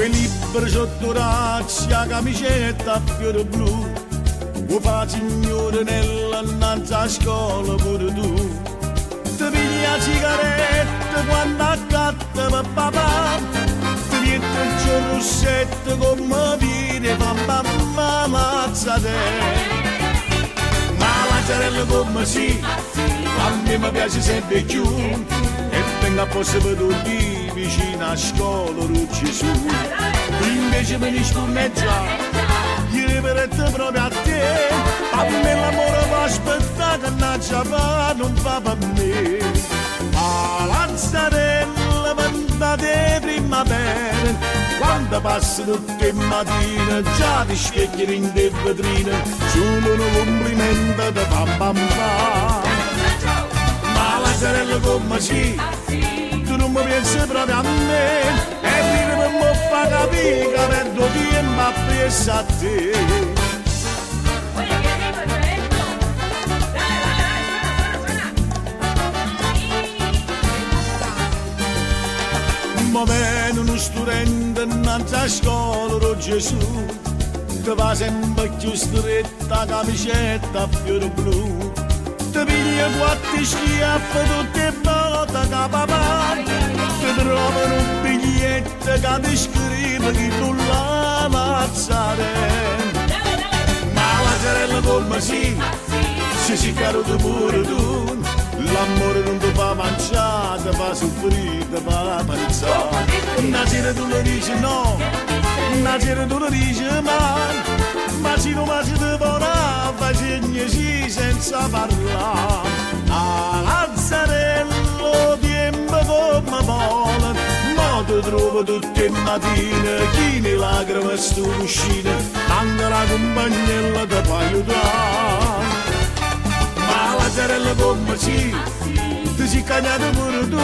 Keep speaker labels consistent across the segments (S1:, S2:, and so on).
S1: quei libri sotto razza, camicetta a fiore blu, o fa signore nell'annanza a scuola pure tu. Ti pigli la sigaretta quando accatta per papà, ti viene il giorno rossetto come viene, mamma mazza te. Ma la cerella come sì, a me mi piace sempre più, e vengo a posto per tutti vicino a scuola Rucci su. Invece me ne spurneggia, io ripeto proprio a te, a me l'amore va aspettato, annaccia fa, non fa per me. A Lazzarella ventate primavera, quando passa tutte le mattine, già ti specchiano in te vetrine, solo un complimento da pam pam pam. Ma Lazzarella come sì, tu non mi pensi proprio a me, e prima mi fa capire che perdo tempo a pensare a te. Ma viene uno studente innanzi a scuola di Gesù, ti va sempre più stretta camicetta a fiore blu, ti piglia quattro schiaffi tutte e volte che papà, ti trovano un biglietto che ti scrive che tu la mazzare. Ma la sorella come sì, si caruto pure tu, l'amore non ti fa mangiare, ti fa soffrire, ti fa pensare. Una sera tu lo dici no, una sera tu lo dici ma se non mi si devora, fai segni sì senza parlare. A Lazzarello tempo come vola, ma ti trovo tutte le mattine, chi ne lacrime sto uscire, anche la compagnella ti fa aiutare. Ma Lazzarello come sì, ti si cagnato pure tu,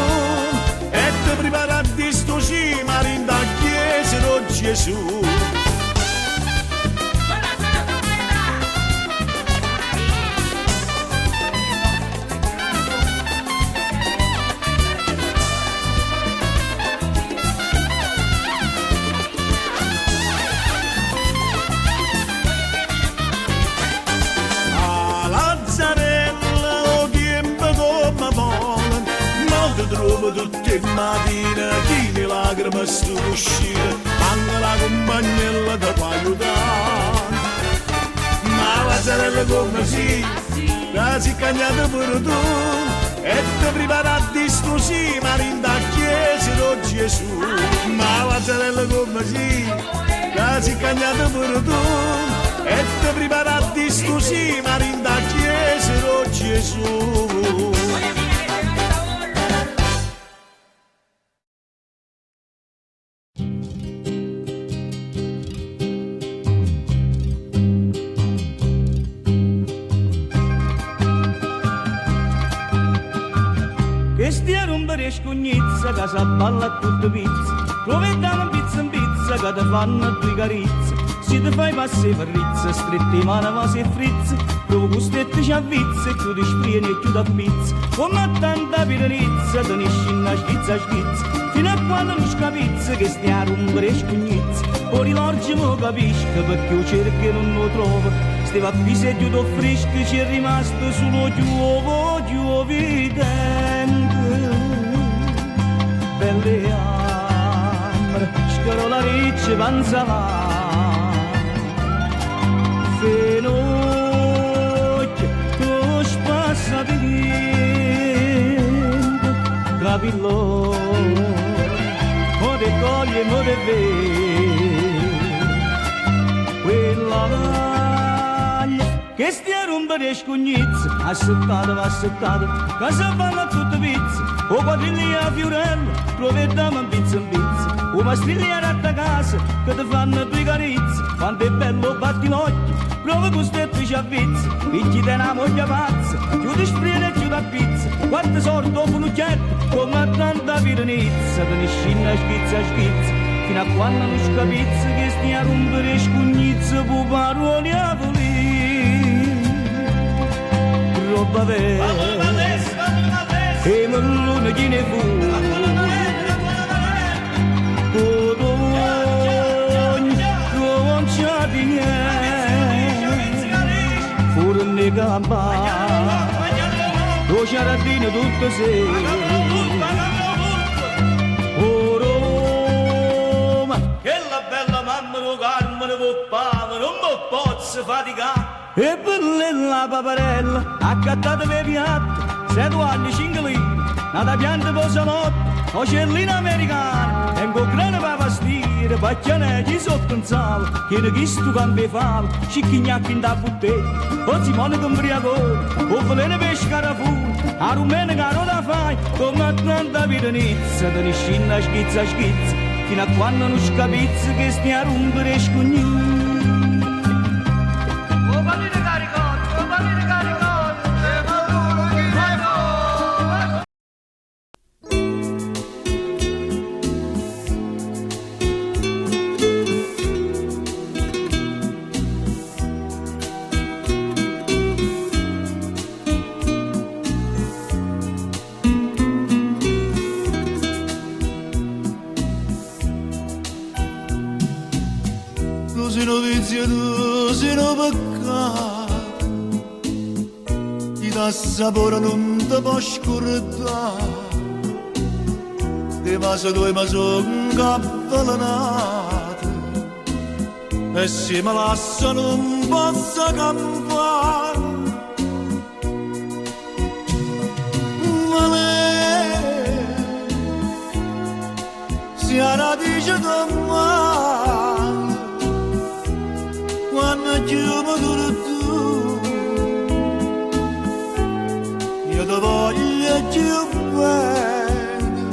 S1: e ti preparati sto cima in da chiesa di Gesù. Trovo tutte le mattine, chi ne lacrime sto uscire, anche la compagnella ti può aiutare. Ma la sorella come sì, la si cagnata pure tu, e ti preparati sto cima in da chiesa di Gesù. Ma la sorella come sì, la si cagnata pure tu, e ti preparati sto cima in da chiesa di Gesù.
S2: Scugnizza che si balla a tutte pizze, provettano pizza in pizza che ti fanno due carizze. Se ti fai passi per rizza, stretti mano ma sei frizza, provo gustetto ci avvizza e tu ti sprieni e chiudi a pizza. Come a tanta piranizza, te ne scina schizza schizza, fino a quando non scapizza che stai a rompere scugnizza. Poi l'orge mi capisco perché io cerco e non lo trovo, stava a piseggio do fresco, c'è rimasto solo giuovo vidente. Belle ambre, scarola riccia panza va, fenocchio, tu spassati niente, capillo, mo te coglie, mo te vede, quella vaglia, che stia a rompere scugnizze, assettata, che si fanno a tutte pizze, o quadrilli a fiorello, provettiamo in pizza, o mastrilli a ratta casa, che ti fanno due carizze, quando è bello batti l'occhio, prova gustetto ci avvizzi, picchi te una moglie pazza, chiudi spriene e chiudi a pizza, quante sorte dopo un ucchietto, come a tanta piranizza, te ne scina schizza, fino a quando non scapizza, che stia a rompere scugnizza, pu parole a volere, roba vera. E non chi ne fu, campana, lo ciaradino tutto sei. Oh Roma, che la bella mamma lo Carmine poppava, non mi posso faticare. E per la paparella, accattata per piatto, 7 anni, 5 lire, nata pianta per salotto, ocellina americana, e un grano per vestire, pacchianetti sotto un sale, che ne chisto cambi fame, cicchignacchi in da buttetta, o Simone combriacone, o veleno pescare fuori, a rumena caro da fai, come tanta vidanizza, te ne scina schizza, fino a quando non scapizza che stia a rompere e scognì.
S1: Sapore non ti può scordare, di vaso due ma sono avvelenate, e se mi lasciano non posso campare. Ma lei si a radice del mare, quando chiumo tutto io ti voglio più bene,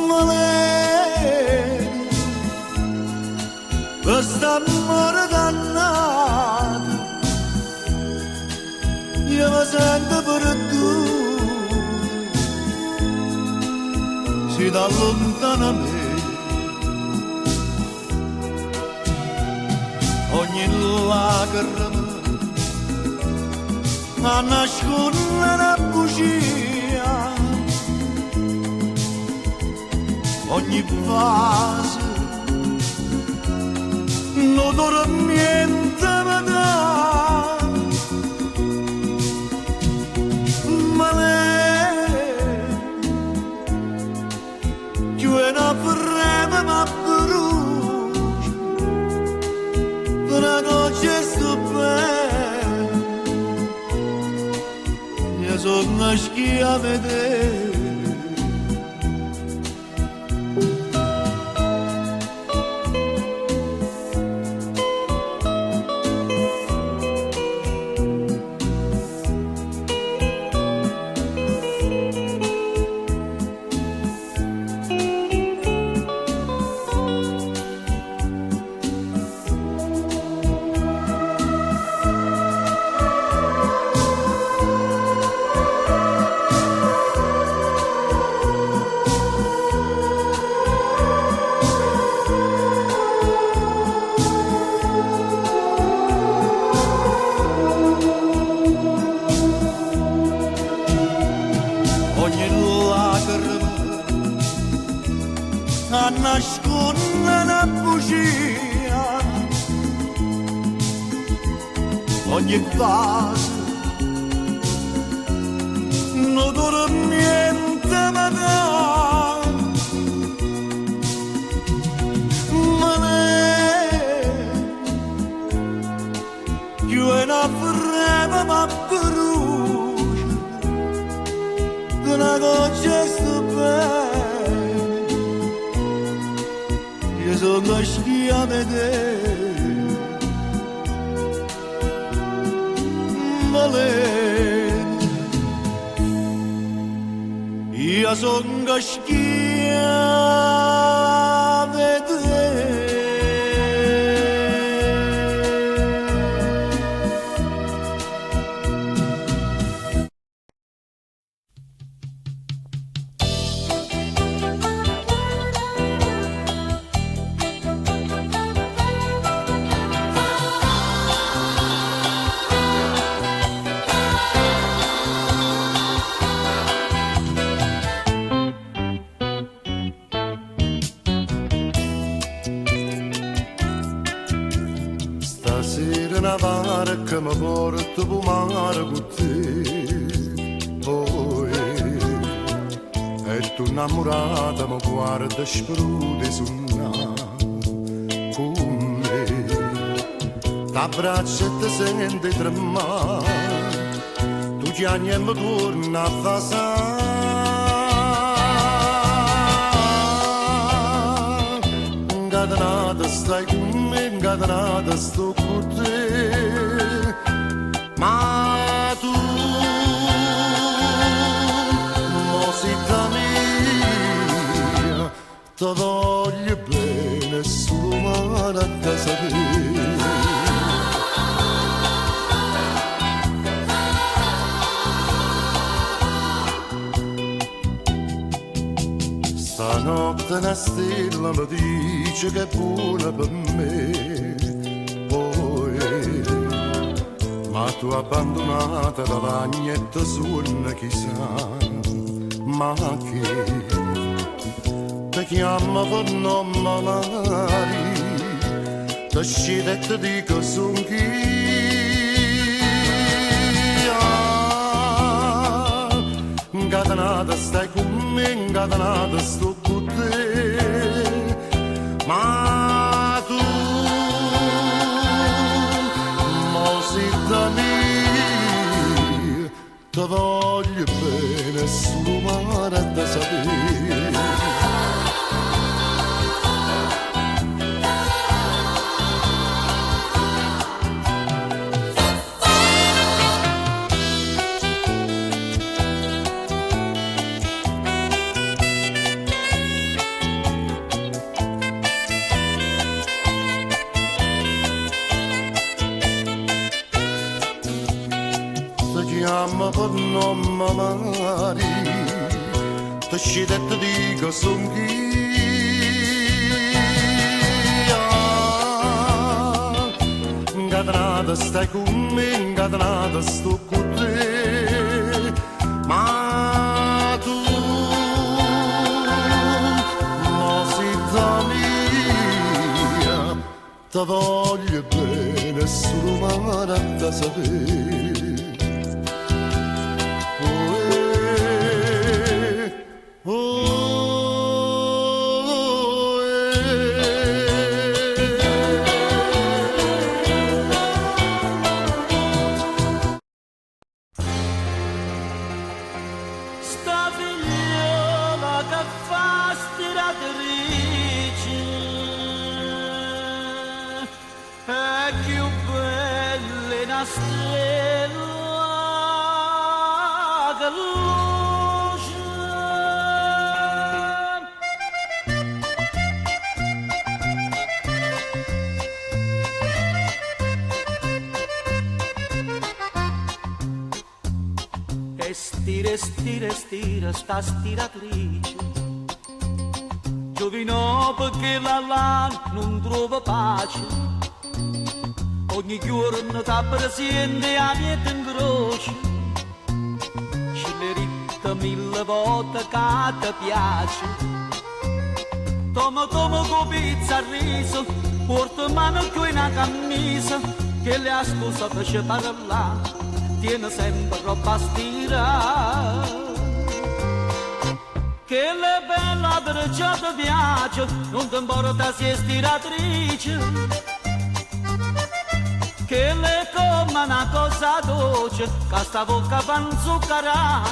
S1: ma lei, questo amore dannato, io mi sento per tu, si da lontano a me, ogni lacrima a nascondere una bugia, ogni fase non dormiente mi dà, ma lei più è una freme ma brucia, per una noce sto bene. Sono schia a vedere. A nascondere una bugia, ogni fase non dormiente mi dà, ma lei più è una freme ma brucia, che una goccia sto bene. Sono schia a vedere, ma lei, io sono schia a vedere.
S3: mare che mi porta per mare con te. Oh, e tu innamorata mi guarda sprude suona con me. T'abbraccia e ti senti tremare, tu chiami e mi torna a fare. Incatenata stai con me, incatenata sto con te, ma tu, mosita mia, ti voglio bene solo male da sapere. Stanotte una stella mi dice che è buona per me, poi, ma tu abbandonata da bagnetta suona chissà, ma che ti chiama per nome magari, ti scende e ti dico son chi. Incatenata stai con me, incatenata sto con te, ma tu, mosita mia, ti voglio bene solo mare da sapere. Chiama per nome magari, ti scende e ti dico son chi. Incatenata stai con me, incatenata sto con te, ma tu, mosita mia, ti voglio bene solo mare da sapere.
S2: Stira sta stiratrice, giovino perché la non trova pace, ogni giorno t'ha presente a niente in croce, ci le ritta mille volte che ti piace, toma con pizza a riso, porta mano qui una camisa, che le ha scusa per parlare, tiene sempre roba stira. Che le bella drogata piace, non ti importa se è stiratrice, che le come una cosa dolce, che sta bocca fa zuccherà,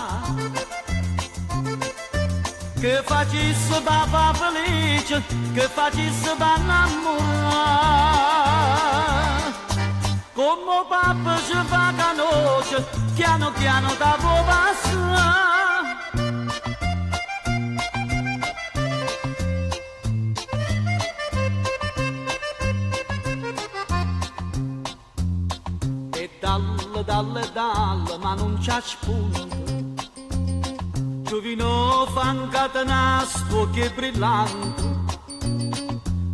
S2: che facesse papà felice, che facesse da innamorare, come papà ci fa canoce, piano piano da può passare. Dalle, ma non c'ha spunto, giovino fa incatenato che è brillante,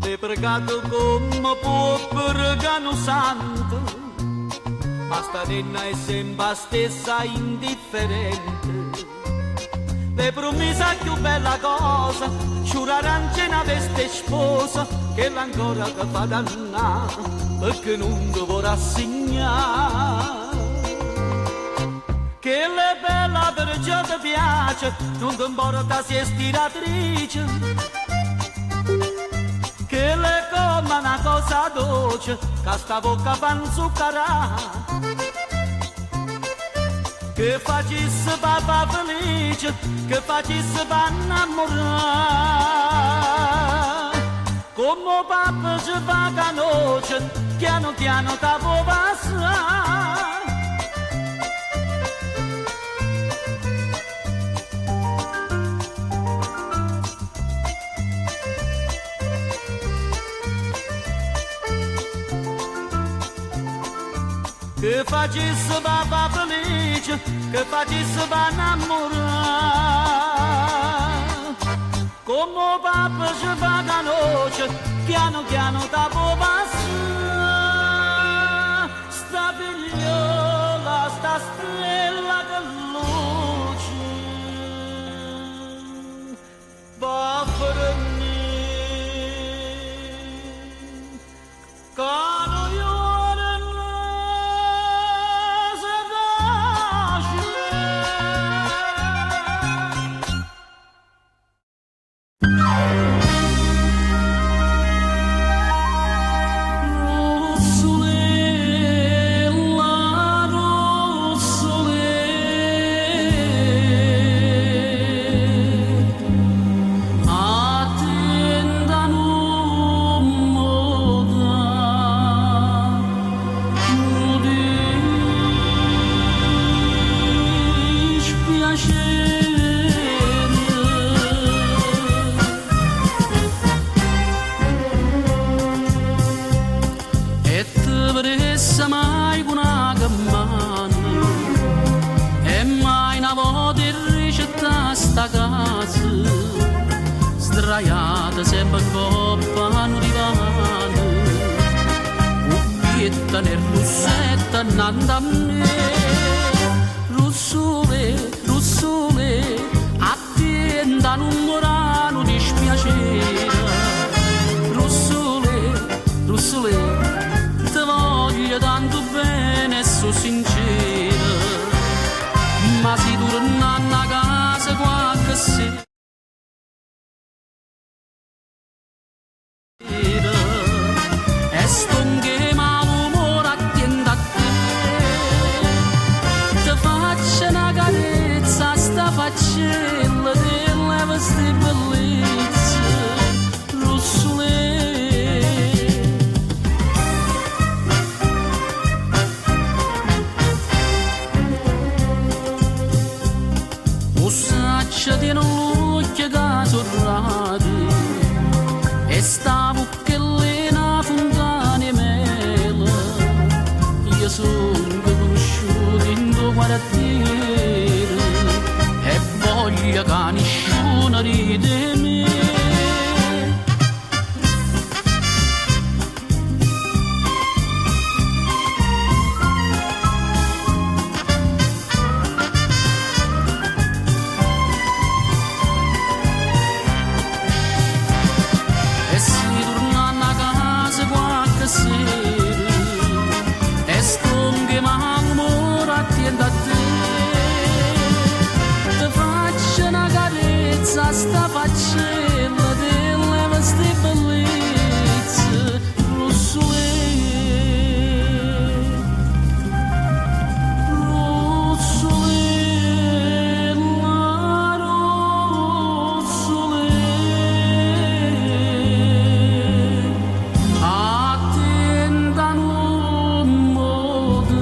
S2: è pregato come può pregare un santo, ma sta donna è sempre stessa indifferente, le promessa più bella cosa, giurare una veste sposa, che l'ancora che fa dannare. perché non ti vuoi rassegnare. Che le bella per già ti piace, non ti importa se è stiratrice. Che le come una cosa dolce, che sta bocca fa zuccherare. Che facesse papà felice, che facesse pa innamorare. Come papà ci fa canoce, piano piano ta può passare. Che facesse papà felice, che facesse pa innamorare. Come papà ci fa canoce, piano piano ta può passare. Sta figliola, sta stella che luce, va a sdraiata sempre in coppa a un divano, ubbietta nel russetto annanda a me. Russole, russole, attenda non morano dispiacere. Russole, russole, te voglio tanto bene e so sincera, ma si torna a casa qualche sera. Faccella delle vostre bellezze, russole. Ossaccia tiene l'occhio che sorrade e stavo che lei una fontana mela. Io sono conosciuto in tuo quartiere e voglio che nessuno ride me. E si torna a casa qualche sera e stronche ma l'amore attende a te. Una carezza sta faccella delle vostre bellezze, russole. Russole, la russole, attenta non moda.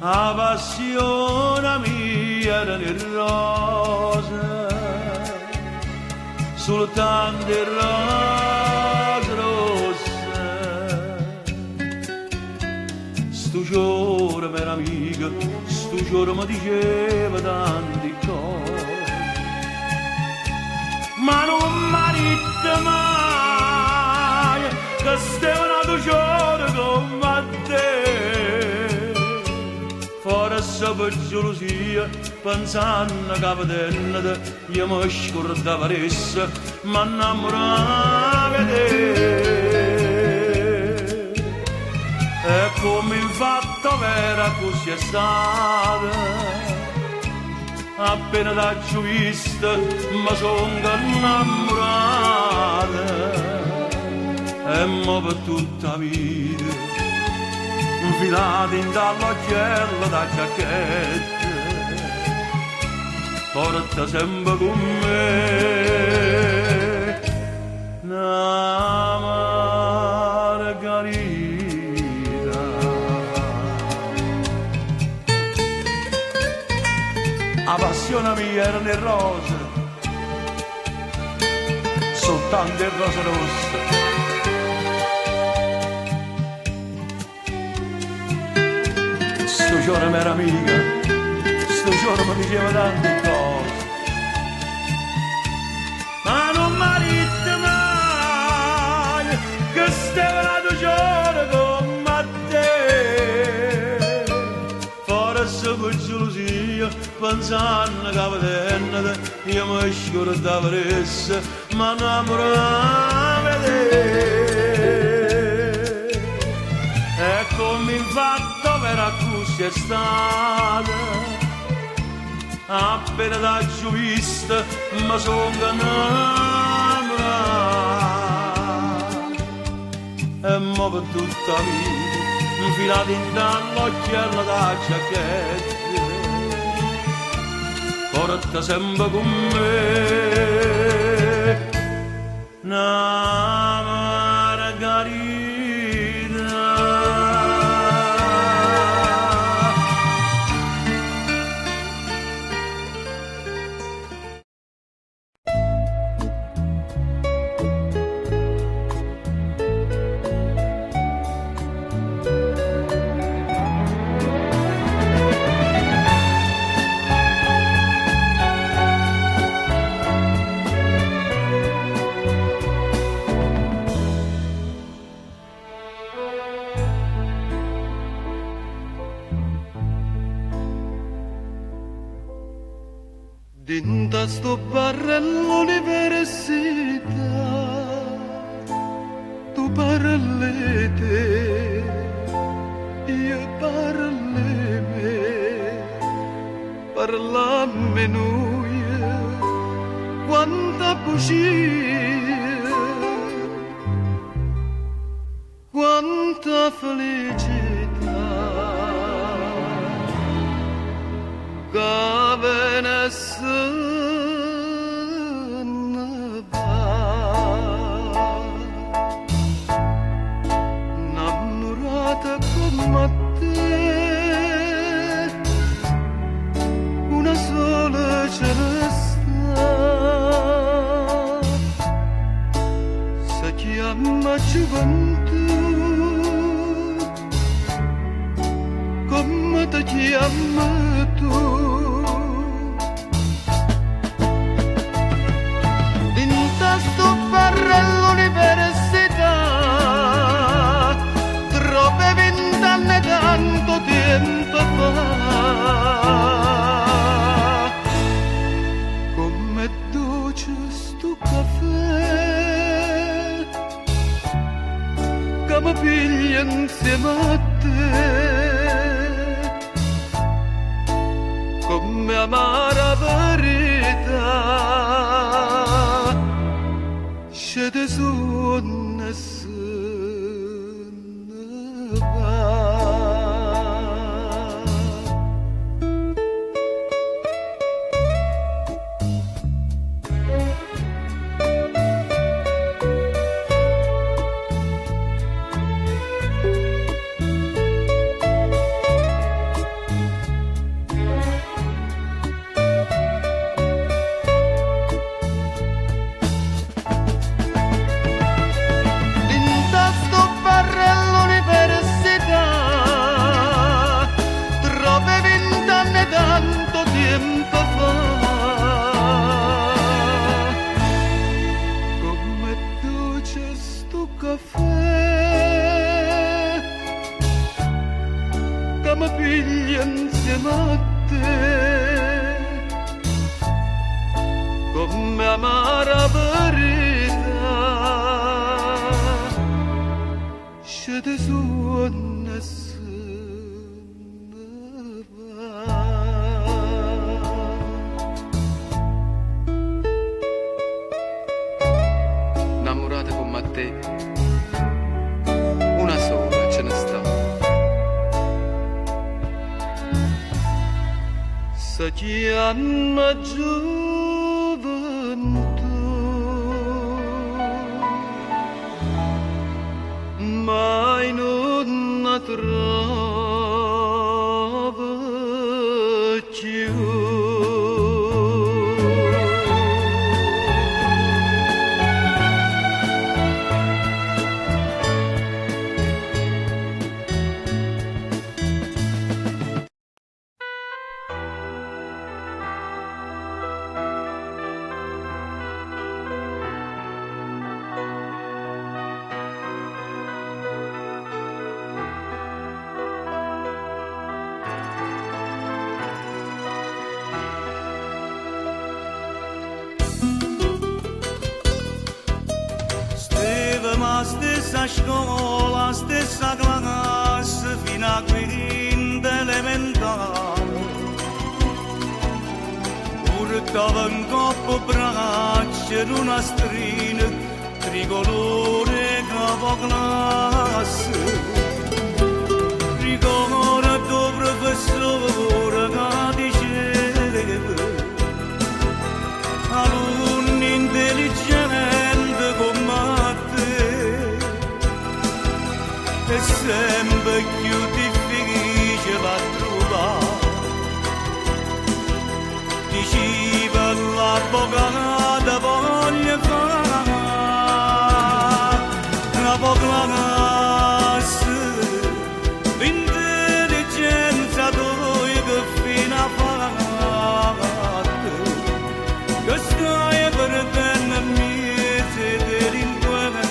S1: La passione mia nel rosa
S2: soltanto rose rosse. Sto giorno, mia amica, sto giorno mi diceva tanti cose, ma non mi dite mai che stavo nato giorno come te. Forse per gelosia, pensando che vedendo io mi scordavo adesso, ma innamoravo di te. E come il fatto vera così è stata, appena t'ho vista mi sono innamorata, e mo per tutta la vita infilata in dall'occhiello da giacchetta, porta sempre con me una margarita. La passione mia era le rose, soltanto le rose rosse. Sto giorno m'era amica, sto giorno mi diceva tante cose, ma non mi dite mai che stavo nato giorno come te. Forse per gelosia, pensando che vedendo io mi scordavo adesso, ma innamoravo di te. E come infatti vera così è stata, appena t'ho vista mi sono innamorato, e mo per tutta la vita infilata in l'occhiello da giacchetta, porta sempre con me una margarita.
S4: Dinta sto barello l'università, tu parli te, io parli me, parlammo noi, quanta bugia, quanta felicità. Gavene se ne va, innamorata come te, una sola celesta, si chiama gioventù, come ti chiami tu. Sto barello l'università, troppe 20 anni tanto tempo fa, come dolce sto caffè che mi piglia insieme a te, come amara verità. Şede zonnesi mi piglia insieme a te, come amara verità, se te suona se ne va. Innamorata come te, una sola ce ne sta. Si chiama gioventù, mai non la trova più.
S2: La stessa scuola, stessa classe fino a quinta elementare. Portava in coppa braccia in una strina tricolore capo classe. Ricordo professore che diceva alunni intelligenti come è sempre più difficile a trovare. Diceva l'avvocato voglio fare l'avvocato, l'intelligenza tua che fino a fatte, che stai perdendo mesi delinquenti.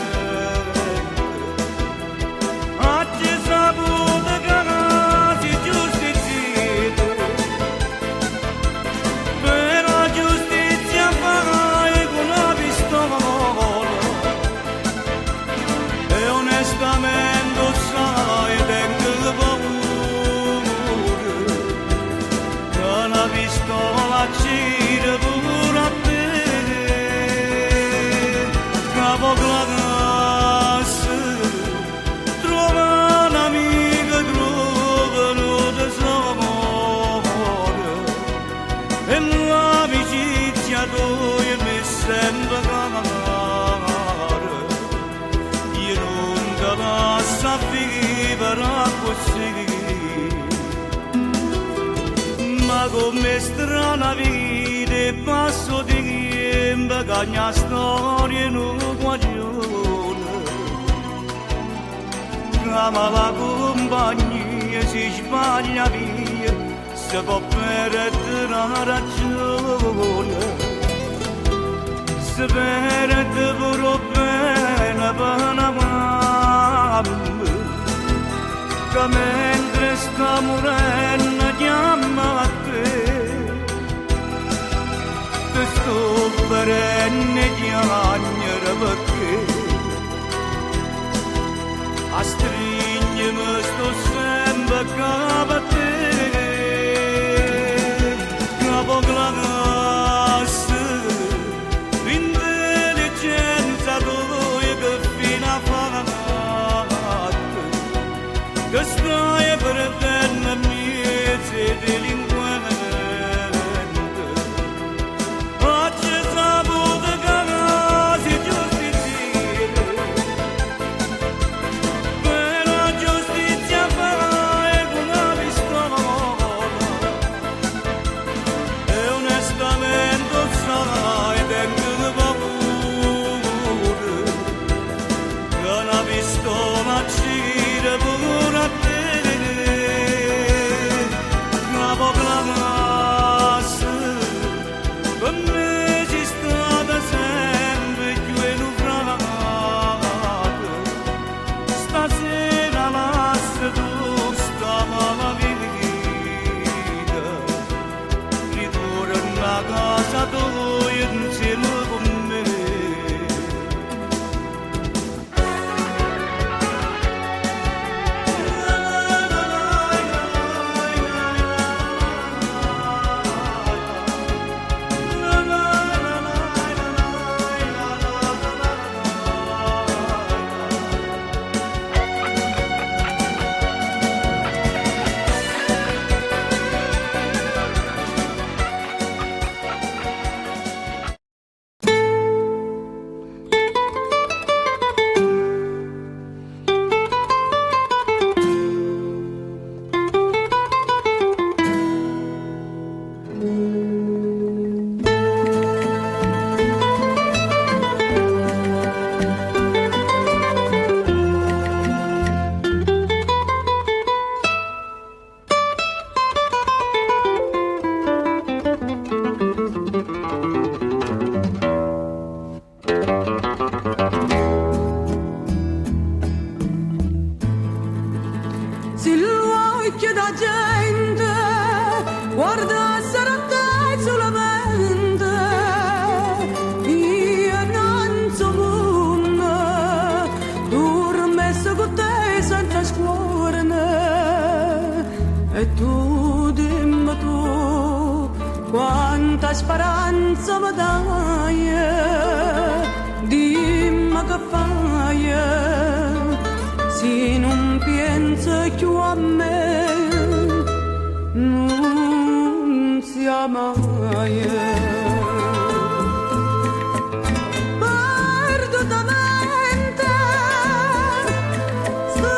S2: Ma come strana vita passo di tempo che ogni storia non guagione. Ama la compagnia si sbaglia via, si può perdere una ragione. Si perde pure bene per una mamma, che mentre sta morendo chiama a te, che sto perenne chiagnere perché a stringermi sto sempre capo a te, capo classe, l'intelligenza tua che fino a fatte, che stai perdendo miezi delinquenti. Oggi saputo che casi giustiziere, per la giustizia fai con una pistola, e onestamente sai, tengo paura, che una pistola gira pure a te.
S5: se l'occhio da gente guarda te solamente io non so mondo dormesse con te senza scuorne e tu dimmi tu quanta speranza mi dai dimmi che fai se non pensi più a me non sia mai perdutamente sto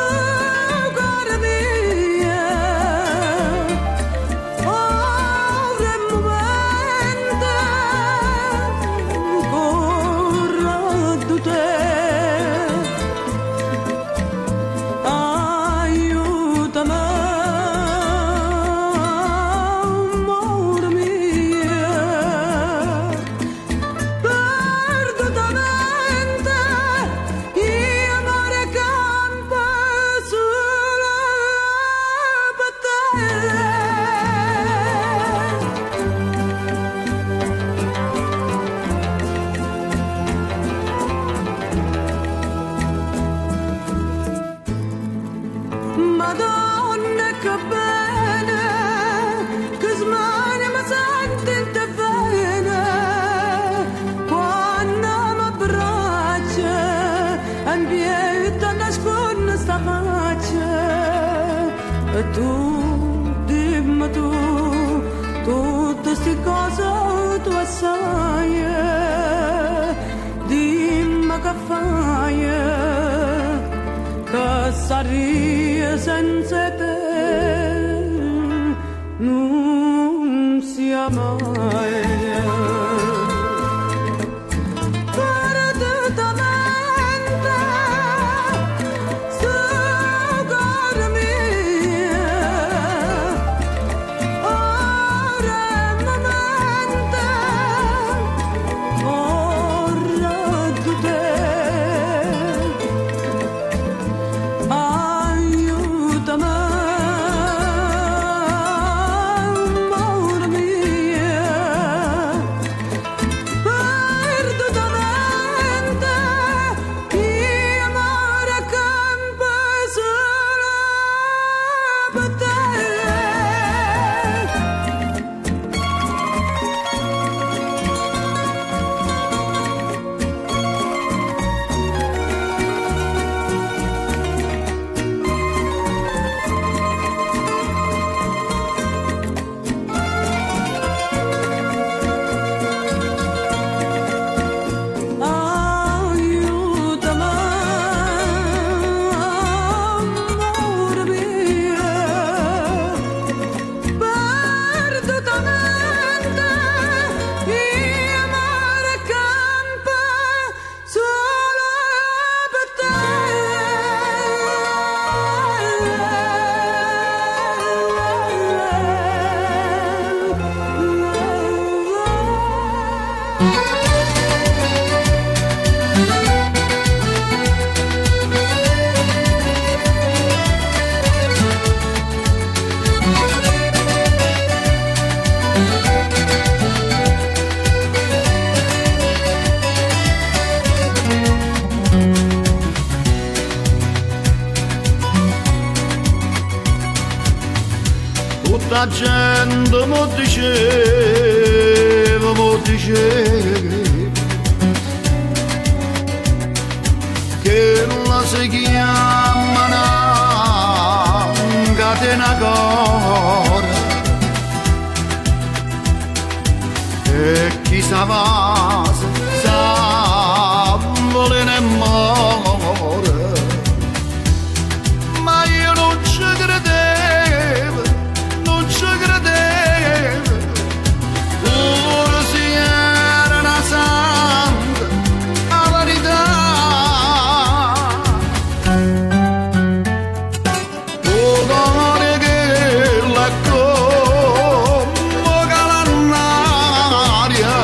S5: cuore mio ora è momento corro da te aiutami amore mio perdutamente io amore campo solo per te Madonna che bene che smania mi sente in te bene quando mi abbraccia e in piedi nasconde sta faccia e tu dimmi tu tutte sti cose tu sai dimmi che fai che saria senza te non sia mai perdutamente sto cuore mio ora è momento ora tu te aiutami amore mio perdutamente io amore campo solo per te aiutami amore mio perdutamente io amore campo solo per
S1: tutta gente mi diceva che la si chiama una catena cora e chi sa va sa vuole ne muore ma io non ci credevo pure se era una santa la verità odore che la come calannaria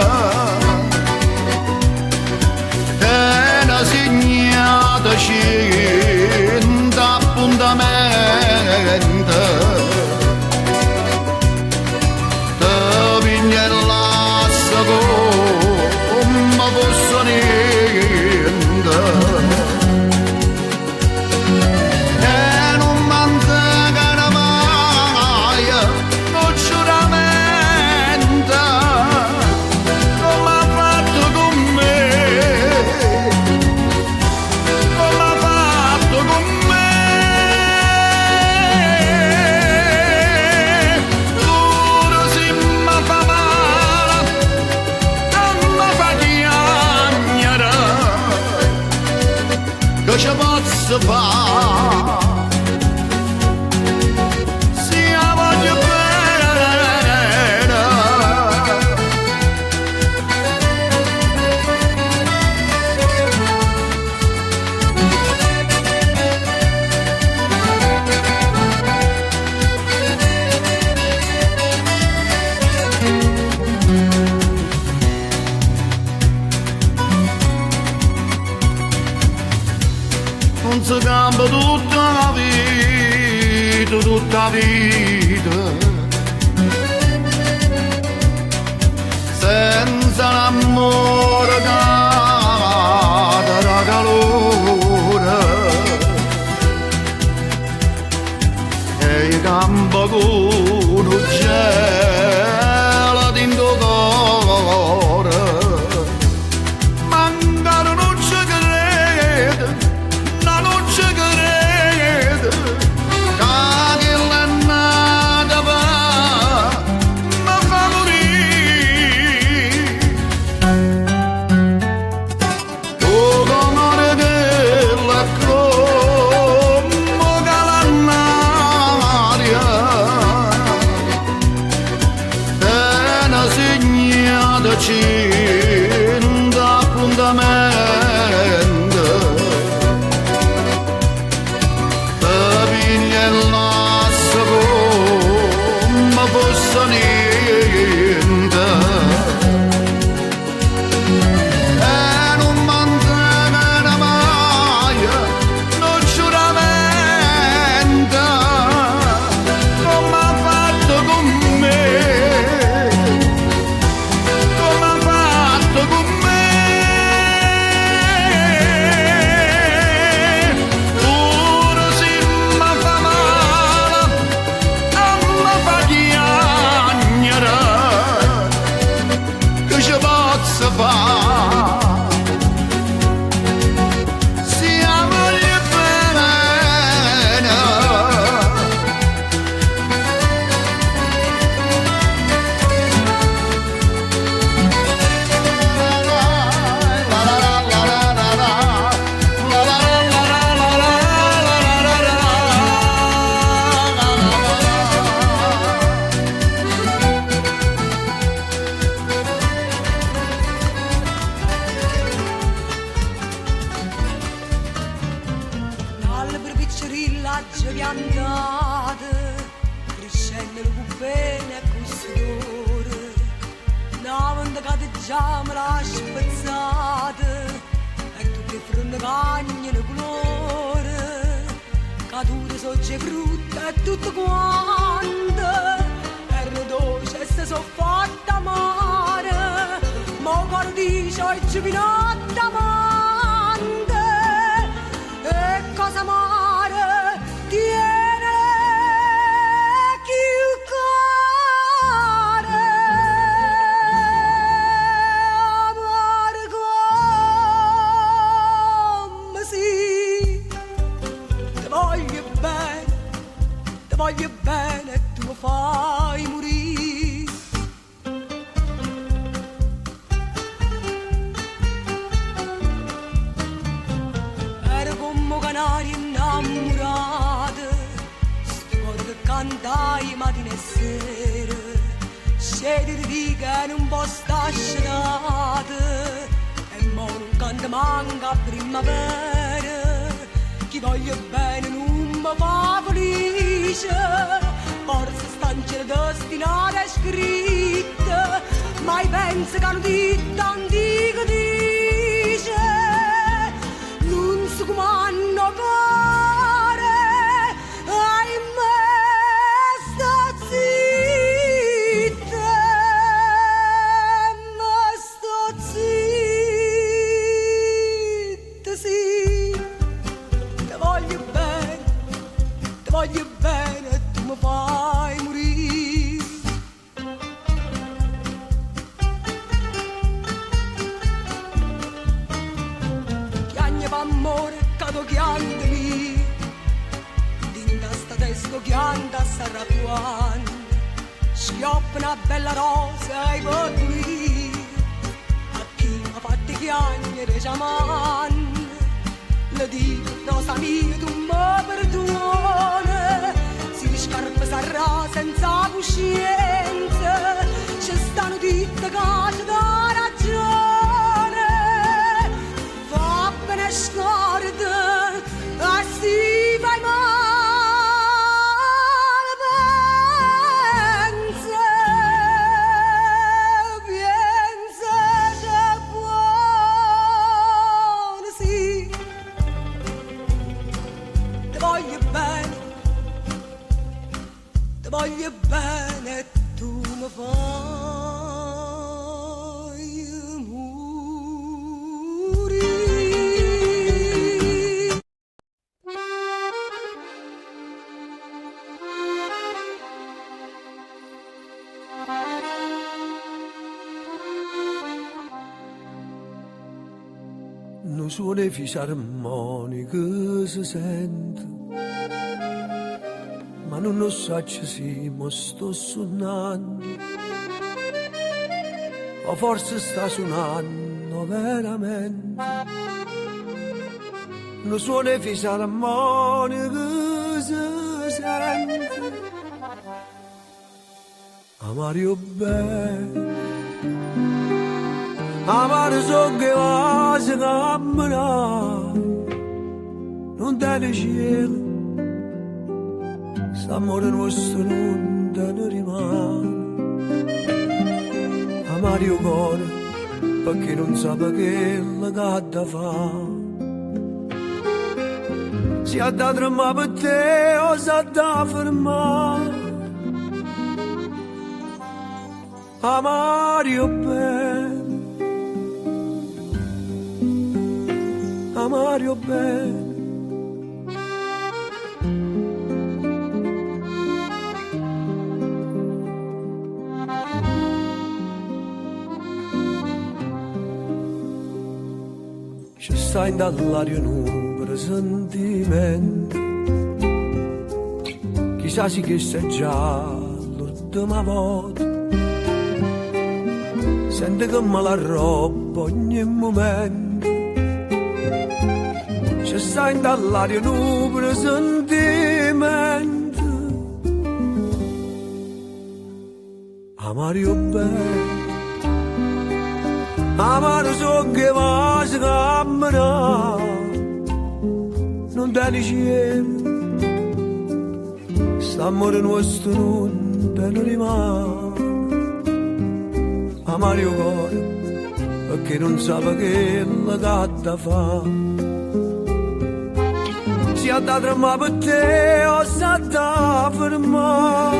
S3: capito tutta vita senza l'amore da calore e i campo con un gelo dentro cuore mancano non ci crede non ci crede che l'annata va mi fa morire oh l'amore della come calannaria pena segnata cinta appuntamento piglia il naso come fosse niente e non mantiene mai non giuramenta come ha fatto con me come ha fatto con me pure se mi fa male mi fa chiagnere che ci posso fare siamo gli bene
S5: Alberi piccirilla piantate, crescendo le bene con sudore, navando categgiamo la spezzate, e tutte fronte cagne di colore, cadute sogge frutta e tutto quanto, erano dolce e se so fatta amare, mo caro dice oggi pinotta amante, e cosa amare tiene chi cuore amare come sì ti voglio bene e tu mi fai morire era come canari innamorate sto cuore che cantai mattina e sera scedi di riga non può sta scenate e mo non canta manca a primavera chi voglio bene non mi fa felice forse stanze destinate e scritte mai penso che hanno detto antico dice non si comanda cuore ahimè sta zitta ma sto zitta sì ti voglio bene e tu mi fai morire chiagne d'amore cado chiantami dinda sta testo chianta sarrapuan schioppa una bella rosa ai potui a chi mi ha fatto chiagnere giaman le dico rosa mia tu mi perdona si scarpa sarà senza coscienza ci stanno ditte cose da ragione va bene scorda e si fai male pensa c'è buono sì ti voglio bene voglio bene e tu mi fai morire.
S6: Non suona le fisarmoniche si sente, ma non lo so se mi sto suonando, o forse sta suonando veramente. Non suona le fisarmoniche si sente, amare bene. Amare so che va si cammina, non te ne cielo, s'amore nostro non te ne rimane. Amare il cuore perché non sa che la gatta fa. Si ha da tremare per te o si ha da fermare. Amare bene, amare bene. Ci sta in dall'aria un presentimento, chissà se che sei già l'ultima volta. Sente che me la roba ogni momento, ci sta in dall'aria un presentimento. Amare bene, amare so che va si cammina, non te ne cielo, s'amore nostro non te ne rimane. Amare il cuore perché non sa che la gatta fa. Si ha da tremare per te o si ha da fermare.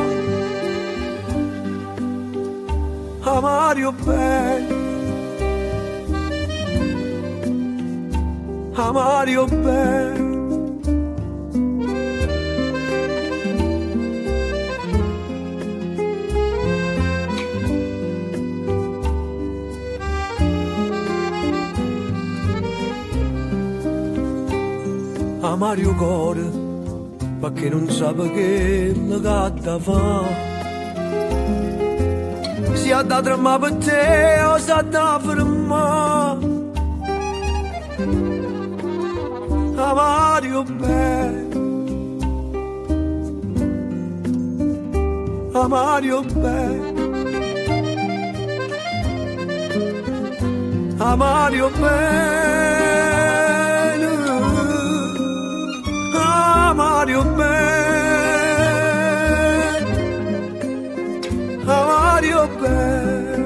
S6: Amare bene, amare bene. Amare il cuore perché non sa che la gatta fa. Si ha da tremare per te o si ha da fermare. Amare bene, amare bene, amare bene, amare bene, amare bene,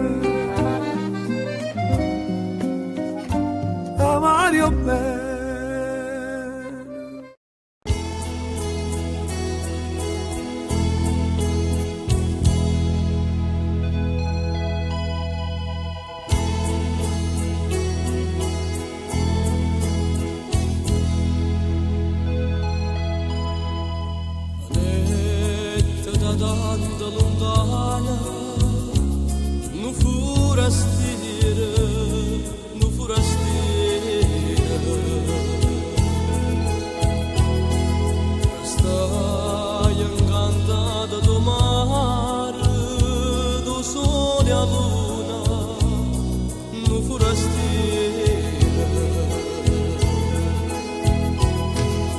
S6: amare bene.
S7: Tanto lontana, non forastiera, non forastiera. Stai incantata do mare, do sole a luna, non forastiera.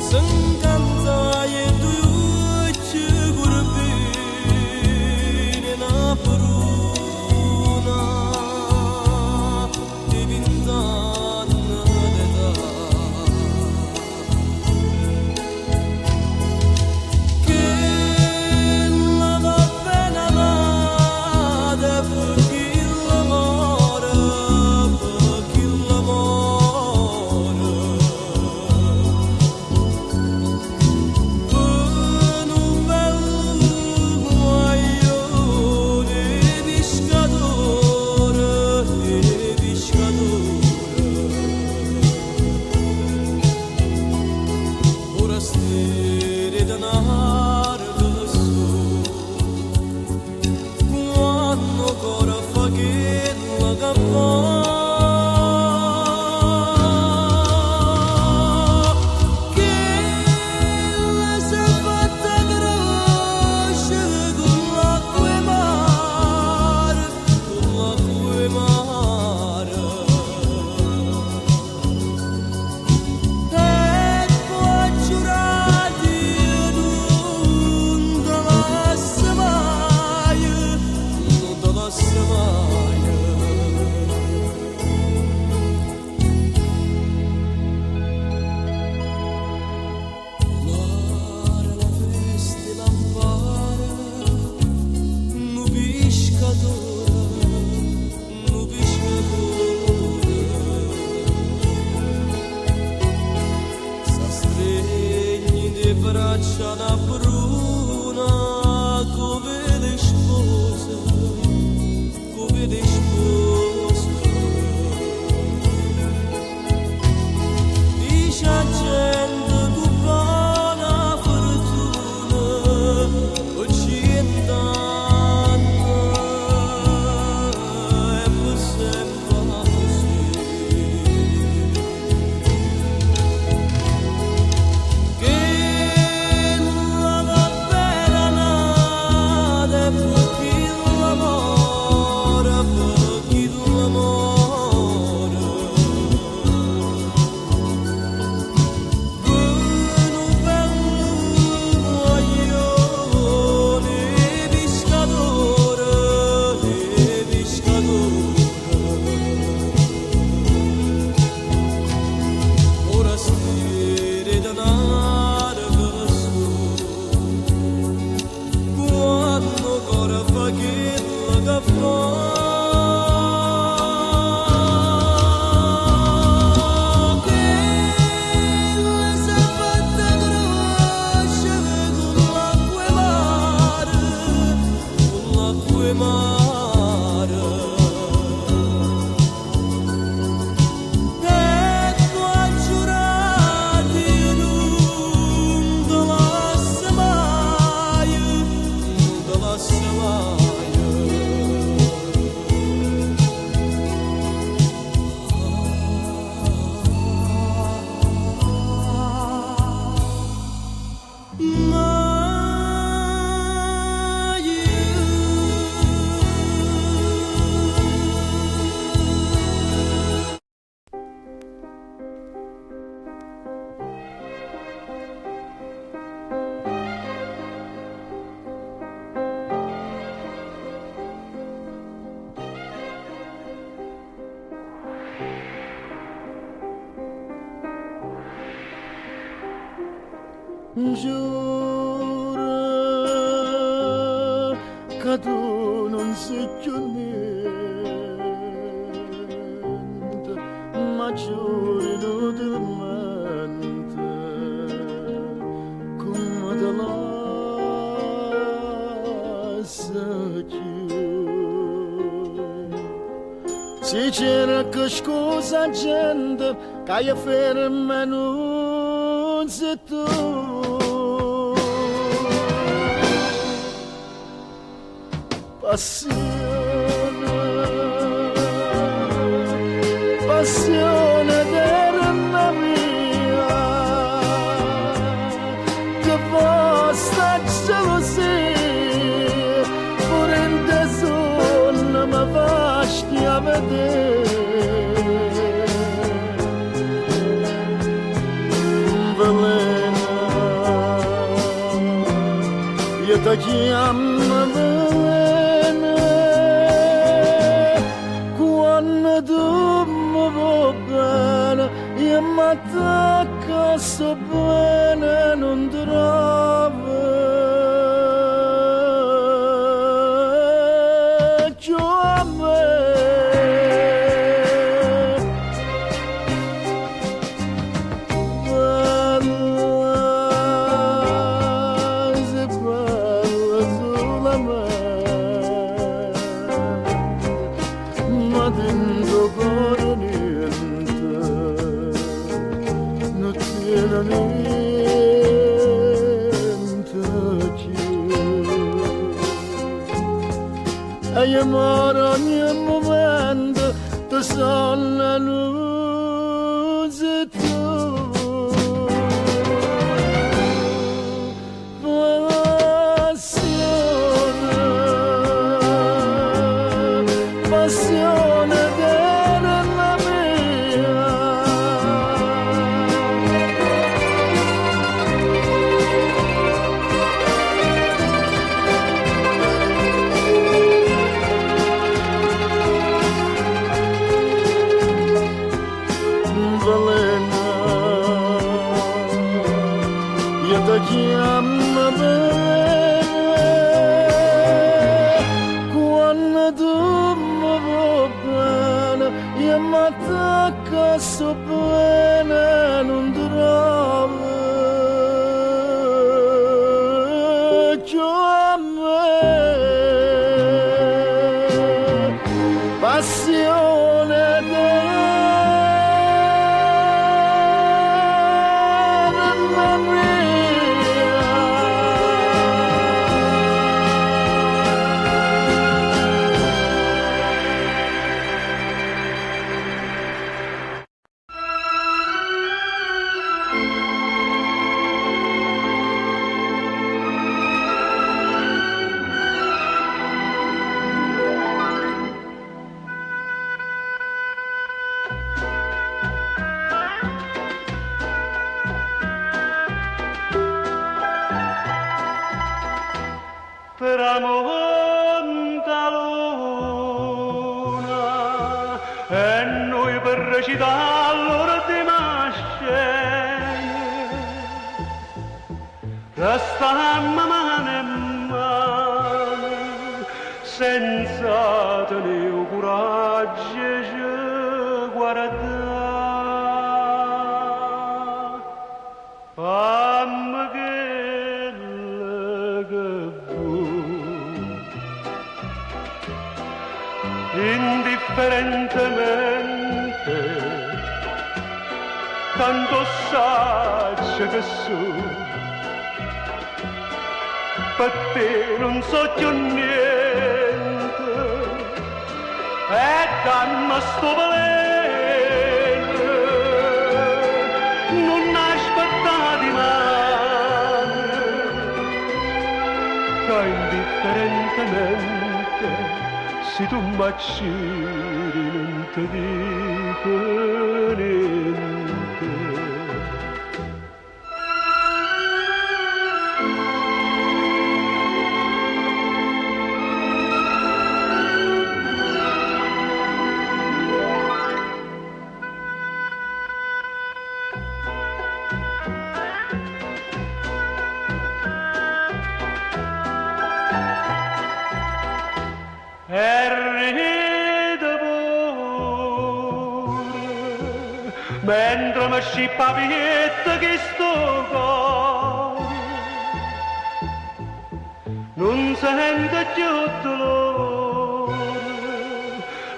S7: S'incantai e tu bruna,
S1: giuro che tu non sei più niente, ma giuro inutilmente come te lascia chiudere. Si cerca scusa gente che ferma non sei tu. Passione della mia, che vostra gelosia, pure in desonne mi fa schia vedere. Velena, io ti chiamo velena, quando tu mi vuoi bene, io mi attacco so bene, non trovo più a me. Ma dentro cuore niente, non tiene niente più. E io muoro ogni momento, ti sono la luce tu. Passione della mia, velena, io ti chiamo velena, quando tu mi vuoi bene, io mi attacco so bene, non trovo più a me. Passione della mia.
S4: tramonta luna e noi per recitare l'ultima scena restammo mano in mano senza tenere coraggio di guardare amma quella che indifferentemente tanto saggio che su per te non so più niente e dammi sto veleno non aspettati mai che indifferentemente se tu m'acciri non ti dico niente. mentre mi scippa pietta che sto cuore non sente più dolore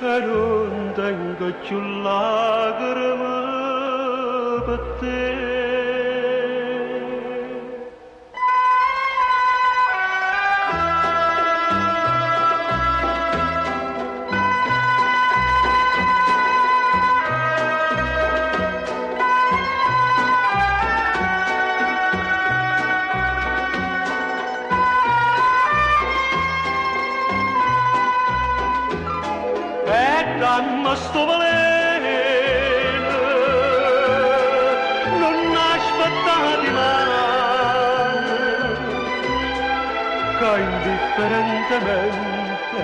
S4: e non tengo più lacrime per te. Dammi sto veleno, non aspettati mai, che indifferentemente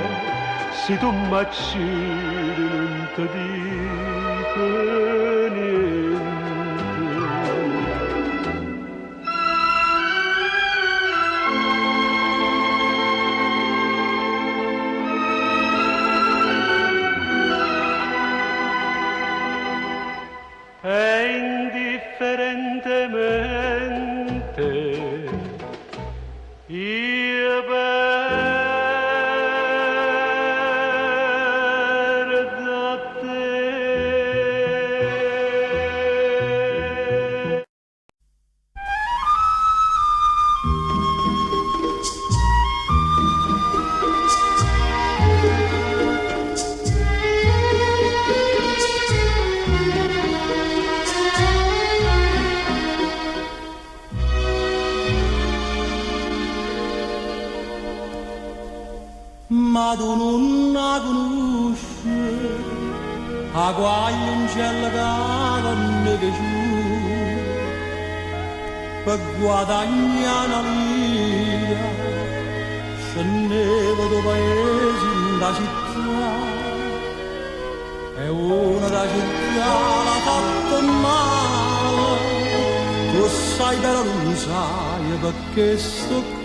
S4: se tu m'accidi non ti dico niente. E indifferentemente io perdo a te.
S7: Ma tu non la conosci, a quale un cielo che non è piaciuto, per guadagnare una lira, scendevo due paesi in da città, e una da città l'ha fatta male, tu sai però non sai perché sto qua.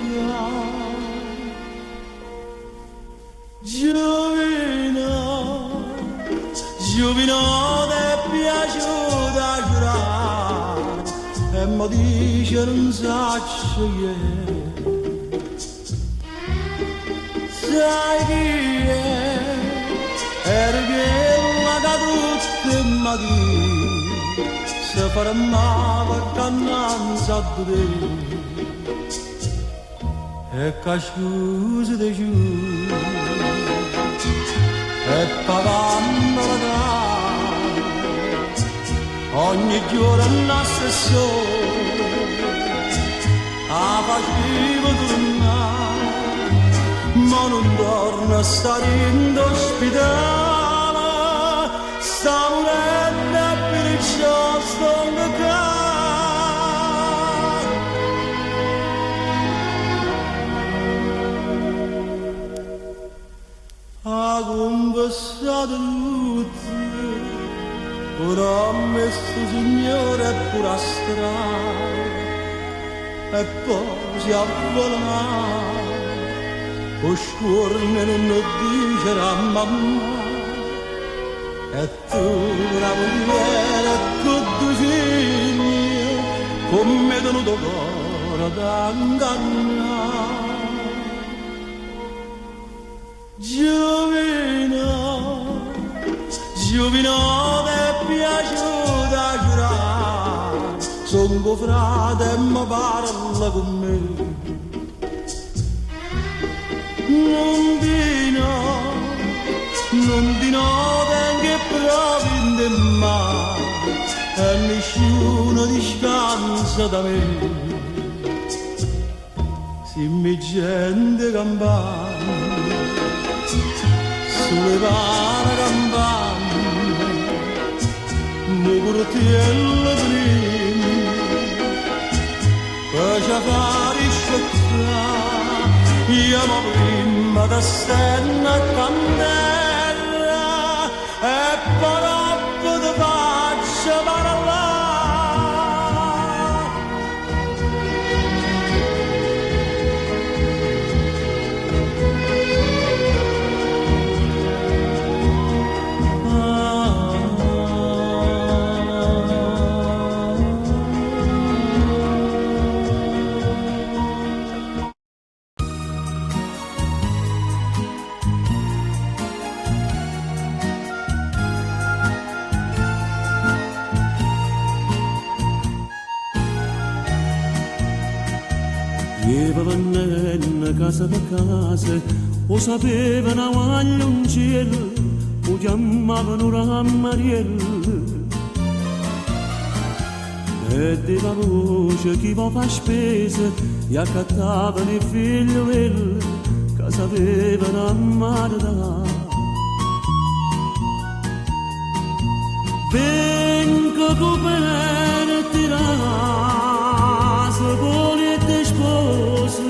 S7: Giovino ti è piaciuta giurare e mi dice non saccio che sai chi è? Era quella che tutti mi dice se fermava cannanza di te e che scusa ti giuro e pagando la gara ogni giorno la stessa a facevo tornare ma non torna a stare in ospedale sta morendo e perciò sto qua. Ha conversato tutti, ora ha messo signore pure a strada e poi si avvolava, con scuorne non lo dice a mamma e tu la mogliere con due figli come tenuto cuore da ingannare. Giovino ti è piaciuta giurare, son tuo frate e mi parla con me. Non di no, che provi in te mai, e nessuno ti scansa da me. Se mi gente campana, sulle pane campane, ne curtiello prima, faccia fare scettare, io ma prima da stenna a candela, e poi dopo ti faccio parlare.
S2: Deva vannare casa per casa, o sapevano aguaglio un cielo, o chiamavano Rammariello. E deva voce chi va fa spese, gli accattavano i figlioli, che sapevano amare da. Vengo coperti rase, volete spose,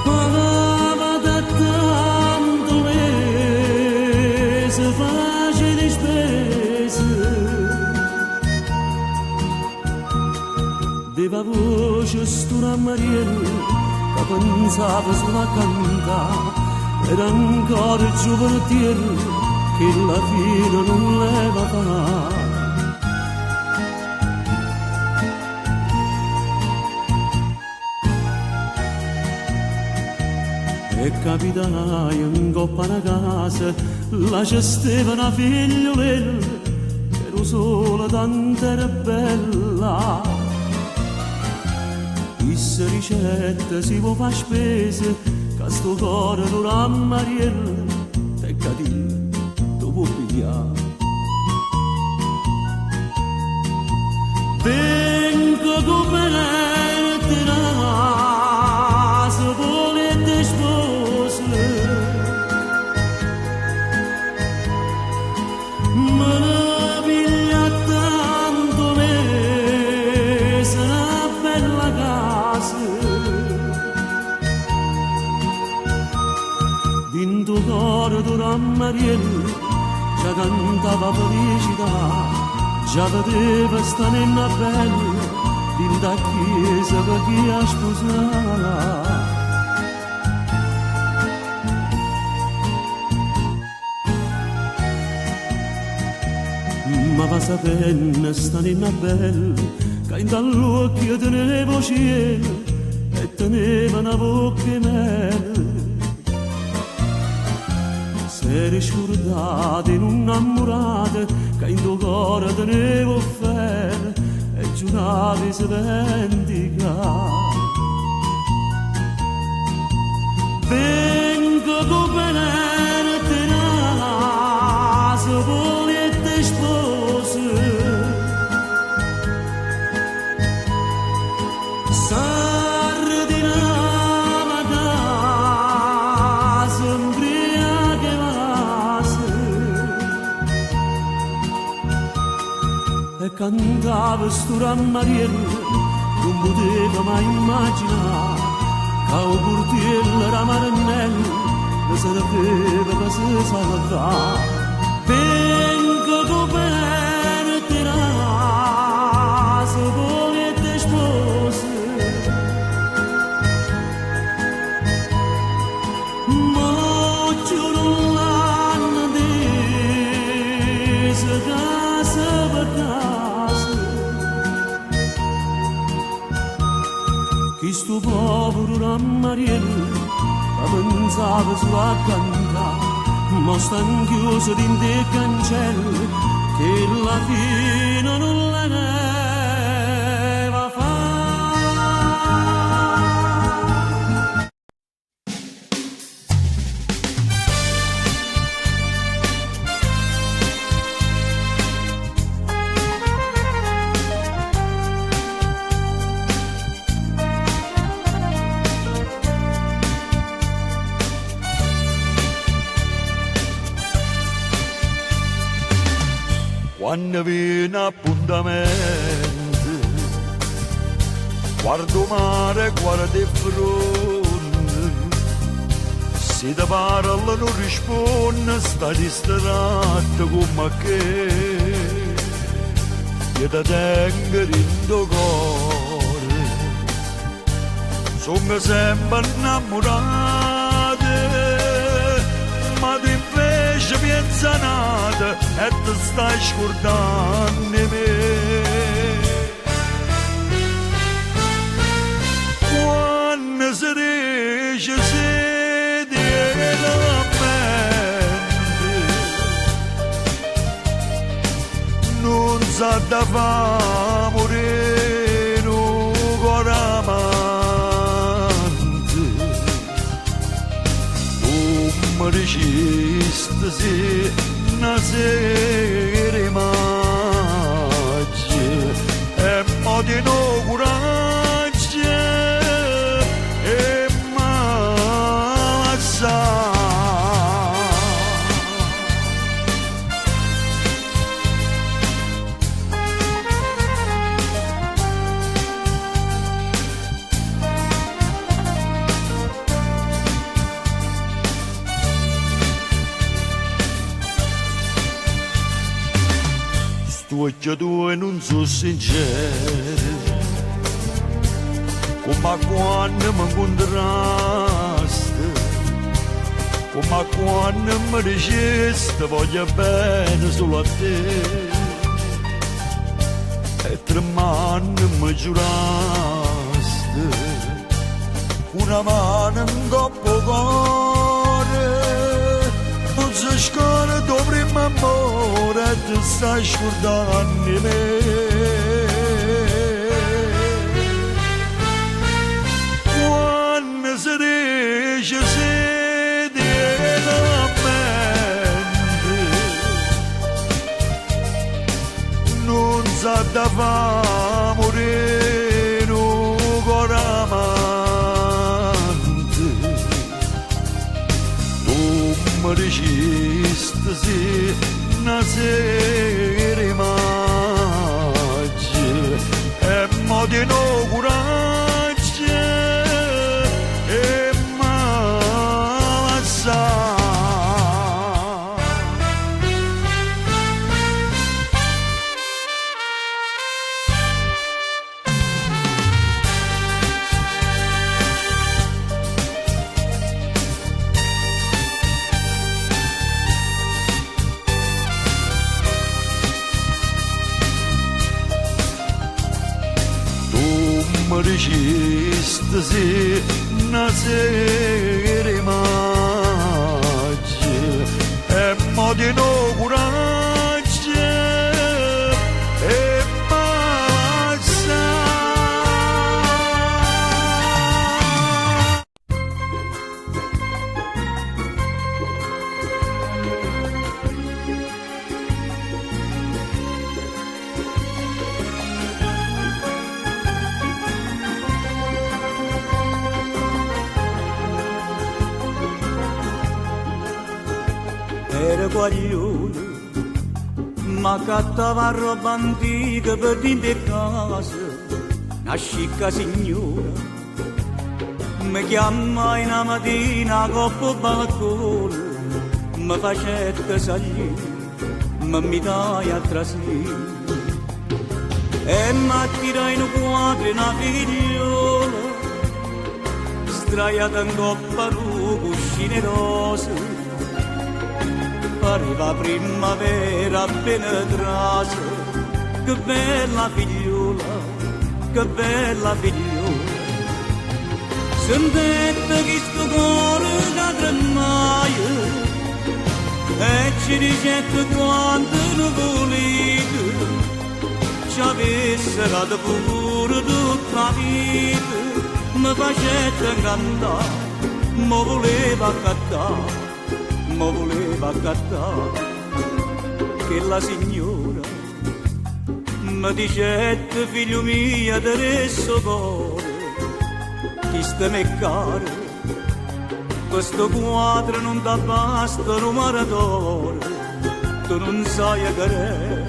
S2: pagava da tanto mese, facili spese. Deva voce sto Rammariello, che pensava sulla cantare. Era ancora giovanottiero che la fine non leva fa. E capitai in coppa una casa, là c'è Stefana figliolella, che ero sola tanto era bella. Questa ricetta si può fare spese, sto cuore non ha Mariella, e cadì, tu puoi pigliare. Vengo come te naso, volete spose, me ne piglia tanto mese, una bella casa. In tuo cuore tu Rammariello già cantava felicità, già vedeva sta nenna bella in da chiesa per chi ha sposato. Ma va sapendo sta nenna bella che in dall'occhio tenevo cielo e teneva una bocca mele. Eri scordata in un'ammurata che in tuo cuore tenevo offere e giuravi se vendica. Vengo come te naso, volete spose, sardinava casa, e cantava sto Rammariello, non poteva mai immaginare che un portiello era Maranello, che sapeva che si salvava. Vengo come te naso, volete spose, moggio non l'hanno desa casa per casa. Chi sto povero Rammariello che pensava solo a cantare, ma stan chiuso dentro i cancelli che la fine non la neva fa.
S1: Quando viene appuntamento, guardo mare, guardo il fronte, se ti parla non risponde, sta distratto come che ti tengo in tuo cuore. Sono sempre innamorato, ma ti invece pensa nata e ti stai scordando me. Quando si dice si tiene la mente, non sa da fa morire. una sera maggio e mo di no coraggio e massa. Occhio tuoi non sono sinceri, come quando mi incontrasti, come quando mi dicesti voglio bene solo a te, e tremando mi giurasti, una mano in coppa cuore, non si scorda tuo primo amore, ti stai scordando di me. Quando si dice siete la mente, non sa da fa morire un cuore amante. Tu mi dicesti sì, una sera maggio e mo di no coraggio e massa. Mi dicesti sì, una sera maggio e mo di no coraggio e basta.
S2: Era guaglione, ma cattava roba antica per dentro casa, una scicca signora. Mi chiama una mattina coppa balcone, mi facette salire, mi dai a trasire. E mi attirai in quadro una figliola, straiata in coppa lu cuscine rose. Pareva primavera penetrata, che bella figliola, che bella figliola. Sentette che sto cuore da tremaia, e ci dicette quanto non volete, ci avesse dato pure tutta la vita, mi facette cantare, mi voleva accattare. Mi voleva accattare, che la signora mi dicette figlio mio adesso cuore, chi sta me caro, questo quadro non ti basta un maratore, tu non sai che è,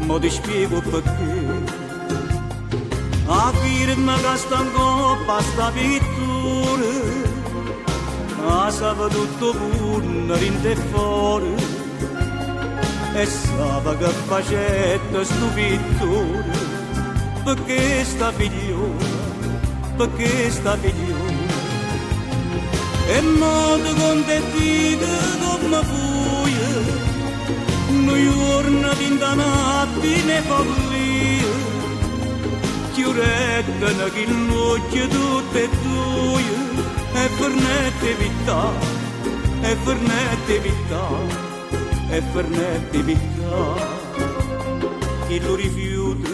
S2: ma ti spiego perché. A firma che sta in coppa sta pittura, ma sapeva tutto pure in e fuori, e sapeva che facette sto pittore, perché sta figliola, perché sta figliola. E modo contentita come fuia, noi giorni di notte ne follia, chiurettano che l'occhio tutte e due, e fernette vita, e fernette vita, e fernette vita. Chi lo rifiuta,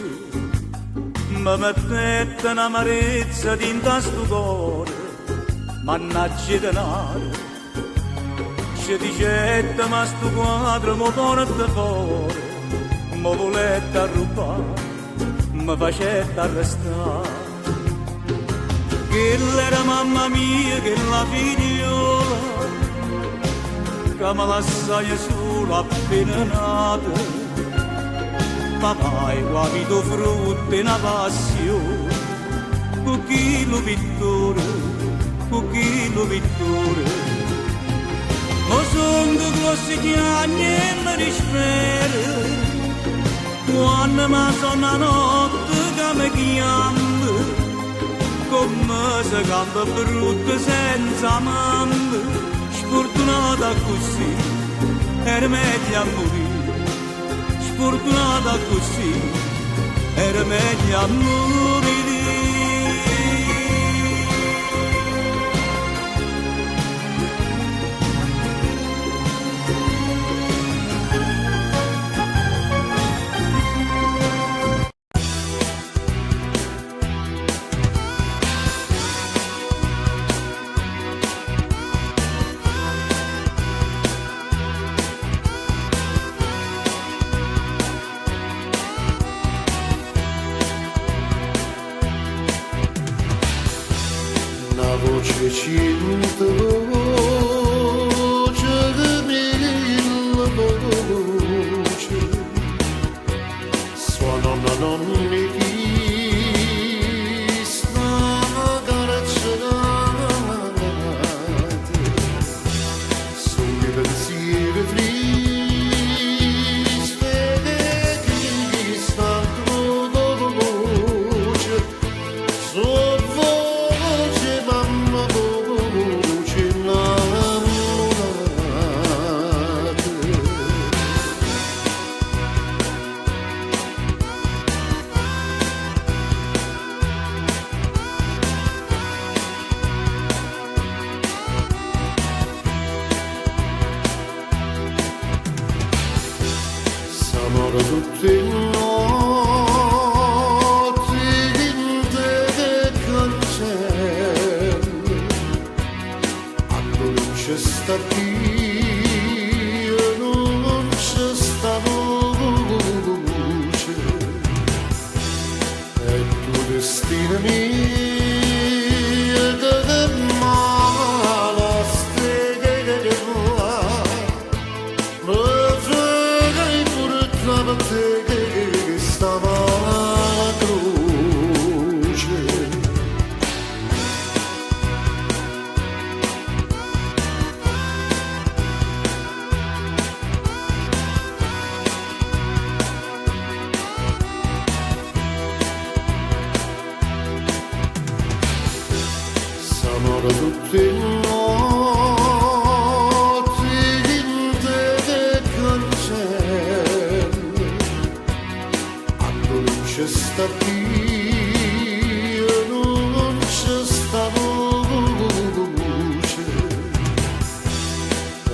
S2: mi mettette un'amarezza dinta sto cuore, mannaggia denaro, dice dicetta ma sto quadro mi porta fuori, mi voletta rubare, mi facetta arrestare. Quella era mamma mia, che la figliola, che mi lasciai sola appena nata. Papà, ho avuto frutto e una passione, con chi lo pittore, con chi lo pittore. Ma sono grossi chiagni e mi dispero, quando mi sono la notte che mi chiama, come se canta brutto senza amante, sfortunata così, era meglio a morire, sfortunata così, era meglio a morire.
S3: Voce cinta, voce di mille voci, suonano nonni chi stanno carezzenate, sono i pensieri tristi che chi stanno voce, amore tutte notti inte che cancelli, a luce sta Dio, non c'è sta luce, e tu destino mio che male streghe che va, te che stava la croce. S'amore tutte notti inte che cancelli, c'è sta Dio, non c'è sta luce,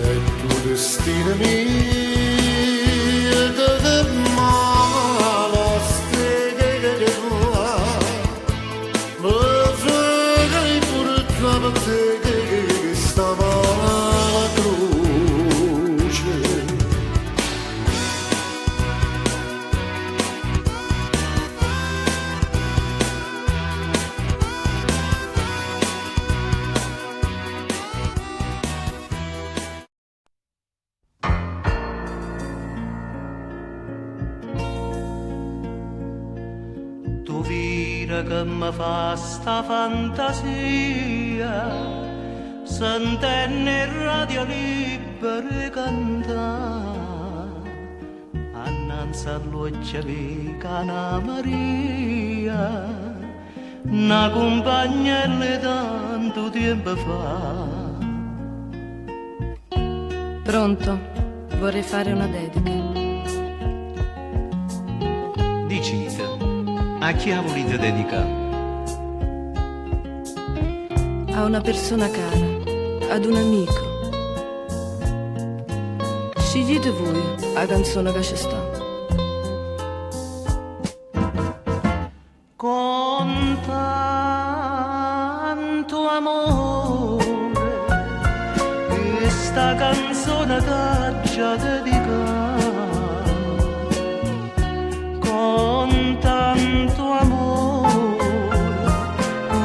S3: e tu destino mio che male streghe che va, ma freghi pure te che stava la croce.
S2: Tu vira che mi fa sta fantasia, sentenne il radio libero cantare, annanzi all'occhio di Cana Maria, una compagna di tanto tempo fa.
S8: Pronto? Vorrei fare una dedica.
S9: Dicite, a chi ha voluto dedicare?
S8: A una persona cara, ad un amico. Scegliete voi la canzone che ci sta.
S2: Con tanto amore, questa canzone
S9: canzone t'aggia dedicata con tanto amore,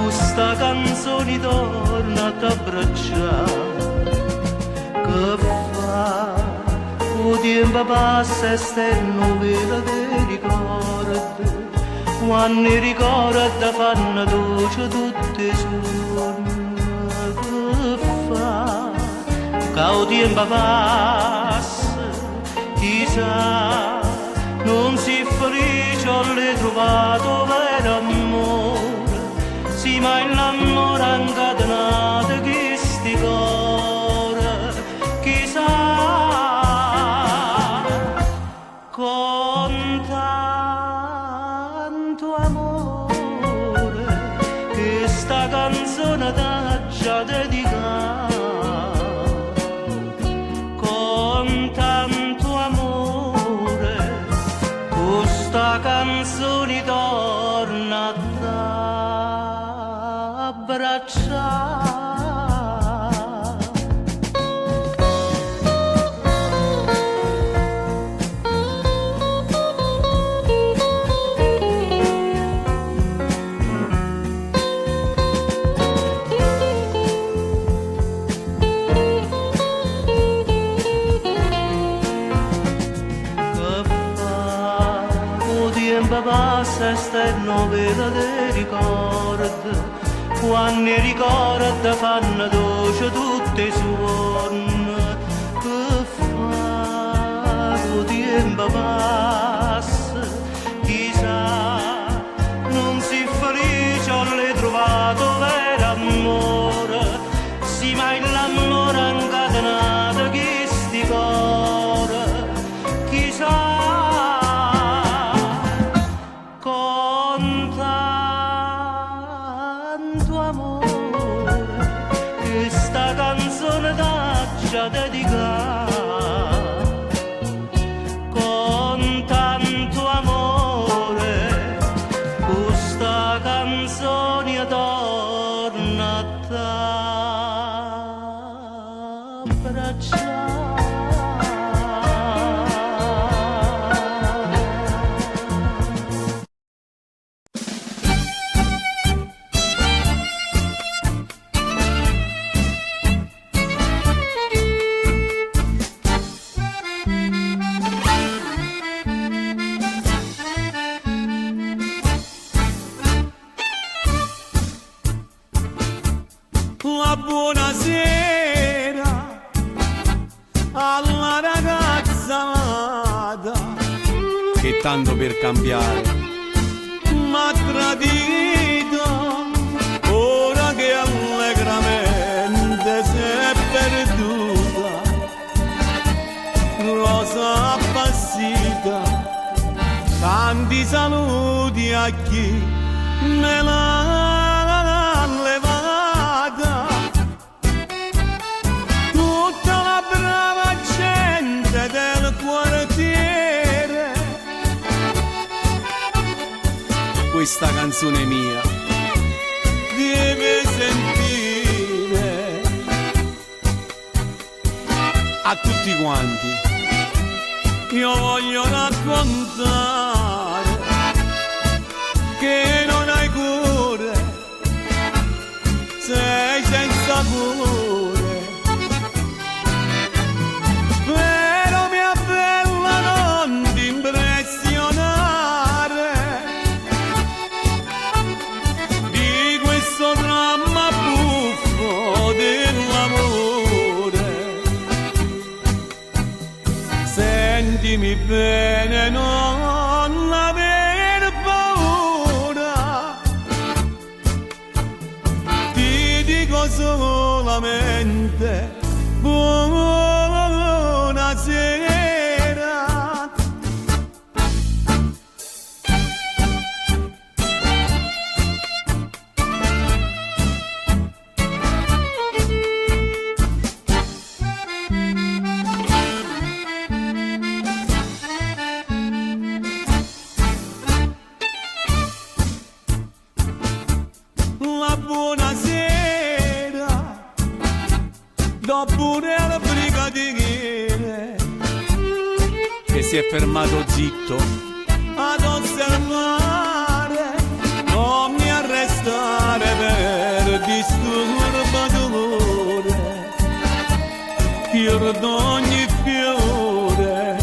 S9: questa canzone torna a t'abbracciare, che fa il tempo passa e stai novella dei ricordi, quando i ricordi fanno dolce tutti i giorni, che fa che il tempo passa, chissà non si felice ho trovato vero amore, sì ma l'amore ha incatenato questi cuore, chissà con tanto amore che sta canzone t'aggia dedicata, con tanto amore questa canzone torna a t'abbracciare. Passa sta novella dei ricordi, quando i ricordi fanno dolce tutti i suoni, che fa il tempo passa, chissà non si felice ho trovato vero amore, sì ma l'amore ha incatenato questi cuori, chissà con tanto amore che sta canzone t'aggia dedicata, con tanto amore questa canzone torna a t'abbracciare.
S1: La buonasera alla ragazza amata
S6: Che tanto per cambiare
S1: m'ha tradito, ora che allegramente si è perduta, rosa appassita, tanti saluti a chi me l'ha levata, tutta la brava gente del quartiere,
S6: questa canzone mia
S1: deve sentire.
S6: a tutti quanti.
S1: Io voglio raccontare che non hai cure, sei senza cure, però mia bella non ti impressionare di questo dramma buffo dell'amore. Sentimi bene, non aver paura, ti dico solamente buonasera. La buonasera dopo una brigadiera
S2: si è fermato zitto ad osservare, non mi arrestare per disturbatore, fior d'ogni fiore,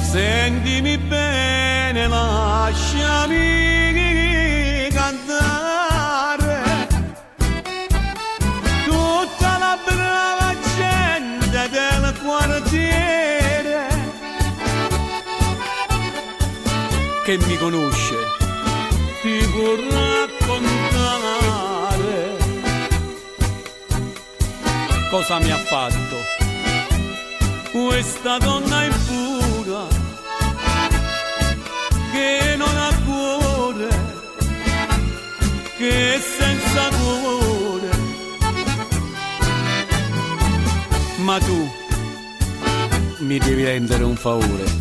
S2: sentimi bene, lasciami cantare, tutta la brava gente del quartiere che mi conosce ti può raccontare cosa mi ha fatto questa donna impura che non ha cuore, che è senza cuore. Ma tu mi devi rendere un favore.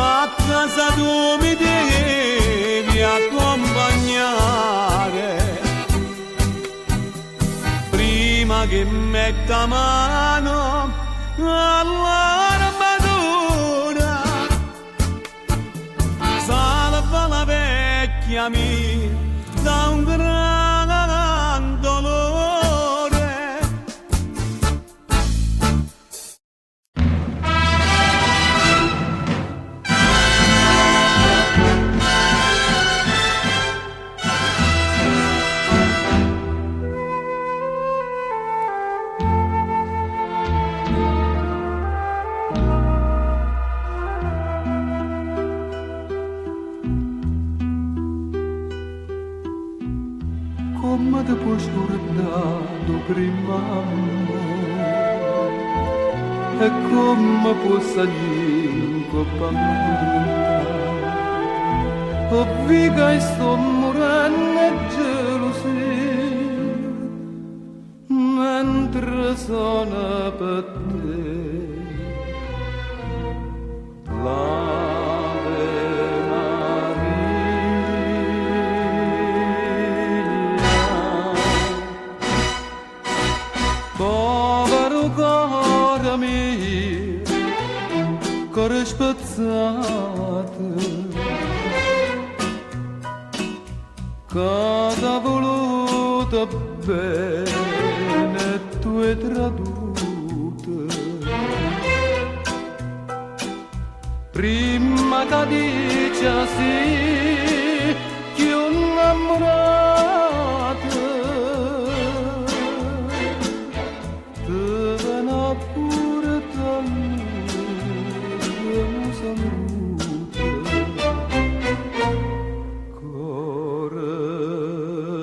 S2: A casa tu mi devi accompagnare prima che metta mano all'armatura. Salva la vecchia mia da un gran dolore.
S7: Come ti puoi scordare prima e come puoi salire in coppa a me, o viga e sto morendo e gelosia mentre sono per te. Povero cuore mio, cuore spezzato, che t'ha voluto bene e tu hai traduto. Prima che dice sì, che un innamorato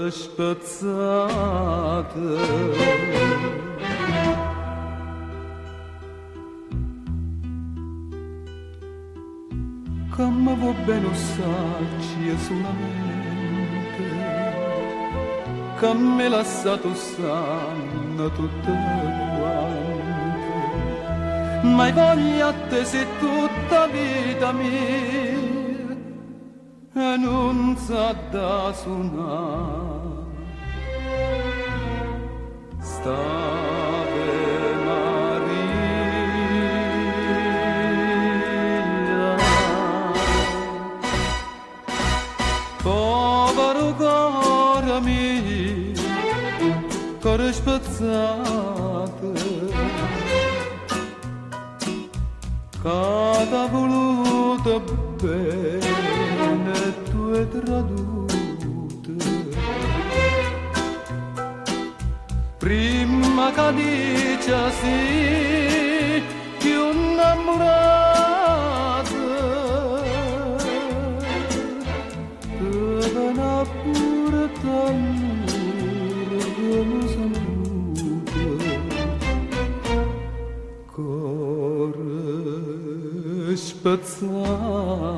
S7: spazzate. Come va bene sacci solamente, che mi ha lasciato sanno tutte quante, ma voglia te sei tutta vita mia e non sa da suonare. Stave Maria, povero cuore mio, cuore spezzato, che t'ha voluto bene e tu hai traduto. Prima che dice sì, che un innamorato te dà pure t'amore come saluto. Cuore spezzato.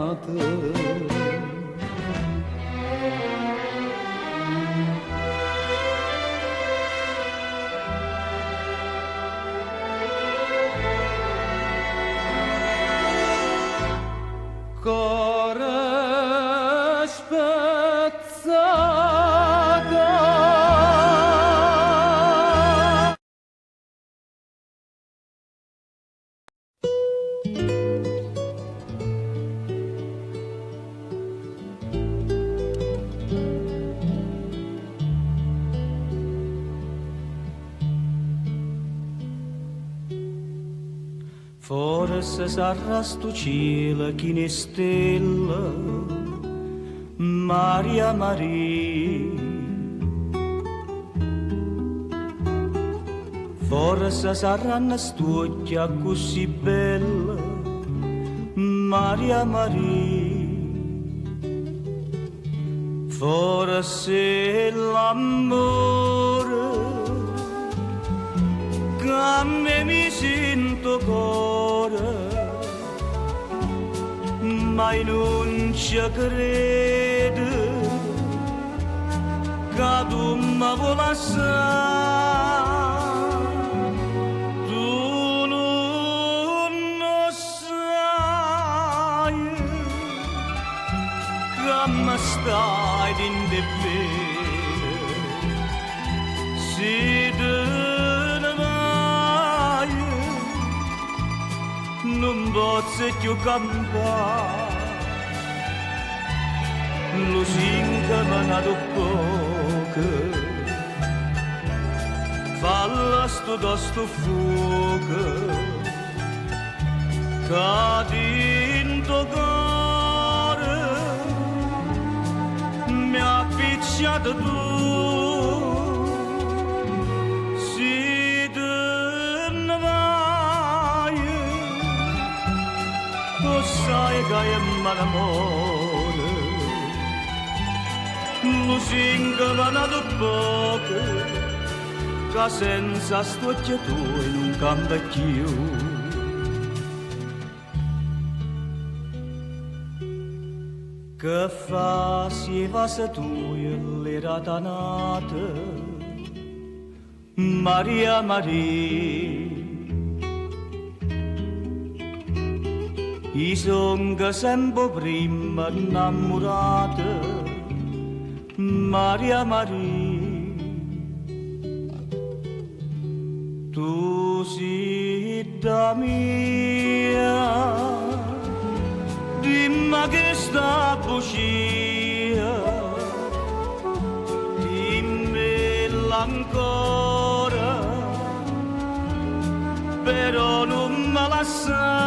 S2: forse sarà sto cielo chi ne stella, Maria Maria. Forse saranno stucchia così bella, Maria Maria. Forse l'amore che a me mi sento cuore, ma non ci credo che tu mi vuoi lasciare. Ma stai in de bene, si te ne vai, non posso più campare, lo singa manato poco, falla sto da sto fuoco, cadi in tuo cuore, mi ha picciato tu, si te ne vai, tu sai che è malamore, lo singa manato poco, che senza stucchia tu non cambia più. Che fa si va se tu l'era danata, Maria Maria. I son che sempre prima innamorata, Maria Maria. Tu sei da mia, dimmi che sta bugia, dimmela ancora, però non me la sa.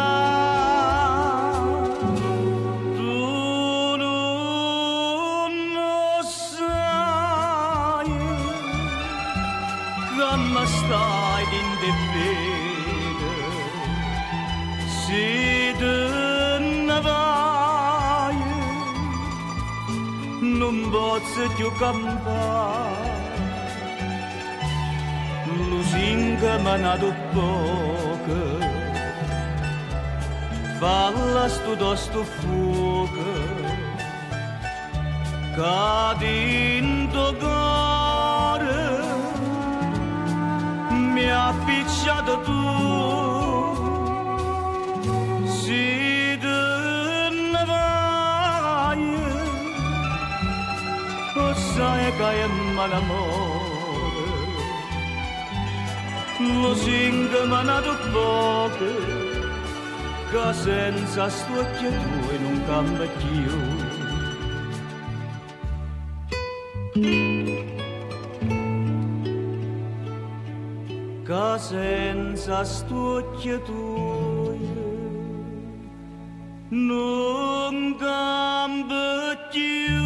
S2: Tu non lo sai, che mi stai in de bene, si te ne vai, non posso più campare, lo singa manato poco, falla sto fuoco, cadi in tuo cuore, mi ha picciato tu, si te ne vai, sai che è malamore, lo singa manato poco, che senza stucchia tu non cambia più. Che senza stucchia tu non cambia più.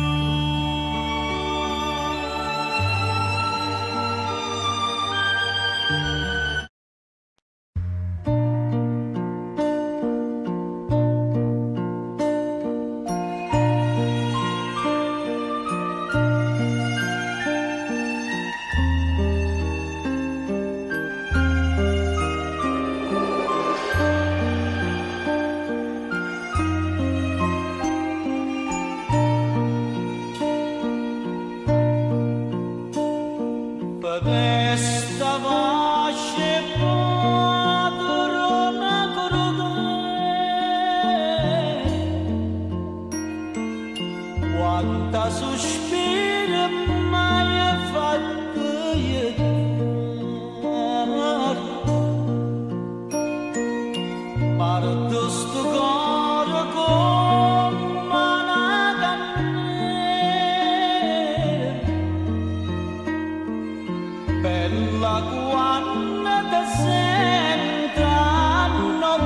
S7: Bella quando ti senta non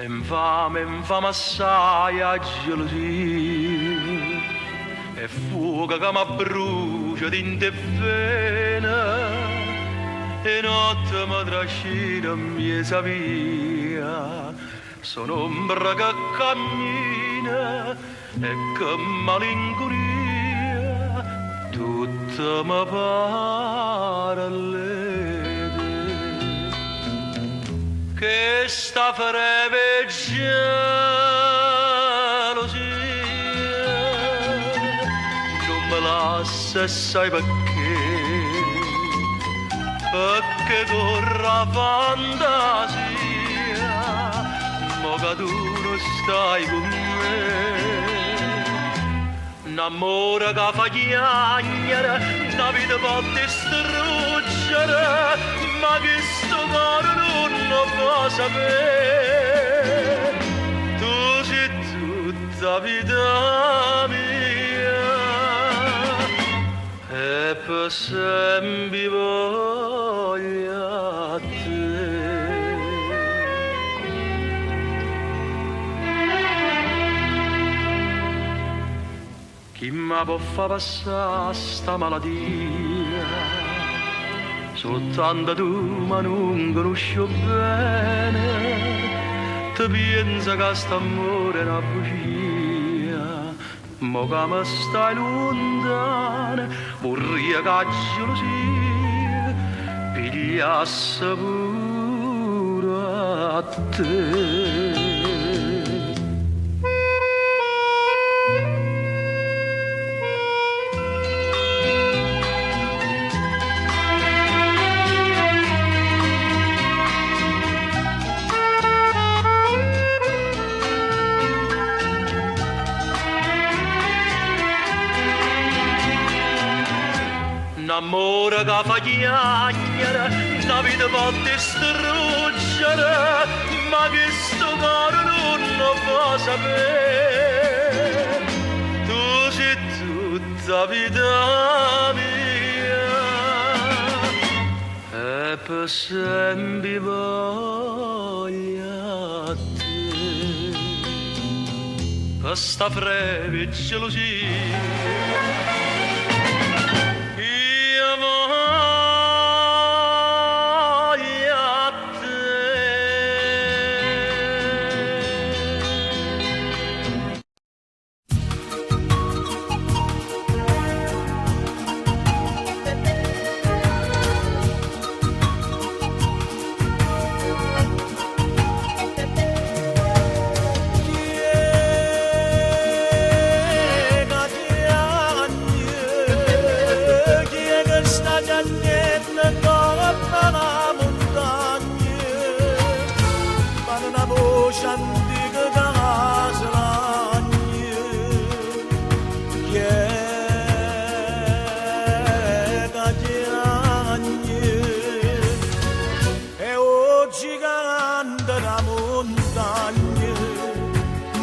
S4: Infame assai a gelosia e fuoco che mi brucia dentro e vena e notte mi trascina miesa via sono ombra che cammina e che malinconia tutta mi pare che sta freve gelosia non me lascia sai perché corra fantasia mo che tu non stai con me un amore che fa chiagnere una vita può distruggere ma che sto cuore non può sapere tu sei tutta vita mia e per sempre voglio a te chi mi può far passare sta malattia soltanto tu ma non conosco bene ti pensa che st'amore è una bugia mo che mi stai lontana vorrei che la gelosia pigliasse pure a te un amore che fa chiagnere, una vita può distruggere, ma che sto cuore non lo può sapere. Tu sei tutta vita mia, e per sempre voglio a te. Questa breve gelosia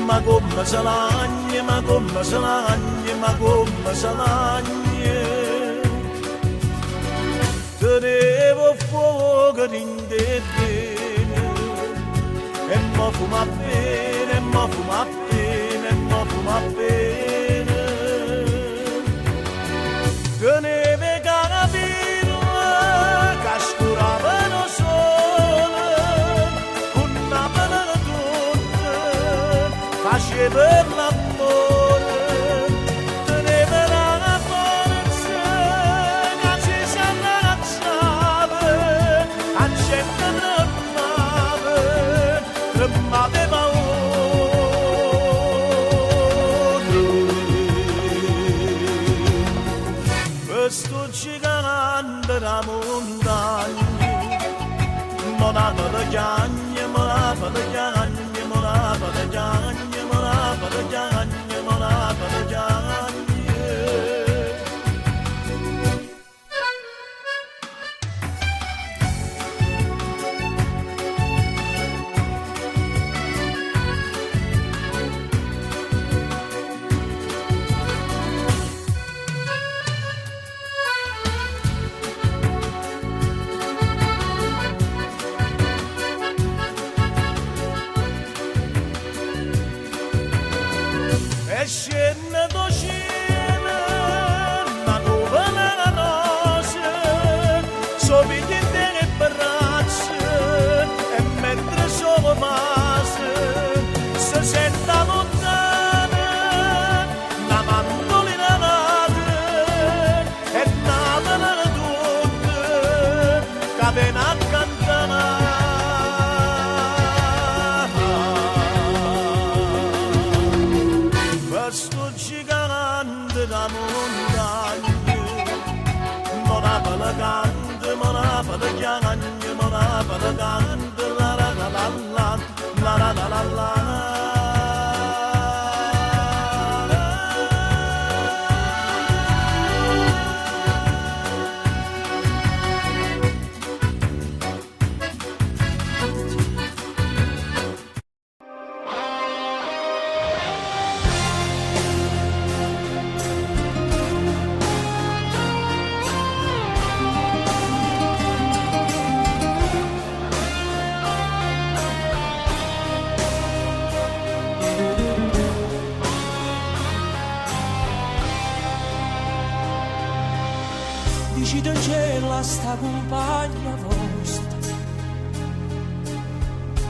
S1: ma come se lagne, ma come se lagne, ma come se lagne. Tenevo fuoco in te bene, e mo fuma bene, e mo fuma bene, e mo fuma bene. Tenevo carabino, che scuravano sole, con una bella donna, faceva l'amore. Tenevo la forza, che ci s'annacciava, a gente tremava paura. Questo gigante da montagna, monava da chiagne, monava da chiagne, monava da chiagne, monava da chiagne, monava da chiagne. E scende docina, una nuvola rosa, sopite in te braccia, e mentre sono passa, si sente lontana, una mandolina nata, e nata nella tutta, che viene a cantare. Questo gigante da montagna, monava la canta, monava la chiagna, monava la canta, la la la la la, la la la la la.
S7: Dici in cielo sta compagna vostra,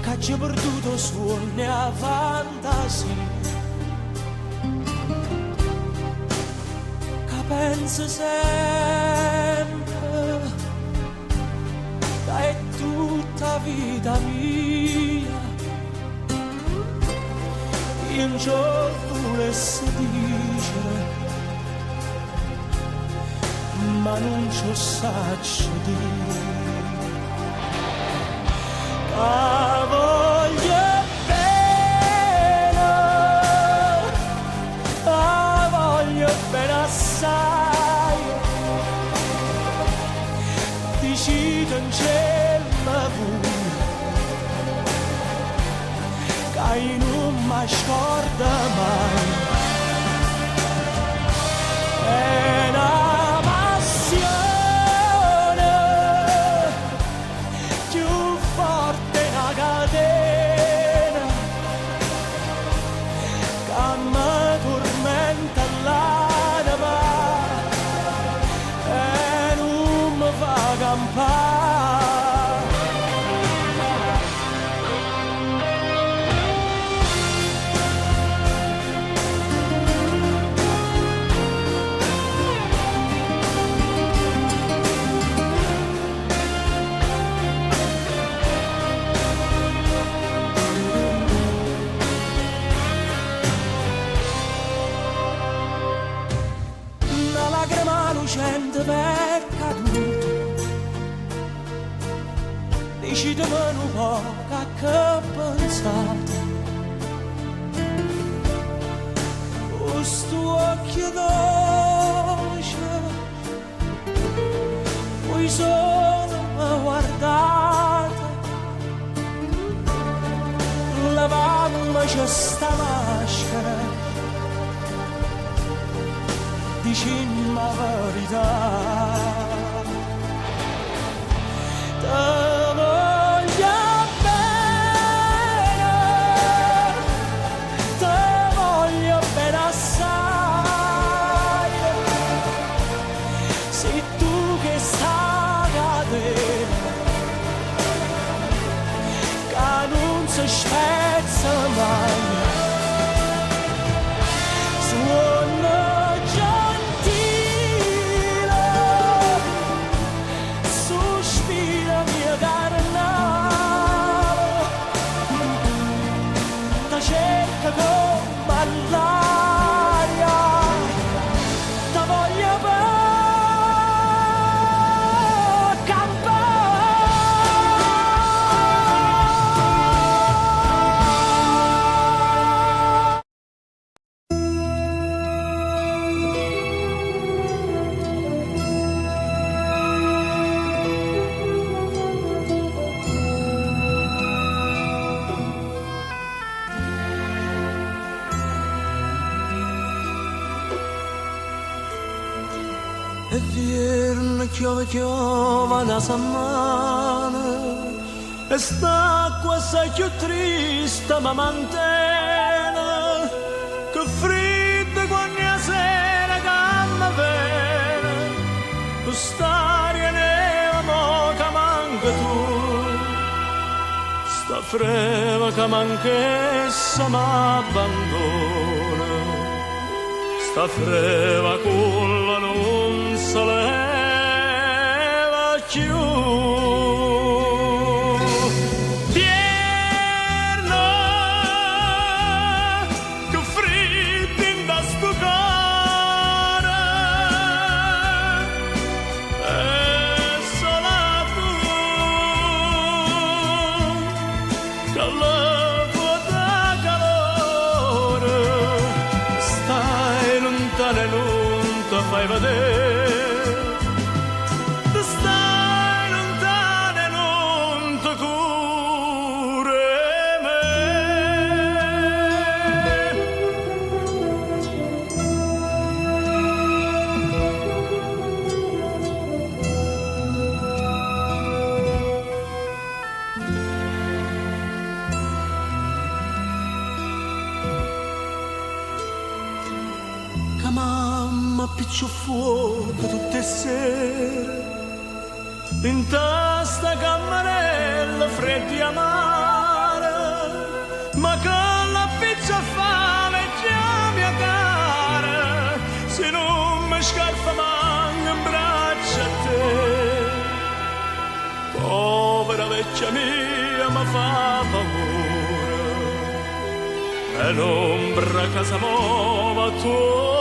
S7: che ci ha perduto suoni a fantasia, che pensa sempre che è tutta vita mia. Io un giorno volessi dire, ma non ci saccio dire, che voglio bene, che voglio bene assai. Decido in cielo che non mi scorda mai. È una passione più forte una catena che mi tormenta l'anima e non mi fa campare. Lucente per caduto, decidimi un po' che pensate. Questo occhio dolce, poi solo mi guardate, lavammoci stamane. dicimi la verità. Te voglio bene, te voglio bene assai. Sei tu che stai a te, che non si spezza mai. Suona gentile, sospira mia carnale, ti cerca come l'aria, ti voglio e viene chiove la settimana e st'acqua sei più triste ma mantiene che fredda quando sera camma bene quest'aria neva che manca tu sta freva che manca essa m'abbandona sta freva con la non se leva più. Pierna, che freddo in da sto cuore, e sola tu, che la vuota calore, stai lontana e non ti fai vedere. Piccio fuoco tutte sere in tasta cammarella freddi amare ma che la pizza fame già mia cara se non mi scarfa manca in braccia a te povera vecchia mia mi fa paura e l'ombra casa nuova tua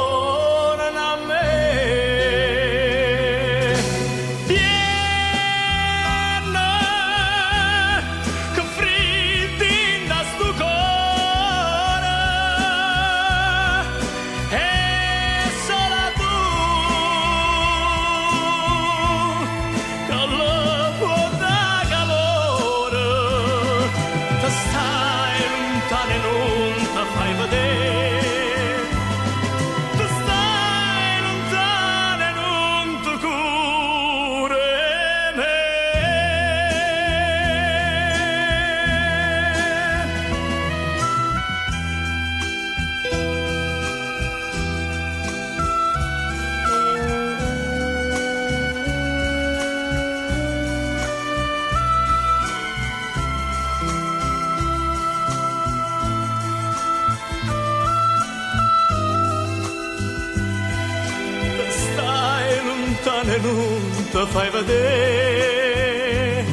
S7: e non ti fai vedere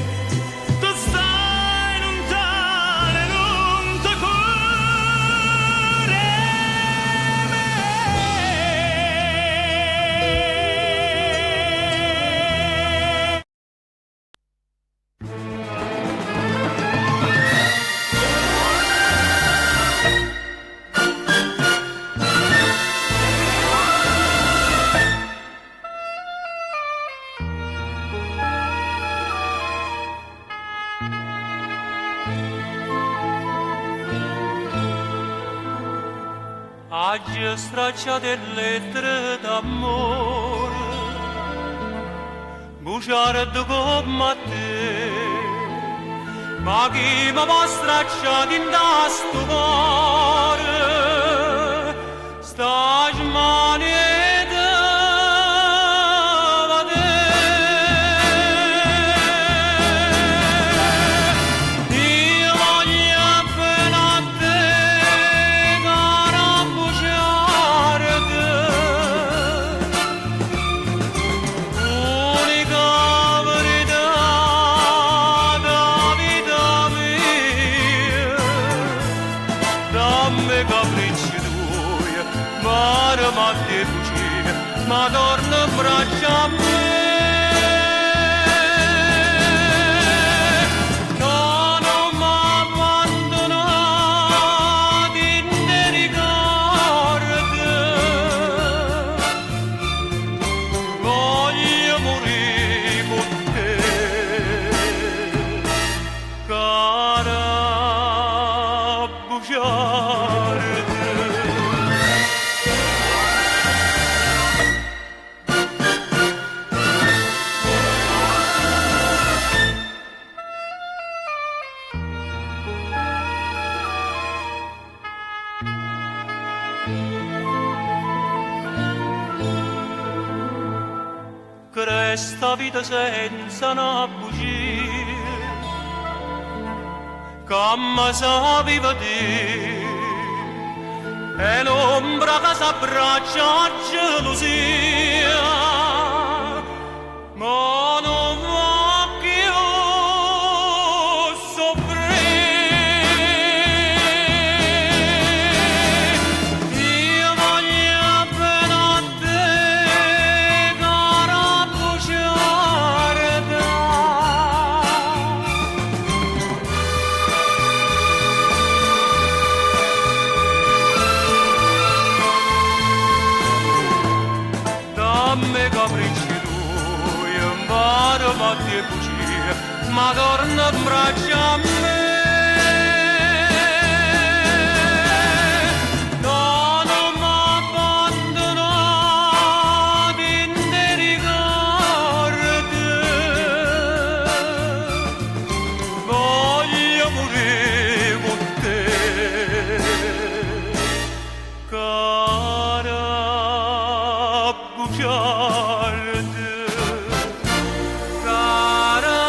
S7: tu stai lontano e non ti curi
S4: Pagine stracciate lettere d'amore, bugiardo come te, ma chi mi va stracciato in da sto cuore, sta smanetta va te. Io voglio appena a te, cara bugiardo, unica verità da vita mia, dammi capricci tuoi, mare ma te bugie, ma torna in braccio a me. Che non m'abbandonati ne ricordo, voglio morire con te, cara bugiardo. Questa vita senza una bugia, come sa viva te, e l'ombra che s'abbraccia a gelosia, ma non voglio soffrire. Io voglio appena a te, cara bugiarda. Dammi capricci tuoi, imparo a te bugie, ma torna in braccio a me. No, non m'abbandonati ne ricordo, voglio morire con te, cara bugiardo, cara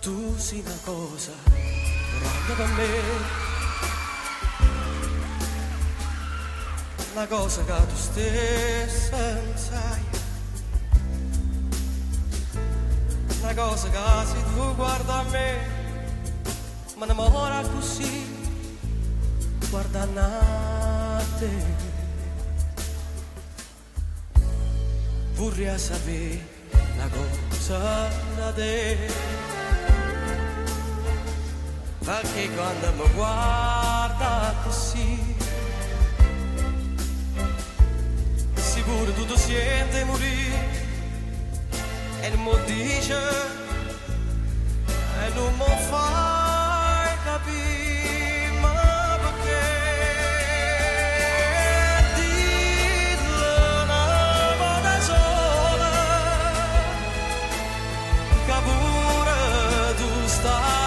S7: Tu sei una cosa grande per me, una cosa che tu stessa non sai, una cosa che se tu guarda a me mi innamora così, guardando a te. Vorrei sapere una cosa da te, perché quando mi guarda così, sicuro tu ti senti morire, e non mi dice, e non mi fai capire, ma perché? Dillo una volta sola, che pure tu stai.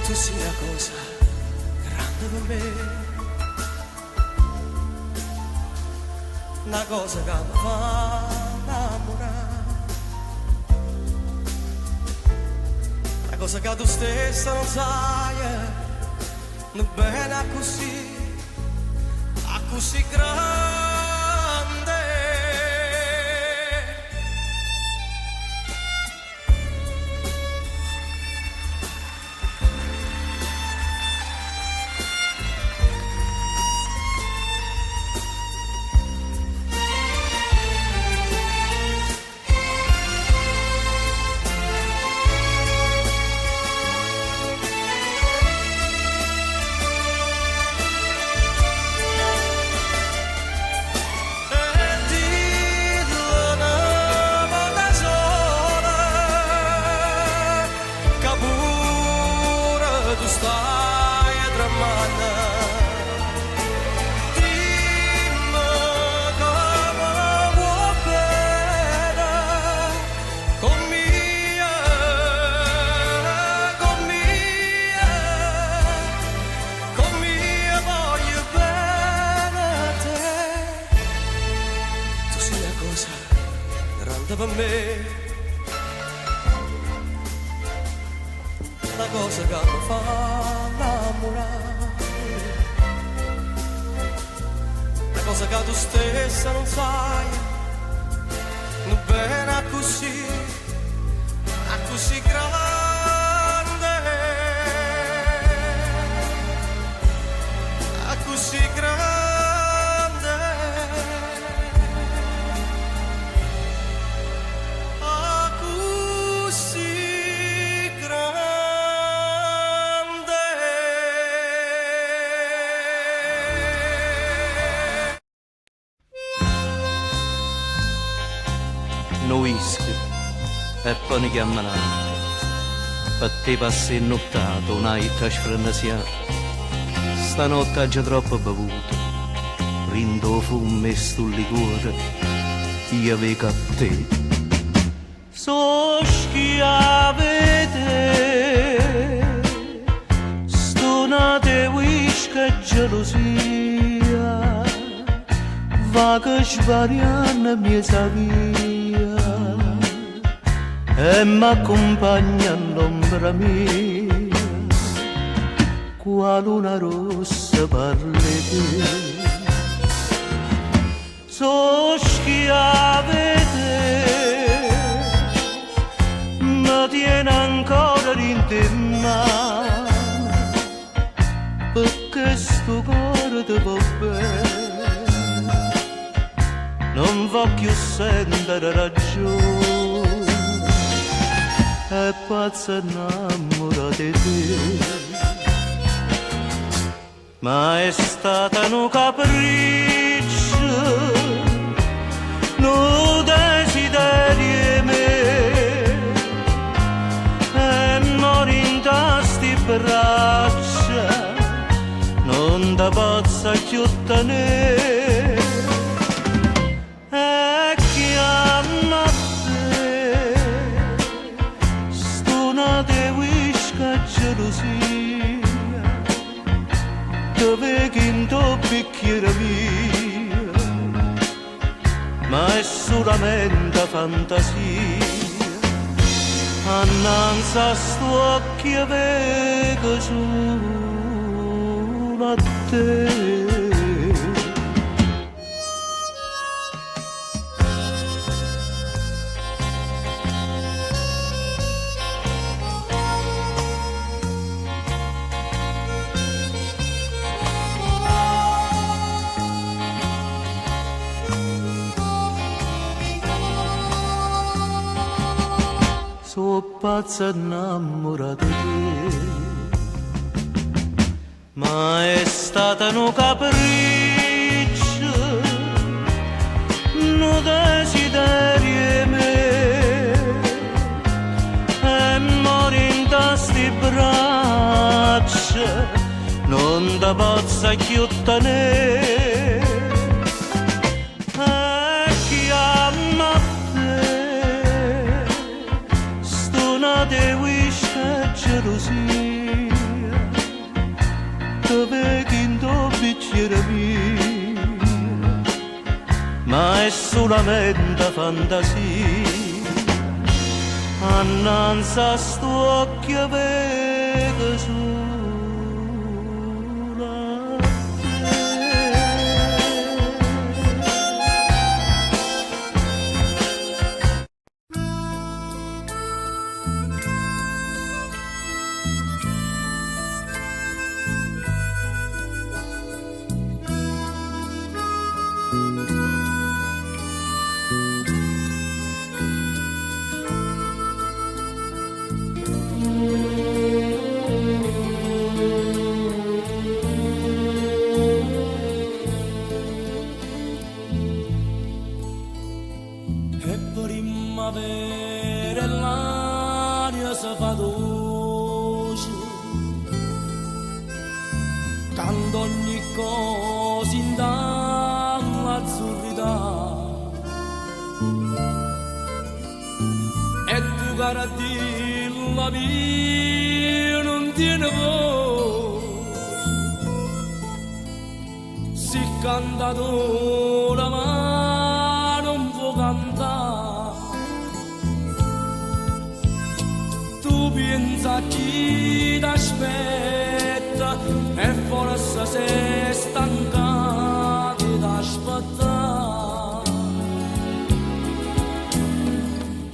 S7: Tu sei una cosa grande per me, una cosa che mi fa innamorare, una cosa che tu stessa non sai, non bene così grande. Per me la cosa che mi fa innamorare, la cosa che tu stessa non sai, non bene così grande, così grande.
S9: Whisky e poi ne chiamano per te passi nottato un'altra sfrennasia stanotte ha già troppo bevuto rindo fumo e sto liquore io vedo a te so schiavete stonate whisky e gelosia va che svariano mia savia e m'accompagna all'ombra mia qua luna rossa parli te so schiavete mi tiene ancora in te mano perché sto cuore ti va bene non voglio sentire ragione è pazza innamorata di te ma è stata un capriccio un desiderio me e mori in tasti braccia non da pazza chiuttane e chiamate stonate whisky e gelosia dove che in tuo bicchiere mia ma è solamente fantasia annanzi a sto occhio vedo solo a te so pazza innamorata di te ma è stata un capriccio un desiderio me e mori in tasti braccia non da pazza chiuttane de whisky e gelosia dove che in tuo bicchiere mia ma
S2: è solamente fantasia, annanzi a sto occhio vedo solo
S7: primavera e l'aria si fa dolce, quando ogni cosa in dall'azzurrità e tu cara di la mia non tiene voce, si cantato la ma non può cantare. Pensa chi t'aspetta e forse sei stancato d'aspettare.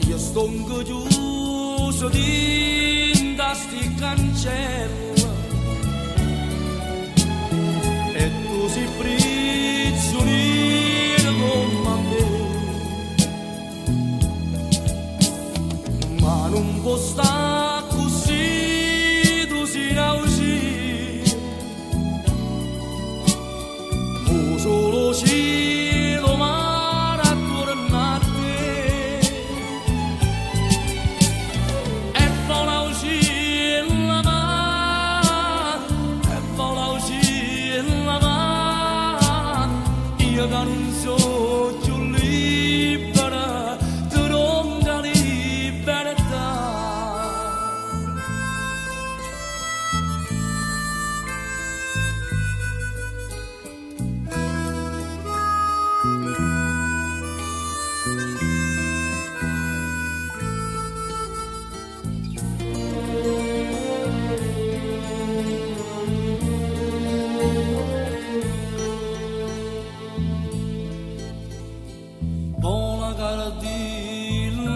S7: Io sto chiuso dentro sti cancelli e tu sei prigioniero come me, ma non può stare solo cielo mare attorno a te e vola uscire la mano e vola uscire la mano io che non so più libera tronca libertà.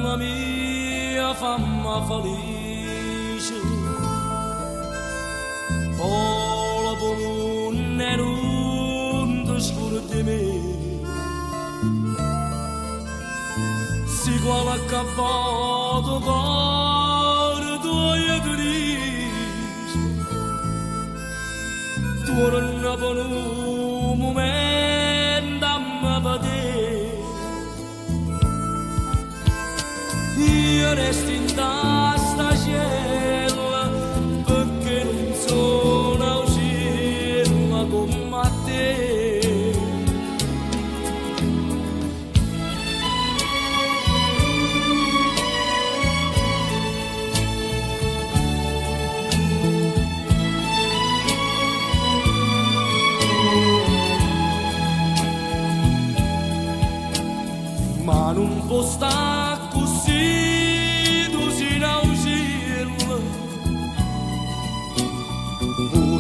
S7: La mia famma felice, oh la buona non ti scuro di me, si quale accappato cuore tuo triste, tu non hai un momento a me vedere. Io resto in sta cielo perché non sono uscita come te. Ma non può stare così.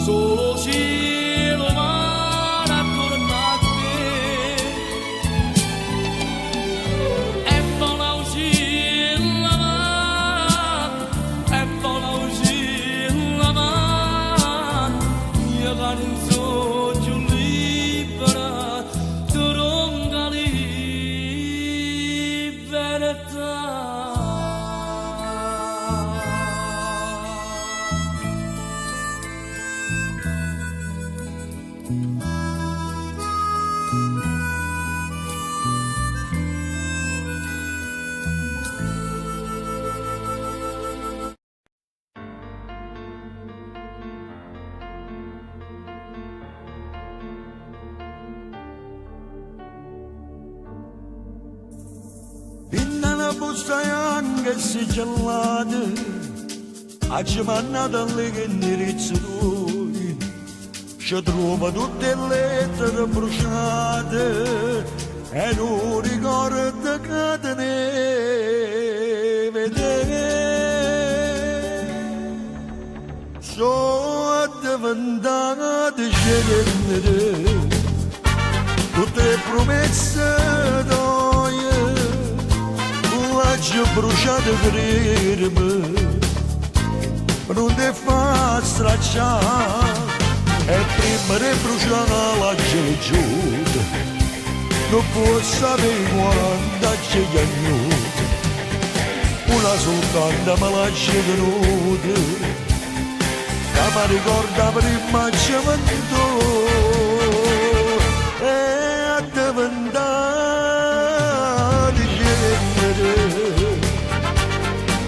S7: Solo cielo mare attorno a te e vola uscire la mano e vola uscire la mano io che non so più libera tronca libertà.
S10: Busta anche se gelate, a giornata alle che indirizzo lui, ci trova tutte le lettere bruciate, e non ricordo che te ne vedere. Sono diventato scendere tutte le promesse d'oie, l'ho bruciato per me, non ti fa stracciare, e prima di bruciare la gelogia, non può sapere quando c'è gli agnuti, una soltanto me l'ha tenuta, che mi ricorda prima c'è venuto, e a diventare genere,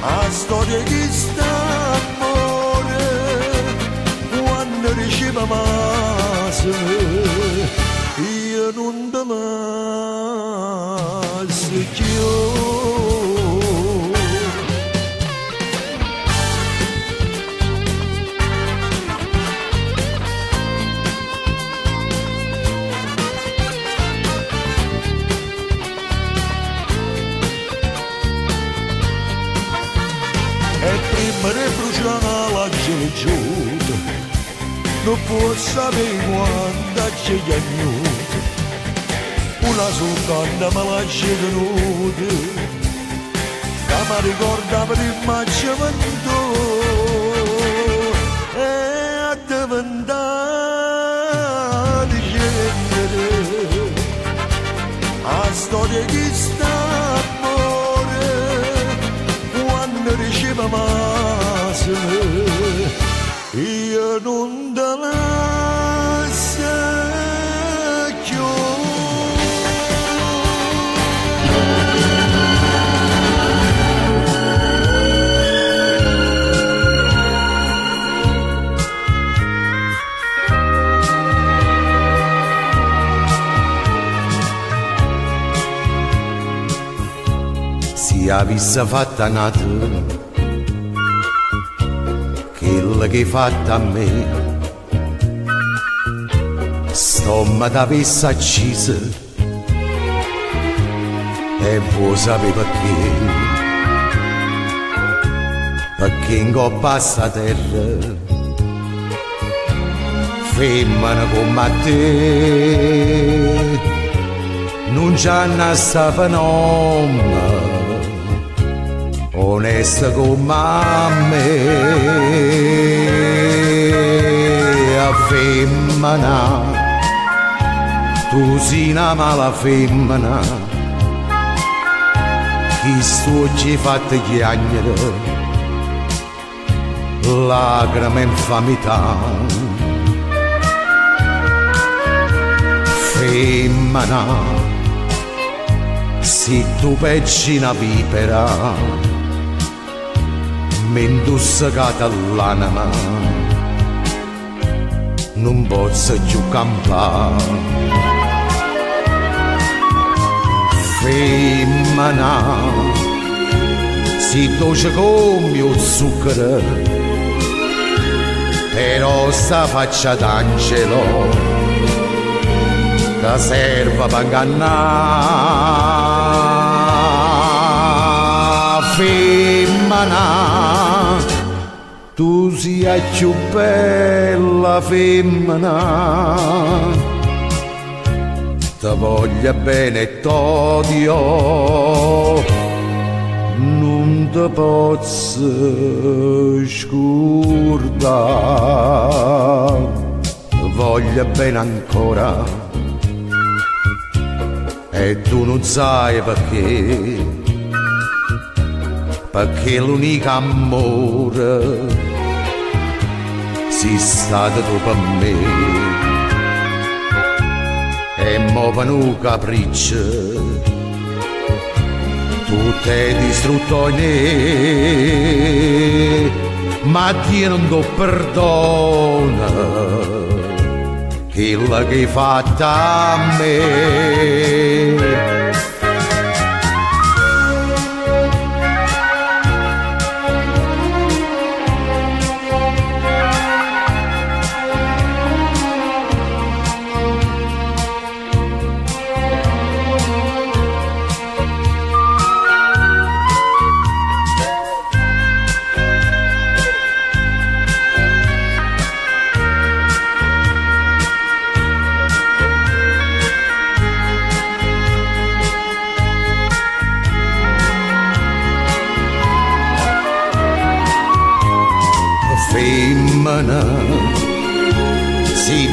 S10: a storia di st'amore, quando riceve massa, io non te lascio più. E prima di bruciare la gelogia, non può sapere quando c'è gli agnuti, una soltanto me l'ha tenuta, che mi ricorda prima c'è venuto, e a diventare genere, a storia di st'amore, quando riceve massa, io non te lascio più.
S3: Si avesse fatta nata quella che hai fatto a me, stomma t'avesse accisa e vuoi sapere perché in coppa a sta terra femmina come te non c'hanno sta fenomeno onesta come me. A femmina, tu sei una mala femmina, chi sto ci fatta chiagnere lacrime infamità. Femmina, se tu pecci una vipera mi indussicata l'anima, non posso più campare. Femmina, si dolce come il zucchero, però sta faccia d'angelo che serve per ingannare. Femmina, tu sia più bella femmina, ti voglio bene e t'odio, non ti posso scordare. Voglio bene ancora e tu non sai perché l'unico amore sei stato tu per me, e mo' per un capriccio tu t'hai distrutto in me, ma Dio non do perdona quello che hai fatto a me.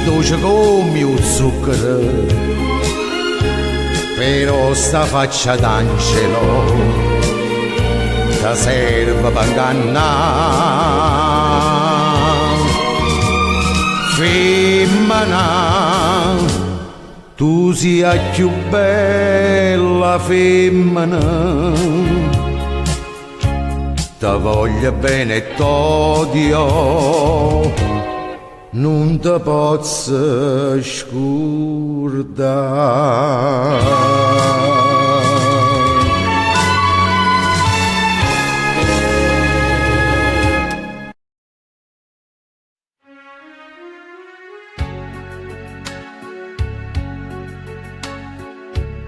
S3: dolce come il zucchero, però sta faccia d'angelo ti serve per ingannare. Femmina, tu sia più bella femmina, ti voglio bene e t'odio, non ti posso scordare.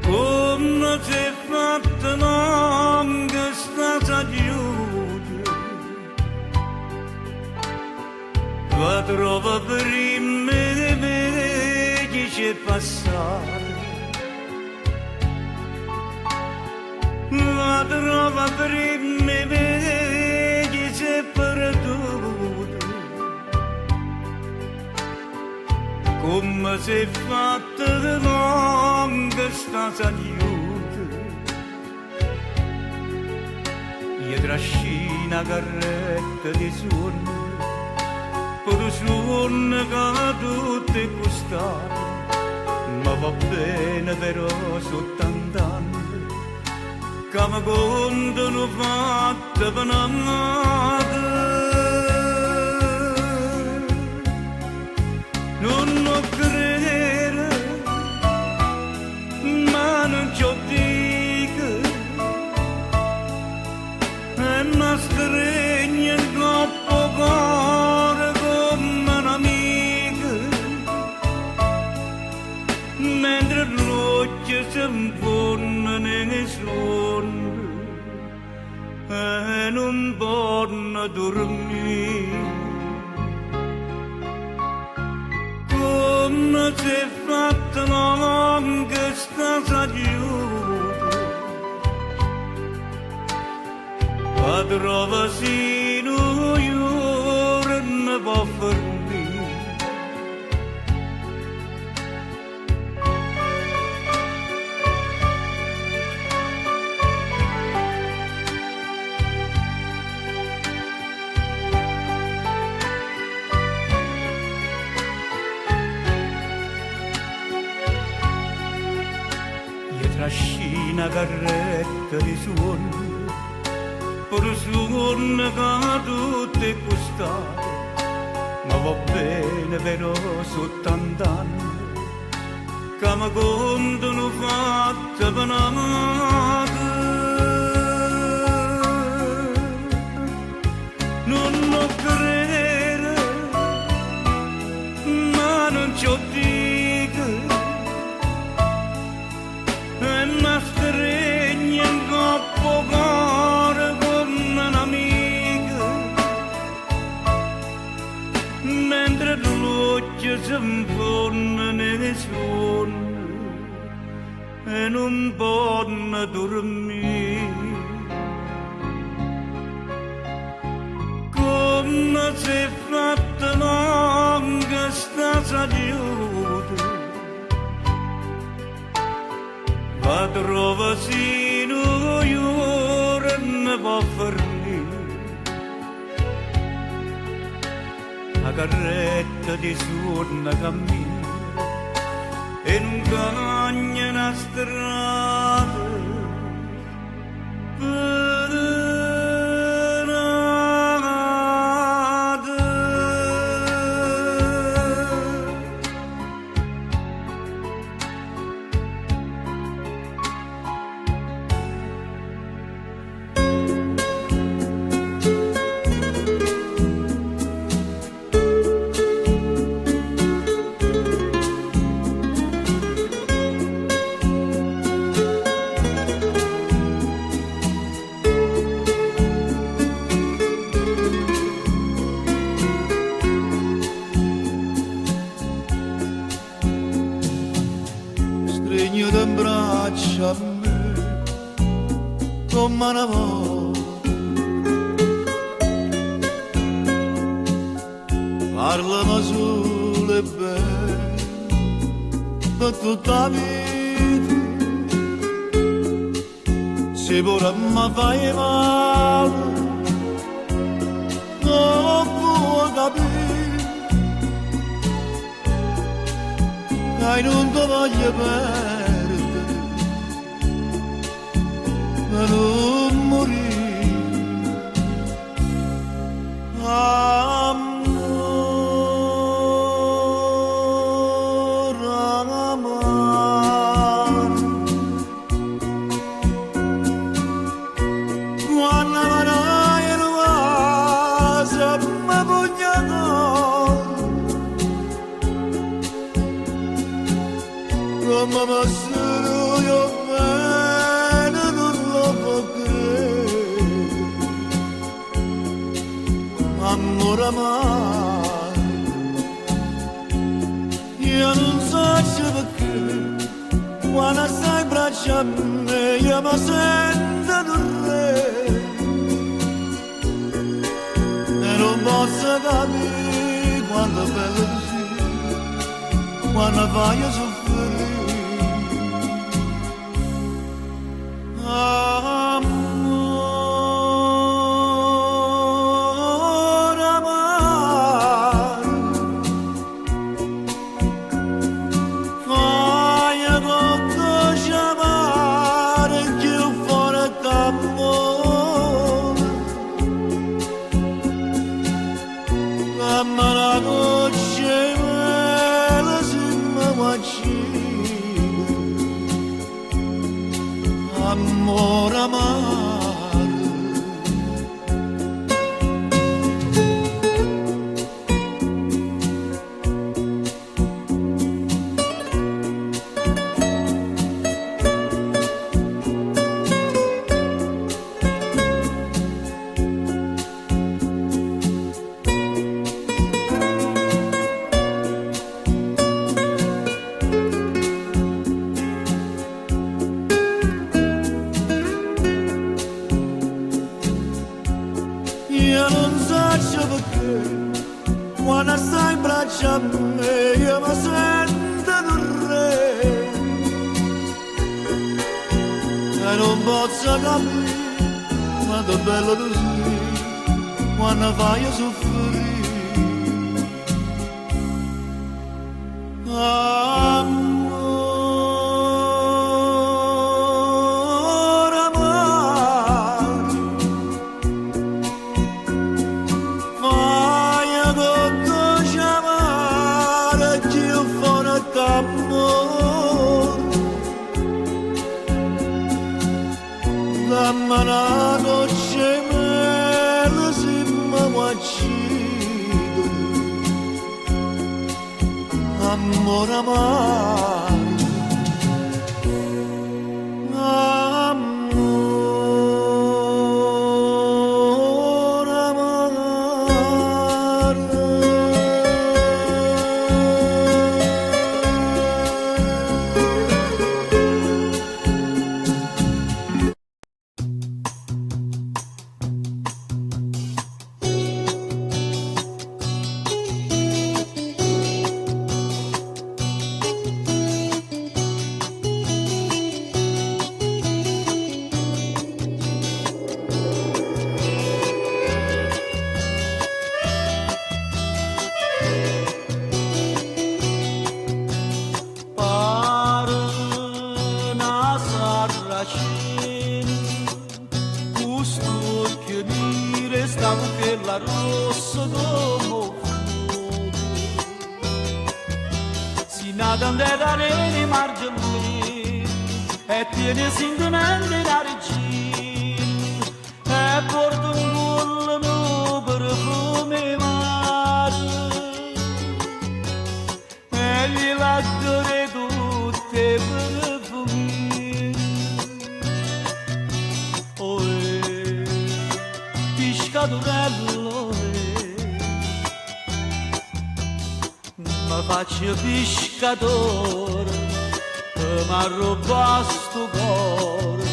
S7: Come ti è fatta lunga sta stagione, la trova prima di me che c'è passata, la trova prima di me che c'è perduta. Come si è fatta di lunga sta saluta, io trascina carretta di suono, per suono che tutti costano, ma va bene però soltanto anni, che mi contano fatta per amare. Non lo credere, ma non ci dico, è una stregna troppo cuore come un'amica, mentre l'occhio si infonde nei suoni e non può dormire. Come si è fatta lunga sta stagione, la trova sino io non può fermare. Trascina carretta di suono, per suono che tutti costano, ma va bene però soltanto anni, che mi contano fatta per amare. Non lo credere, ma non ci dico, è una stregna in coppo cuore come un'amica, mentre l'occhio si infonde nei suoni e non può dormire. Come si è fatta lunga sta stagione, la trova sino io non può fermare. La carretta di suona cammina e non cagna una strada
S10: a me come una volta. Parlami solo e bene
S1: per tutta la vita. Se pure mi fai male, non puoi capire che non ti voglio perdere, per non morire. Come passano io bene non lo può credere, amore amaro, io non so perché, quando stai in braccio a me io mi sento un re, e non posso capire quanto è bello così, quando voglio soffrire. Amore amaro, fai tutto chiamare più forte amore, ma la noce me si mi amore amaro. Io non so perché, quando stai in braccio a me, io mi sento un re, e non posso capire quanto è bello così, quando fai soffrire. Ma la noce me si mi uccide, amore amaro, amore amaro.
S2: La rossa come si nada da reni margini e tiene sentimenti da regina e porta un gullo perfume mare e gli lacrime tutte perfumi oh pescatorello mi faccio pescatore e mi arruba sto cuore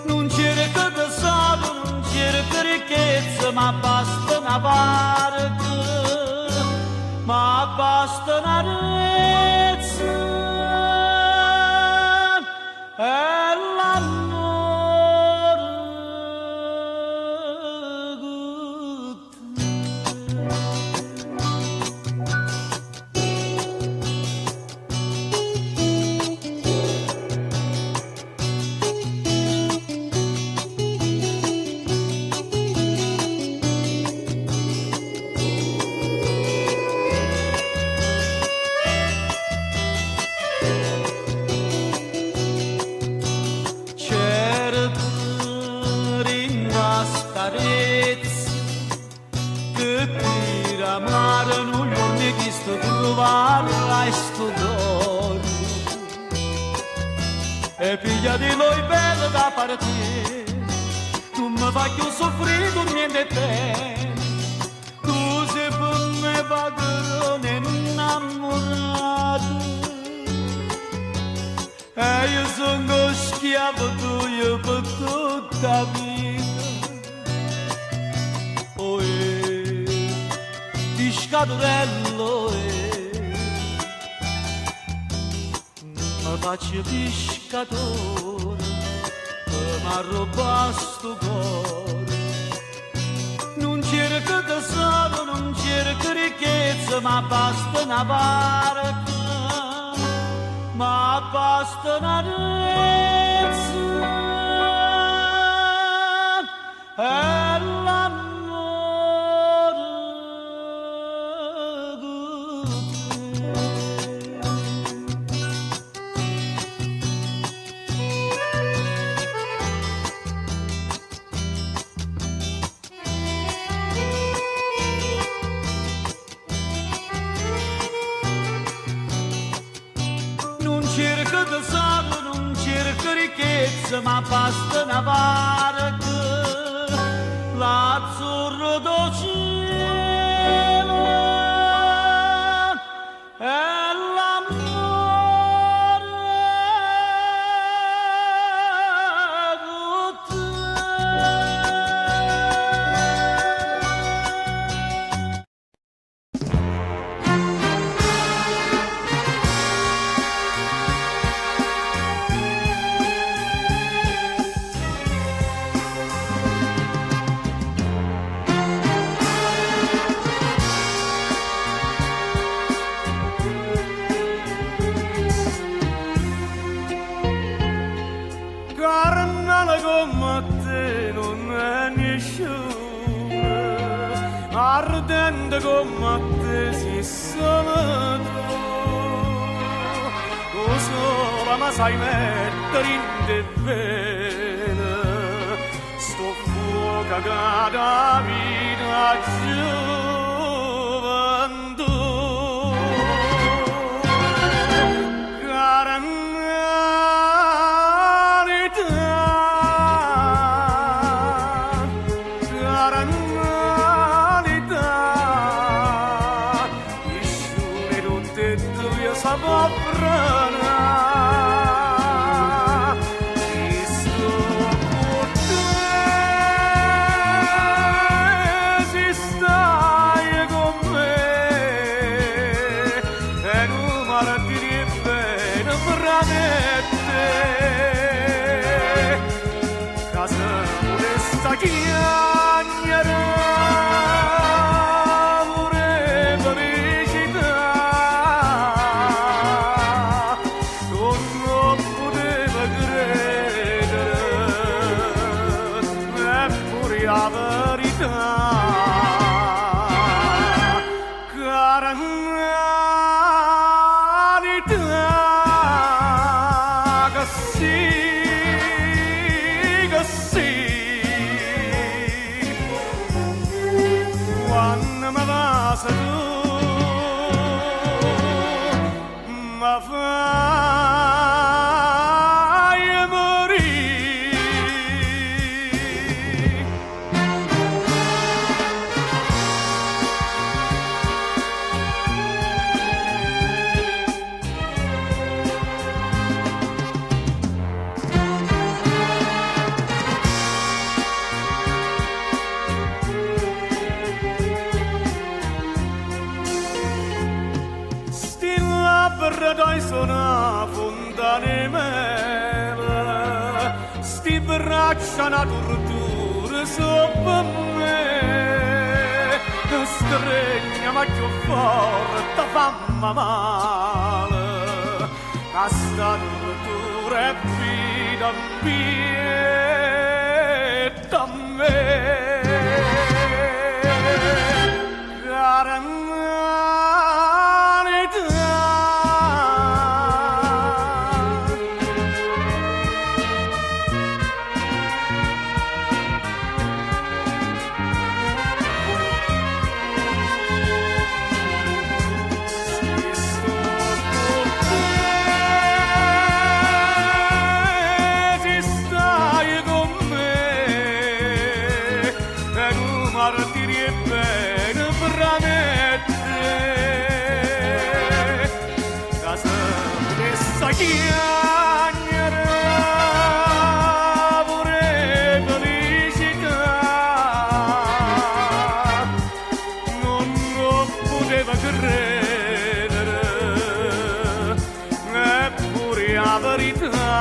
S2: non cerco tesoro, non cerco ricchezza ma basta una barca ma basta una rezza parla sto d'oro e piglia di noi bello da partire, tu mi fai più soffrire niente te, tu sei per me padrone innamorato e io sono schiavo tuo per tutta la vita. Oh, pescadorello, mi faccio pescatore, mi arroba sto cuore. Non cerco tesoro, non cerco ricchezza, ma basta una barca, ma basta una rezza e l'amore con te. Cerco tesoro, non cerco ricchezza, ma basta una barca, l'azzurro del cielo e l'amore con te.
S1: Carnale come te non è nessuno, ardente come te si solo tu sola ma sai mettere in te vene sto fuoco che da vita gioventù. Dai sono fontane mele, sti braccia una tortura sopra me, stregna ma più forte famma male, questa tortura è vita mia a me. chiagnere pure felicità non lo poteva credere eppure la verità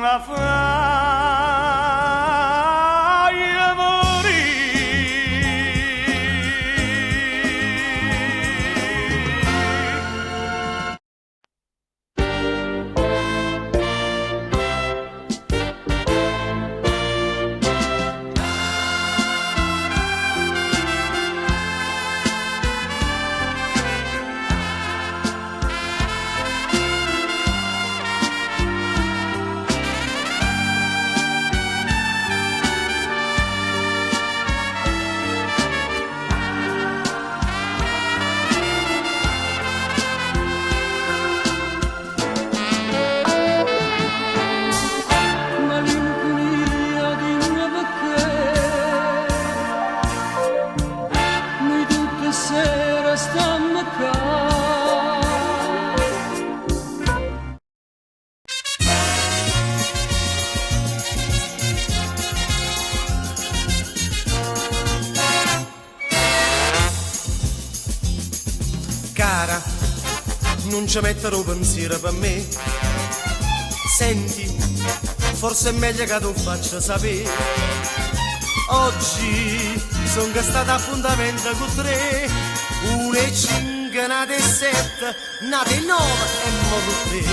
S1: ma fai
S3: Cara, non ci metterò pensiero per me. Senti, forse è meglio che tu faccia sapere. Oggi sono stata appuntamento con 3, 1 e 5, nate e 7, nate e 9 e mo con 3.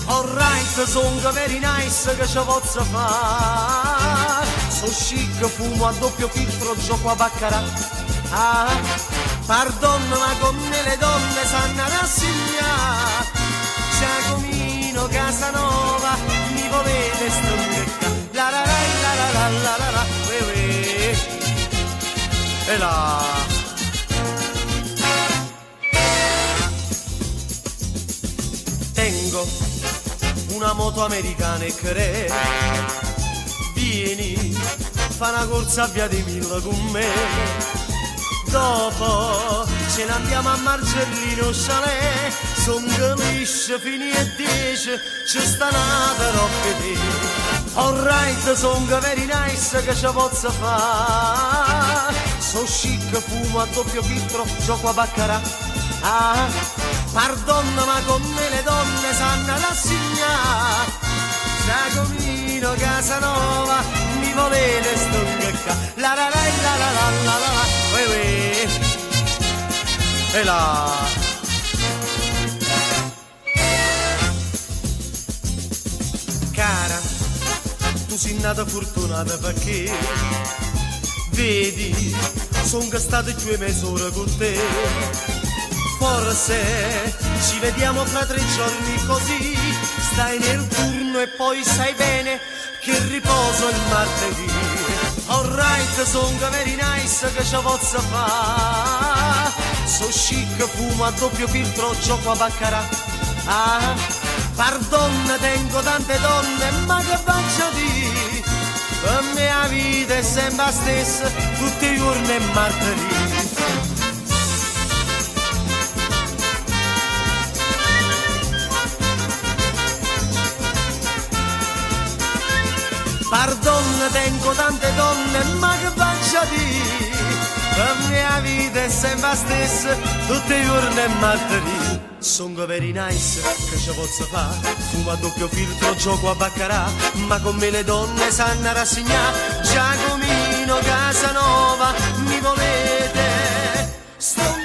S3: Alright, sono very nice che ci posso fare. So chic, fumo a doppio filtro, gioco a baccarà. Pardon, ma con me le donne sanno rassegnare. Giacomino Casanova mi volete stringere. La la la la la la la la la e là. Tengo una moto americana e che vieni, fa una corsa a via di Mille con me. Dopo ce ne andiamo a Margellino Chalet, son lisce fini e 10, ci sta nata roba di. Alright, son very nice che ci posso fare. So chic, fumo a doppio filtro, gioco a baccarà. Pardon, ma con me le donne sanno rassegnare. Giacomino Casanova mi volete stungecca. La la la la la la la la e là. Cara, tu sei nata fortunata perché vedi, son state 2 mesi ora con te. Forse ci vediamo fra 3 giorni così, stai nel turno e poi sai bene che riposo il martedì. Alright, son very nice che ci posso fare. So chic, fumo a doppio filtro, gioco a baccarà. Pardon, tengo tante donne, ma che faccio di? Per me la vita è sempre la stessa, tutti i giorni e martedì. Pardon, tengo tante donne, ma che faccio di? Per me la vita è sempre la stessa, tutti i giorni e martedì. Sono very nice, che ci posso fare? Fumo a doppio filtro, gioco a baccarà. Ma con me le donne sanno rassegnare. Giacomino Casanova, mi volete stondecare?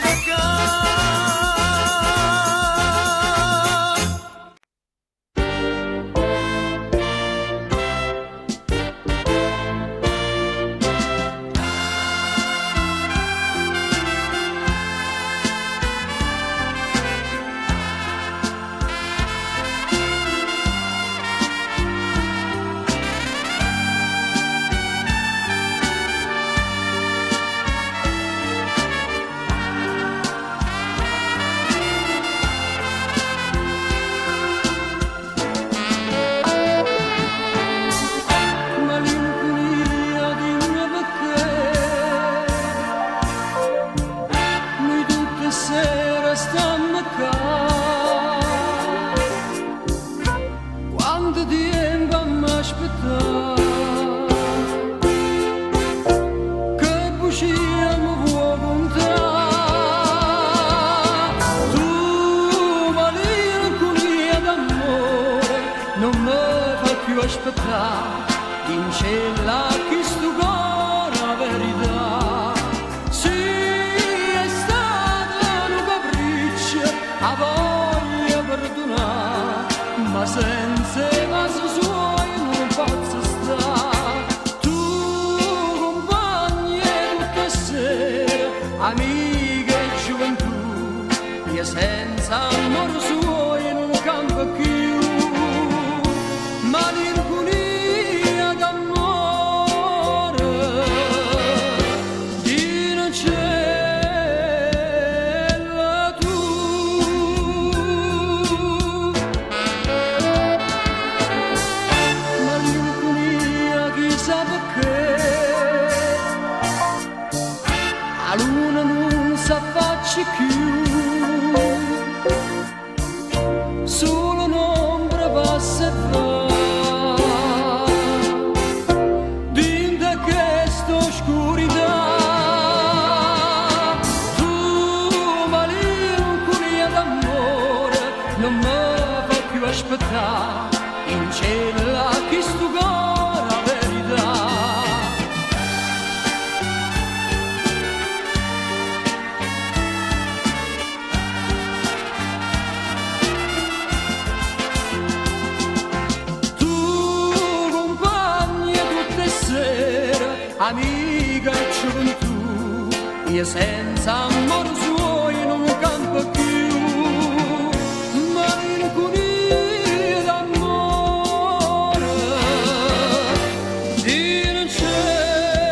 S5: amica e gioventù, io senza amore suo non campo più, malinconia d'amore, di non c'era tu. Malinconia chissà perché, la luna non s'affaccia più, solo un'ombra passa e va, dinta questa oscurità. Tu, malinconia d'amore, non mi fa più aspettare, in cielo a chi stugare la verità. Amica e gioventù, io senza amore suo non campo più, malinconia d'amore, di non c'era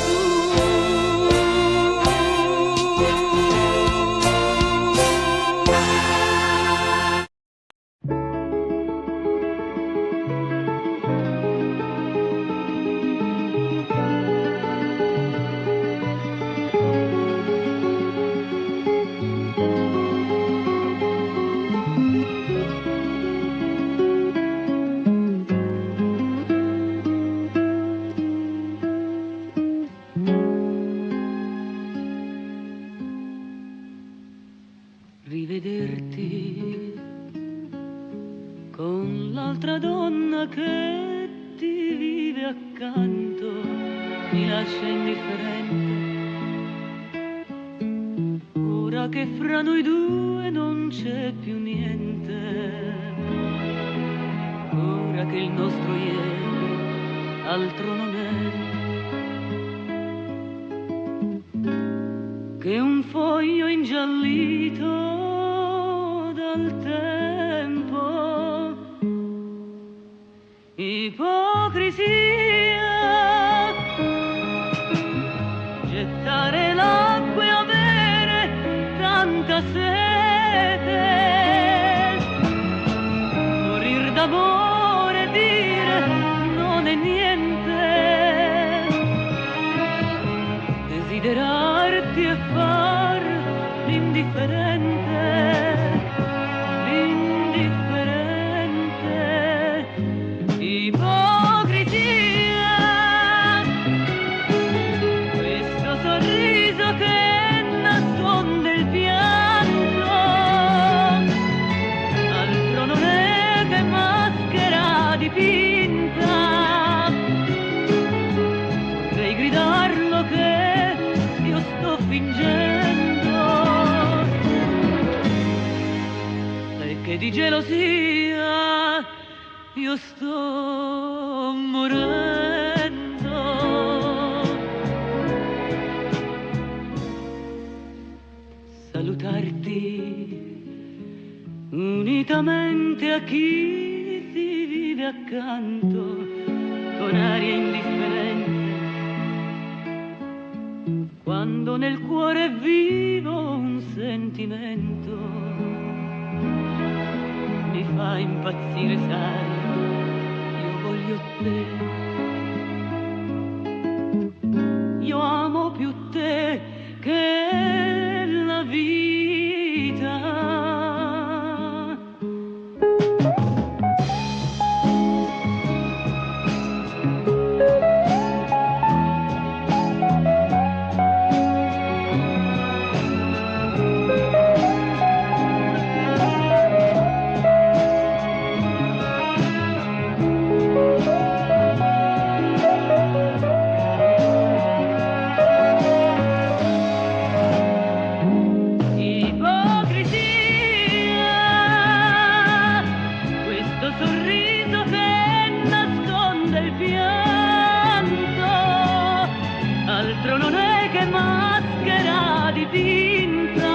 S5: tu. Rivederti con l'altra donna che ti vive accanto mi lascia indifferente. Ora che fra noi due non c'è più niente, ora che il nostro ieri altro non è che un foglio ingiallito dal tempo. Ipocrisia, gettare l'acqua e avere tanta sete, morir d'amore e dire non è niente, desiderarti e far l'indifferente, ipocrisia, questo sorriso che nasconde il pianto, altro non è che maschera dipinta, vorrei gridarlo che io sto fingendo e che di gelosia io sto morendo. Salutarti unitamente a chi ti vive accanto con aria indifferente, quando nel cuore è vivo un sentimento, mi fa impazzire, sai, io voglio te, io amo più te che la vita. l'altro non è che maschera dipinta.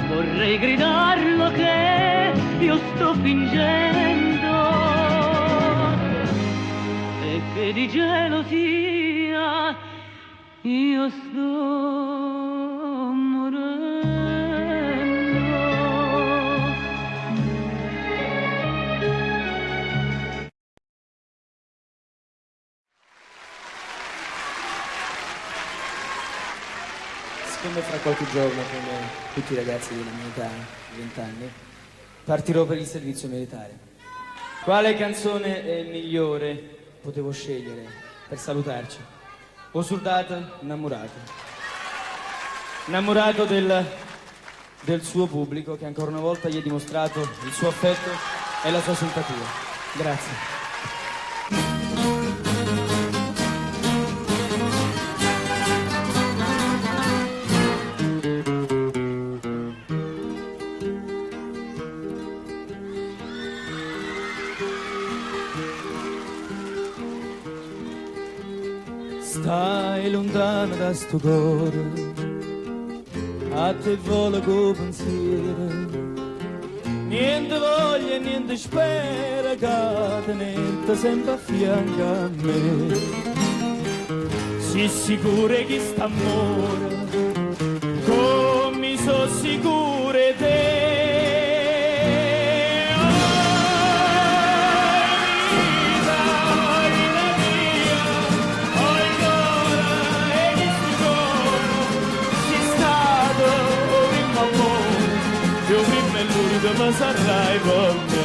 S5: Vorrei gridarlo che io sto fingendo e che di gelosia io sto morendo.
S11: Siccome fra qualche giorno, come tutti i ragazzi della mia età, 20 anni, partirò per il servizio militare. Quale canzone è migliore potevo scegliere per salutarci? O soldato innamorato. Innamorato del suo pubblico che ancora una volta gli ha dimostrato il suo affetto e la sua simpatia. Grazie. Stai lontano da sto cuore, a te vola co pensiero, niente voglia e niente spera che tenete sempre a fianco a me. Si sicuro che sta amore, come so sicuro te. Ma sarai con me.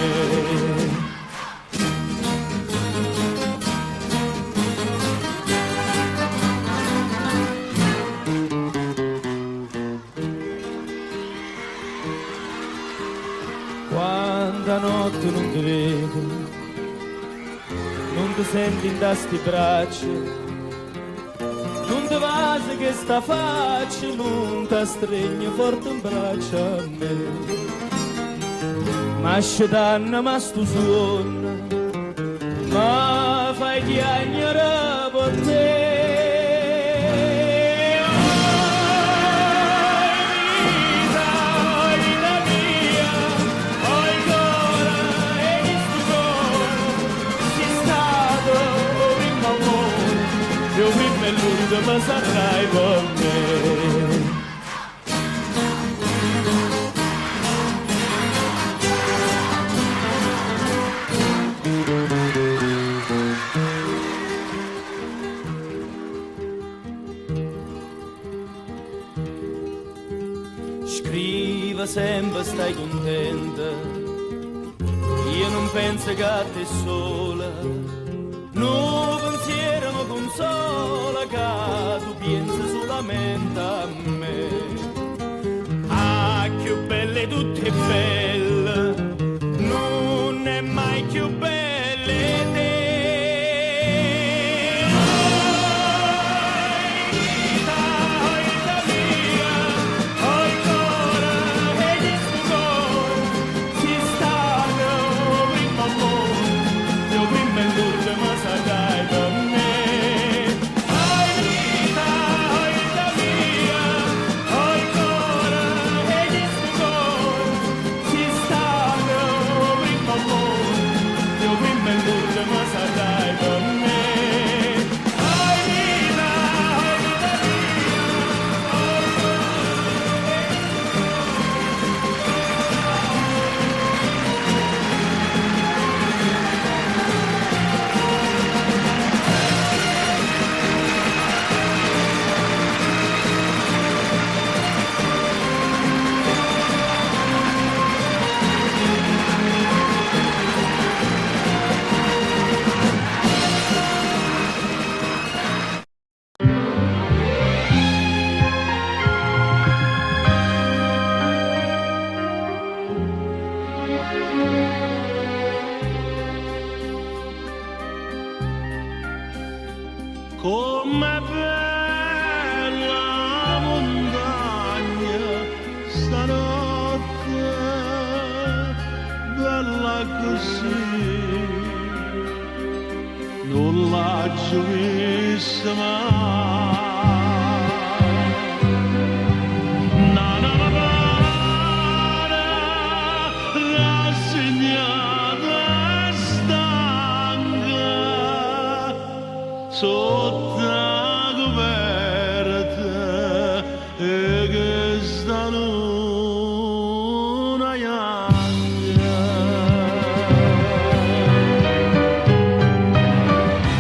S11: Quanta notte non ti vedo, non ti senti in sti braccia, non ti vasi che sta faccia, non ti stregno forte in braccia a me. Ma scetanna ma stu suona, ma fai chiagnere per te. Oh, vita mia, oh il cuore e questo cuore, sei stato il mio amore, io prima e l'ultimo ma sarai con me. Scriva sempre stai contenta, io non penso che a te sola, no pensiero mi consola che tu pensi solamente a me. Ah, più belle tutte belle, non è mai più belle te.
S1: Com'è bella montagna stanotte, bella così, non l'ho vista
S4: questa mano. Sotto la coperta e che sta luna bianca.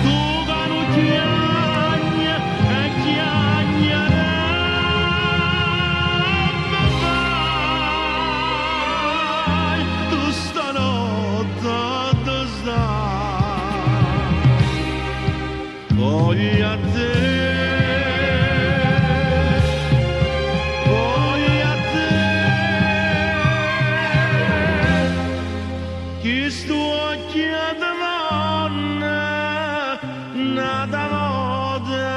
S4: Tu che non chiagni e chiagnerai mai, tu stanotte dove stai? Voglio a te, voglio a te, chi sto occhi a donna, nata moda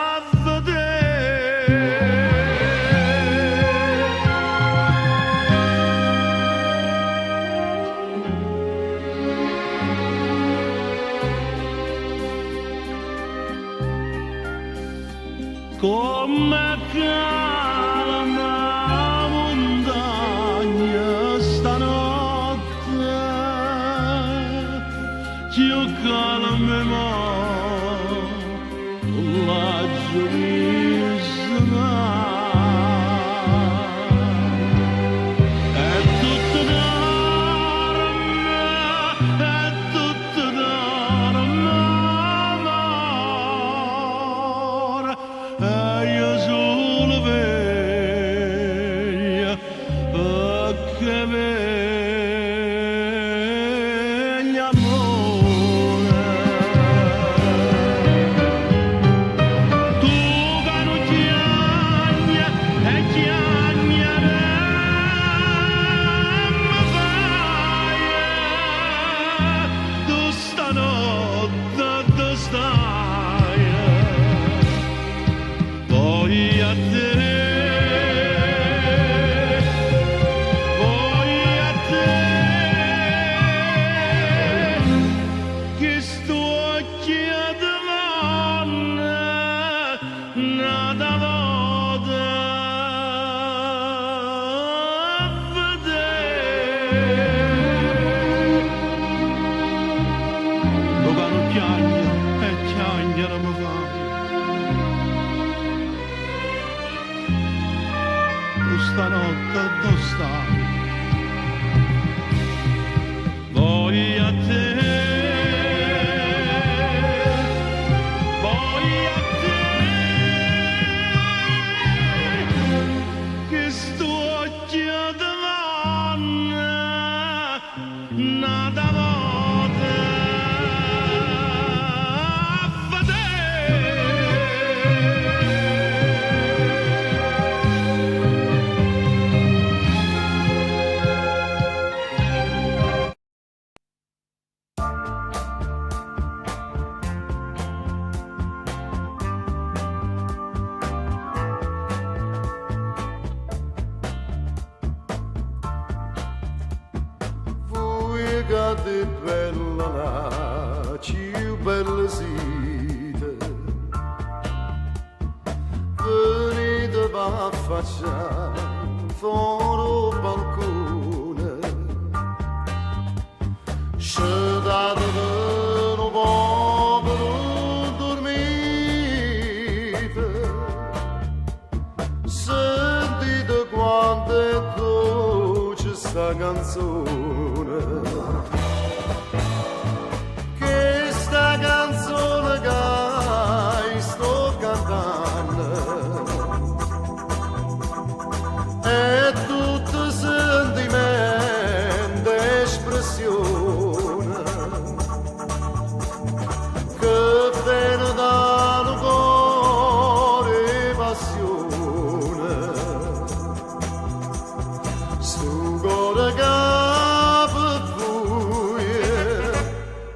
S4: a vedere. Come calma montagna stanotte, più calma la giornata. È tutto d'arme, è tutto d'arme, amore. E io solo veglio che veglia amore. Tu che non chiagni e chiagnerai mai, tu stanotte dove stai? Voglio a te, voglio a te, che sto occhi a donna, nata moda a vedere. Tu che non chiagni e chiagnere mi fai, stanotte dove stai? Voglio a te, voglio a te, che sto occhi a donna, nata moda a vedere.
S3: Di bella la più bella sita, venite va a facciare fuori il balcone, scendate un po' per dormite, sentite quanto è dolce sta canzone. Questa canzone che sto cantando è tutto sentimento e espressione che viene dal cuore e passione. Sto cuore che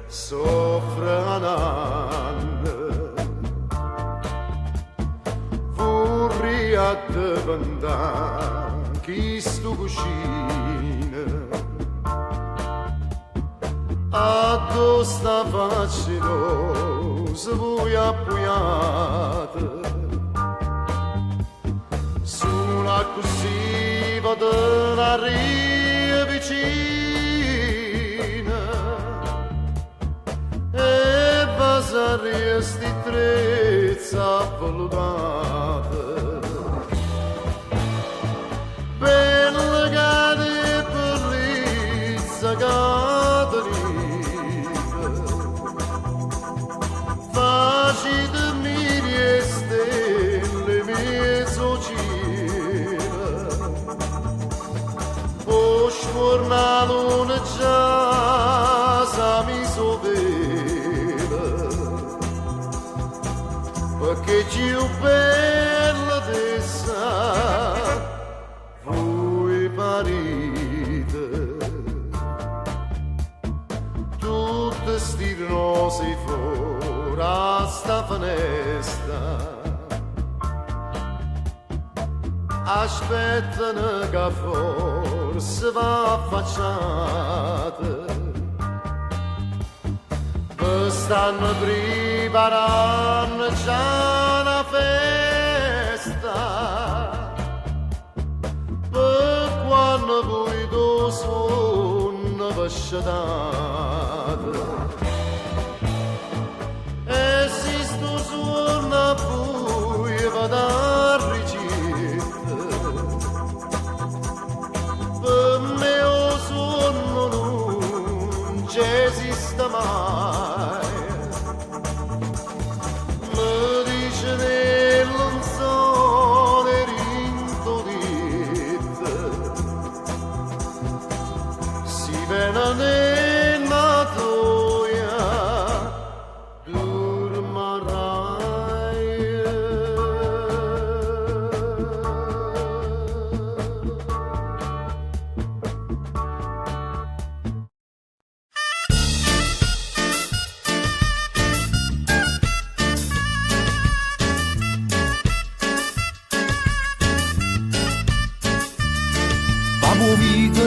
S3: soffre un anno, vorrei a te vendare questo cuscino, a questa faccinosa voi appuyata sulla così vado la ria vicina e vasaria sti trezza valutata bella cade bellezza caterina facite miri e stelle mezzocina o sforna luna già sa mi sovela perché più bella dessa voi parite tutte sti rose fuori a sta finestra aspettano che forse va affacciata stanno preparando già una festa per quando voi due sono vasciate e se sto suona poi vado a ricetta per me o sonno non esiste mai nell'onzone rintolite si vena nella toia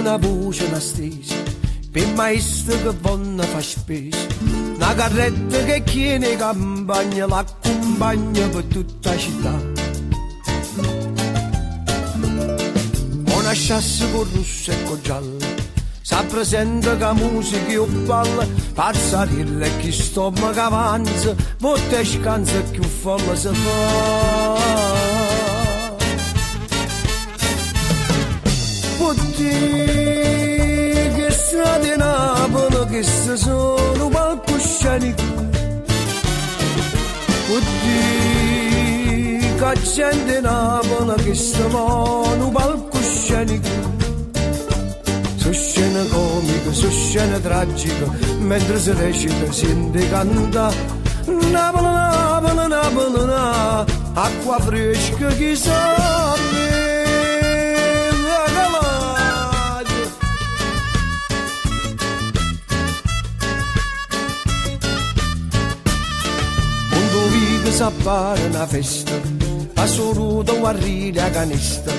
S6: una voce una stesa per maestro che vanno fa spesa una carretta che chiede campagna l'accompagna per tutta la città una chassa con rosso e con giallo si presenta che musica io balla pazzarilla e chi stoma che avanza molte scanza più folla si fa che strade Napoli che sono palcoscenico che gente Napoli che sono palcoscenico su scena comica, su scena tragica mentre si recita si canta Napoli, Napoli, Napoli, acqua fresca che sa s'appare una festa, passo rudo a ride a canesta,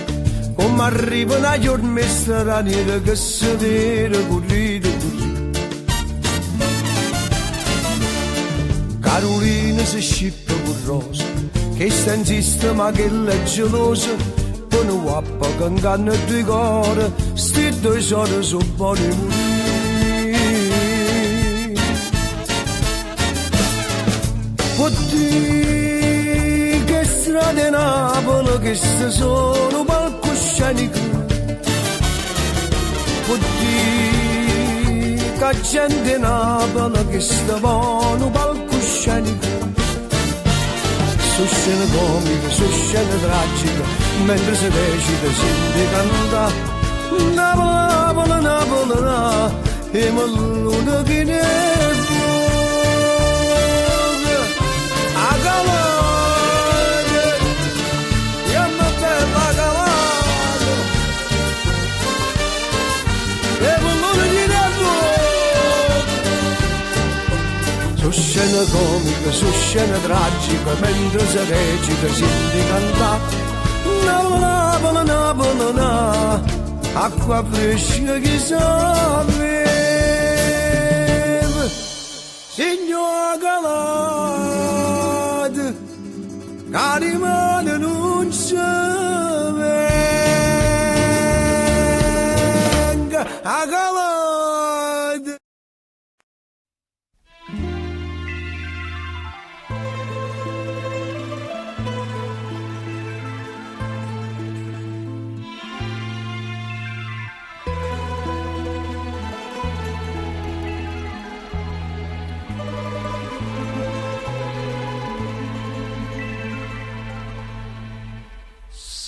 S6: come arriva una giornata raniera che si vede correre così. Carolina si scippa con rosa, che sta in sistema che è gelosa, con un guappa che inganna due cuore, sti due soldi sono buoni morire. Che strade Napoli che sono palcoscenico che gente Napoli che stavano palcoscenico su scena comica, su scena tragica mentre si recita si canta Napoli, Napoli, Napoli e Malluna che ne su scena comica, su scena tragica mentre si recita si canta Napoli, Napoli, Napoli acqua fresca che sa galad, carimane non si venga a galad.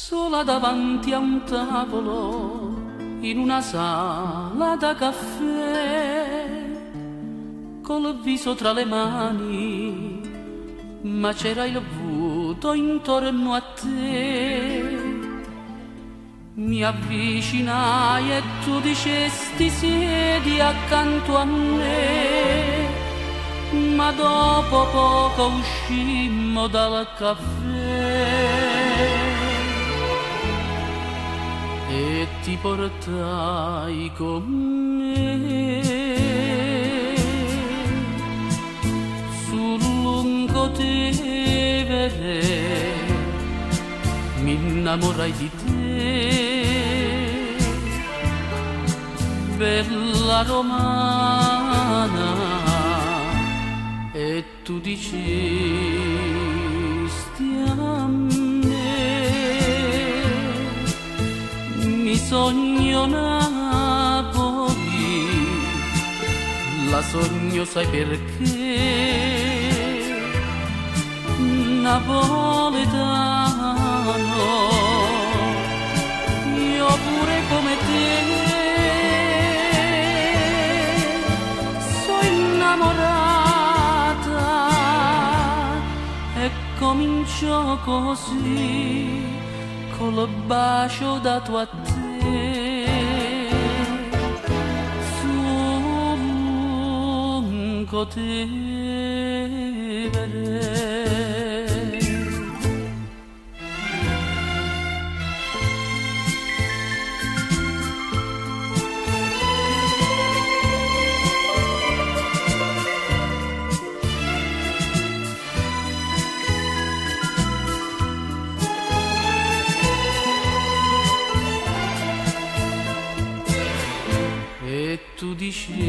S5: Sola davanti a un tavolo in una sala da caffè, col viso tra le mani, ma c'era il vuoto intorno a te. Mi avvicinai e tu dicesti siedi accanto a me, ma dopo poco uscimmo dal caffè. E ti portai con me sul lungo Tevere, mi innamorai di te, bella romana, e tu dicesti a mi sogno Napoli, la sogno sai perché, napoletano, io pure come te, sono innamorata e comincio così, col bacio dato a te. Lungo Tevere. E tu dicesti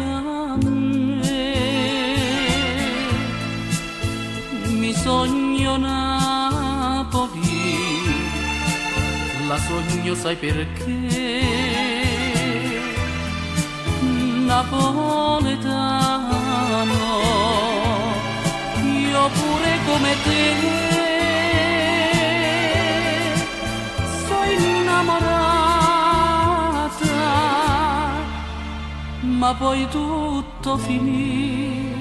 S5: a me, mi sogno Napoli, la sogno sai perché, napoletano, io pure come te, sono innamorata. Ma poi tutto finì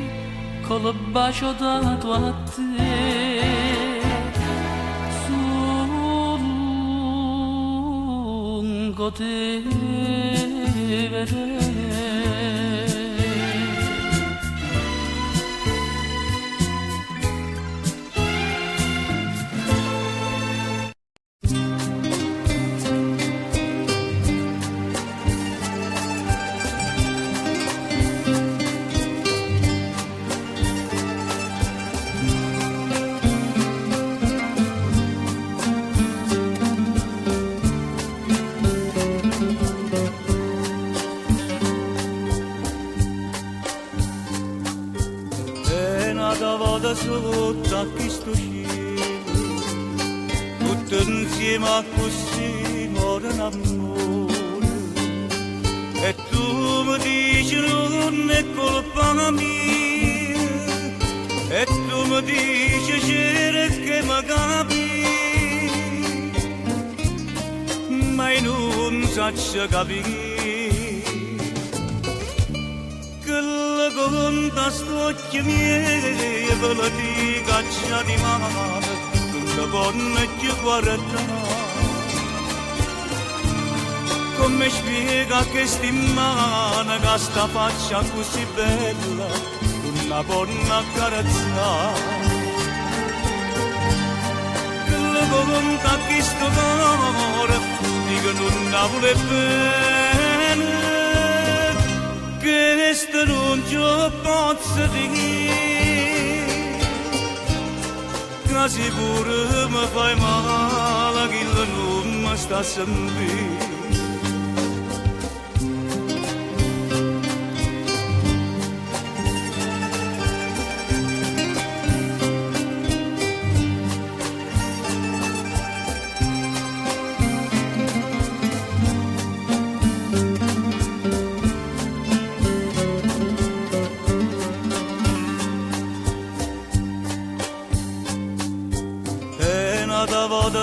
S5: col bacio dato a te sul lungo Tevere.
S10: Sotto a questo cielo, tutto insieme a così muore l'amore. E tu mi dici non è colpa mia, e tu mi dici c'era che mi capi, ma io non so capire. Con t'astocchi miei e ve la ti caccia di mano, non buona che guarda. Come spiega che stimana che sta faccia così bella, una buona carezza. Che la volontà che sto amore, dico non la vuole bene. questo non ci posso dire, che sicuro mi fai male che non mi sta sentendo.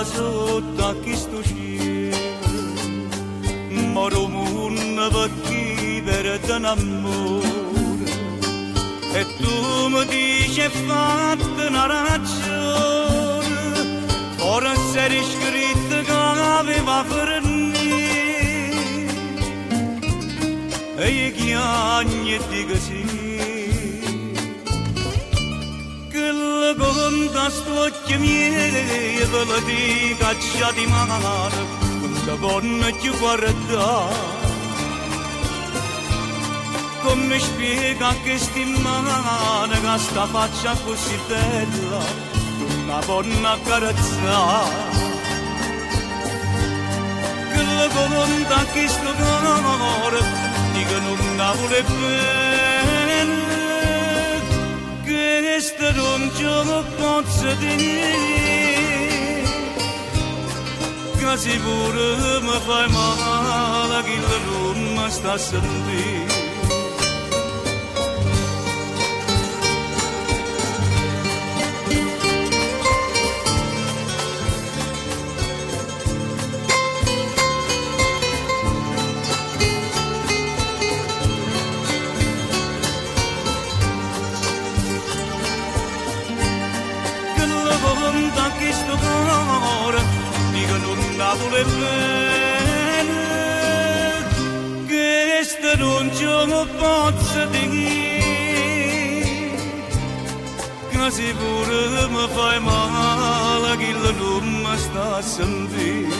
S10: Sotto a questo cielo, moro mondo per vivere d'amore, e tu mi dici fatto una ragione, forse eri scritto che aveva fornito, e io chiagno e dico sì. Conta st'occhi miei e ve lo dico cacciati male, quando vorrei ci guardare. Come spiega che sti mani, che sta faccia così bella, una vorrei accarezzare. Che la conta che sto cuore, dico non la vuole bene, questo non ce lo posso dire, che sicuro mi fai male che non mi sta sentendo. Questo cuore dico non la vuole bene, questo non ce lo posso dire, che sicuro mi fai male che non mi sta sentendo.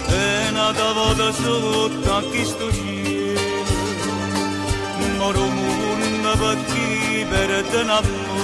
S10: E nata volta sotto a questo cielo, moro mondo per vivere d'amore.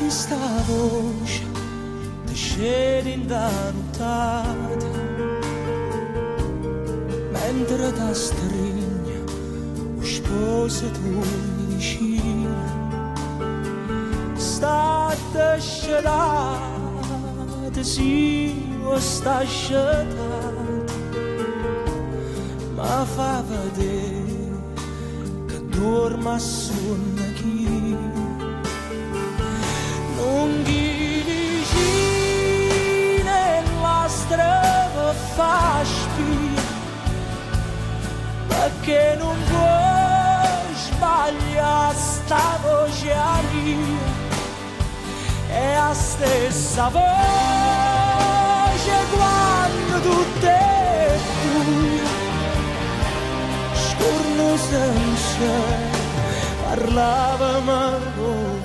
S11: Sta voce ti scende in da nottata, mentre ti stringe o sposa tu vicina, sta scelata, sì, o sta scelata, ma fa vedere che dorma sonno chi. Non gli vicine la strada fa spia, perché non puoi sbagliare sta voce mia, è la stessa voce quando tutto è buio, scorno senza parlava con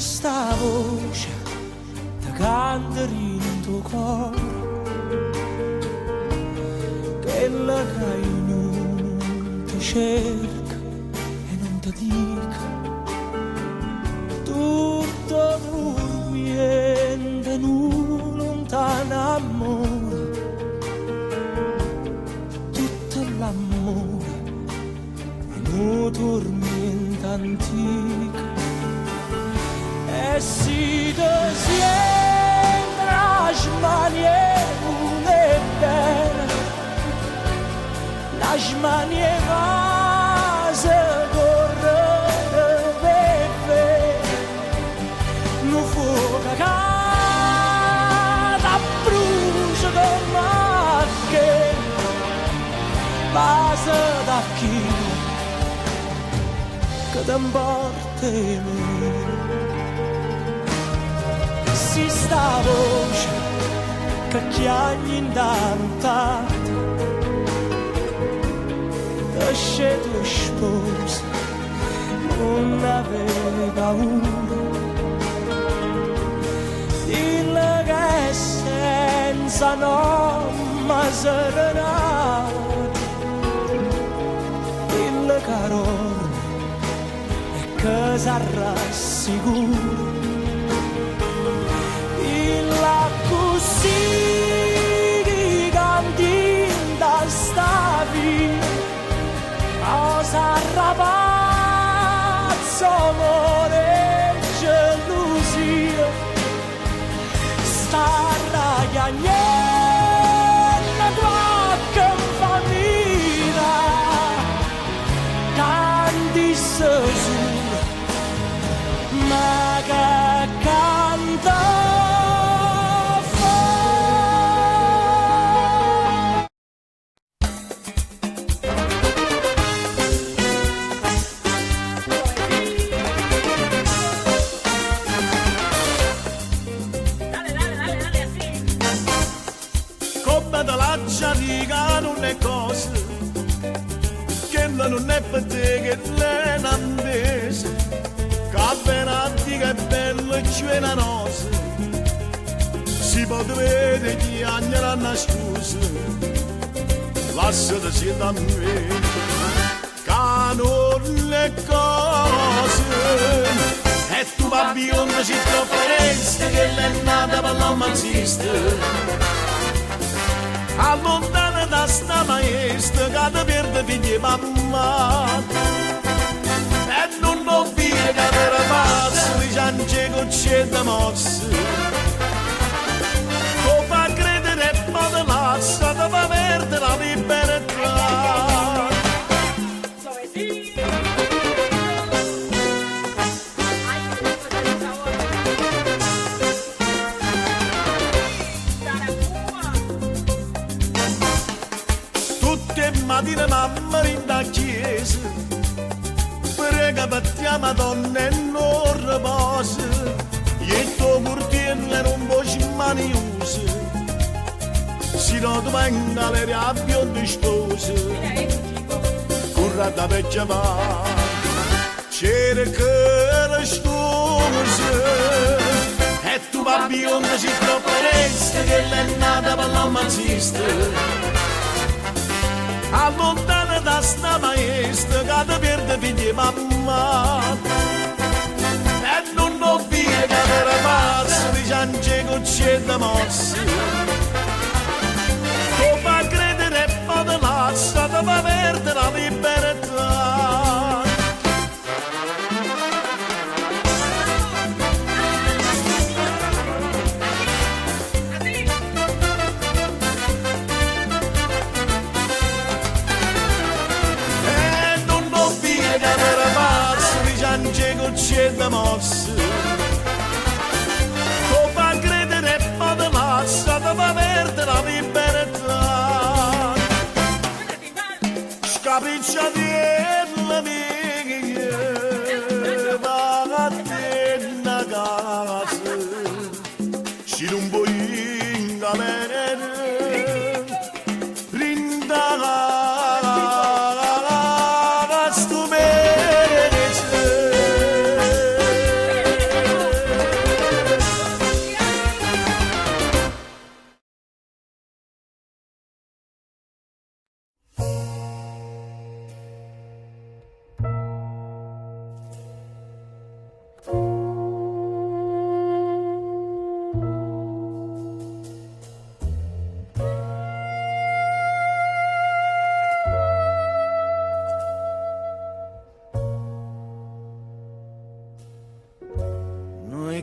S11: sta voce ti canta in tuo cuore, quella che non ti cerca e non ti dica tutto niente, nu lontano amore, tutto l'amore e nu tormento antico. E si te sembra smaniera bene,
S7: las mani vase correre beve non fuoca cata brucia come che base da chi che t'importa me si sta voce che chiagni intanto lascia tua sposa non aveva paura il che senza nome serenato il carone e che s'arrassicura il così cantinda stavi cosa ragazzo amore gelosia starà chiagnendo qualche famiglia tanti sesura ma che canta
S1: non è per te che le nandese cavenati che bello c'è la noce si può vedere chi agnera nascosa lasciate sia da me che non le cose e tu va bionda si troveresti che l'è nata per non esiste allontana da sta maestra che ti perde figli e mamma e non ho figlio che era pazzo di ciance con c'è mosse tu fa credere e poi te lascia ti fa perdere la libertà mattina mamma in da chiesa prega per te Madonna e non riposa e il tuo curtiello non può maniusa si non ti venga le rabbie di sposa curra da vecchia va c'era che le scuse e tu va bionda si troveresti che l'è nata per non esiste allontana da sta maestra che ti perde figli e mamma e non ho figlio che era pazzo di ciance con c'è da mosse tu fa credere e poi te lascia ti fa perdere la libertà c'è da mosse tu fa credere e poi te lascia ti fa perdere la libertà scapiccia di la mia va a te una casa ci non vuoi in galera rindala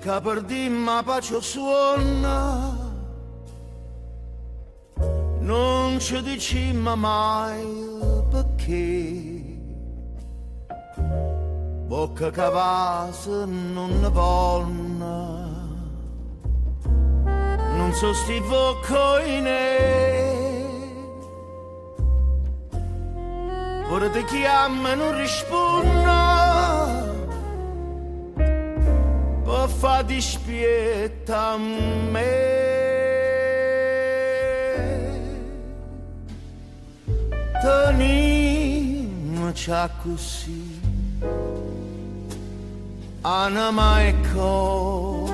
S1: che perdimmo pace suona non
S6: non ci dicimmo mai perché bocca cavasa non ne vonna non so sti boccoine ora ti chiama e non risponda per fa dispietta a me tenimmoci così anima e cuore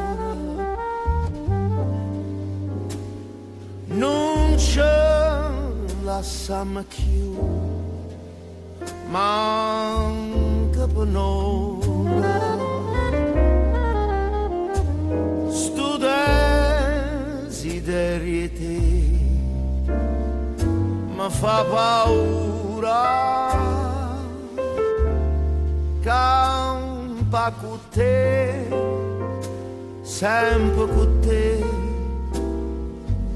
S6: non ce lasciamo più manca per noi sto desiderio te mi fa paura campa con te sempre con te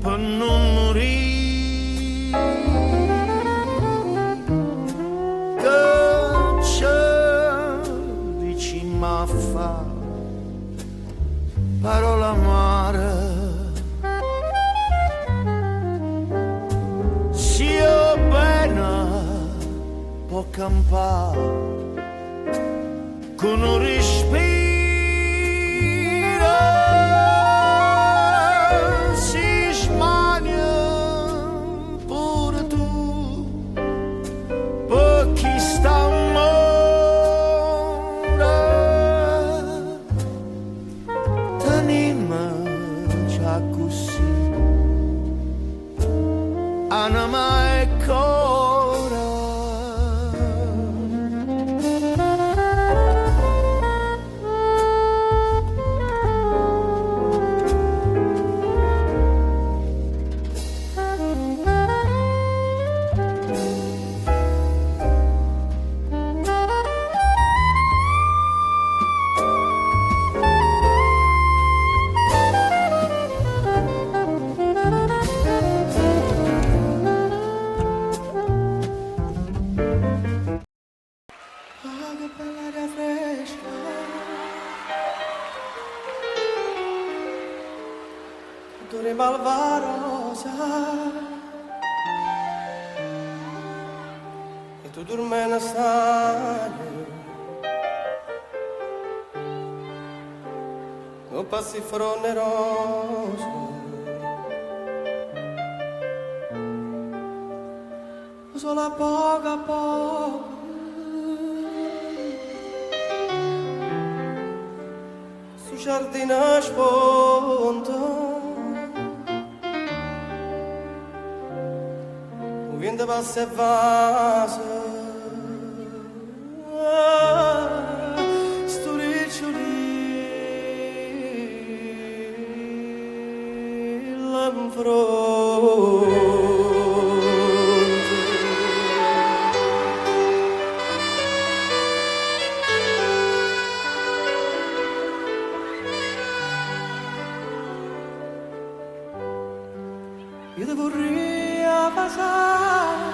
S6: per non morire che c'è vicino a fa parola amare sia bene può campare con un respiro si smania pure tu per chi sta amore tenimmoci così anima e cuore
S3: Malvarosa e tu dormi na stagno non passi fronte rosa solo a poco su giardino sponta vento passa e vasa sto riccioli l'infronte io ti vorrei passare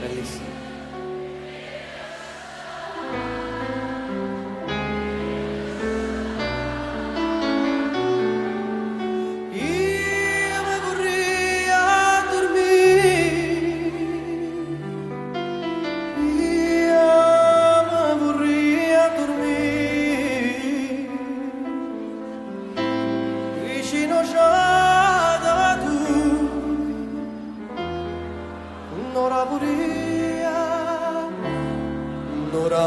S3: bellissimo io mi vorrei dormire vicino già da tu un'ora puria un'ora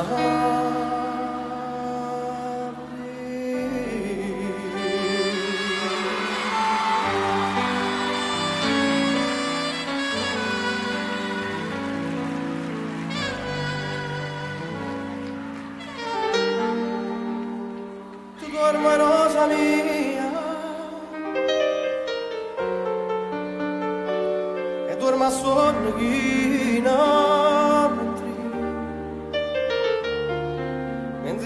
S3: tu dormi rosa mia e dorma sonno china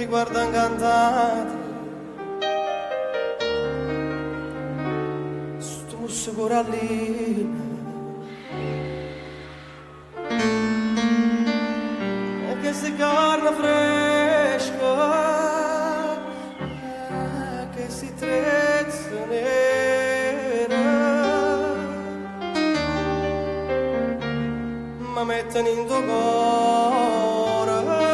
S3: vi guarda incantati. Sto corallina e che si carne fresca che si trezza nera ma mettono in tuo cuore la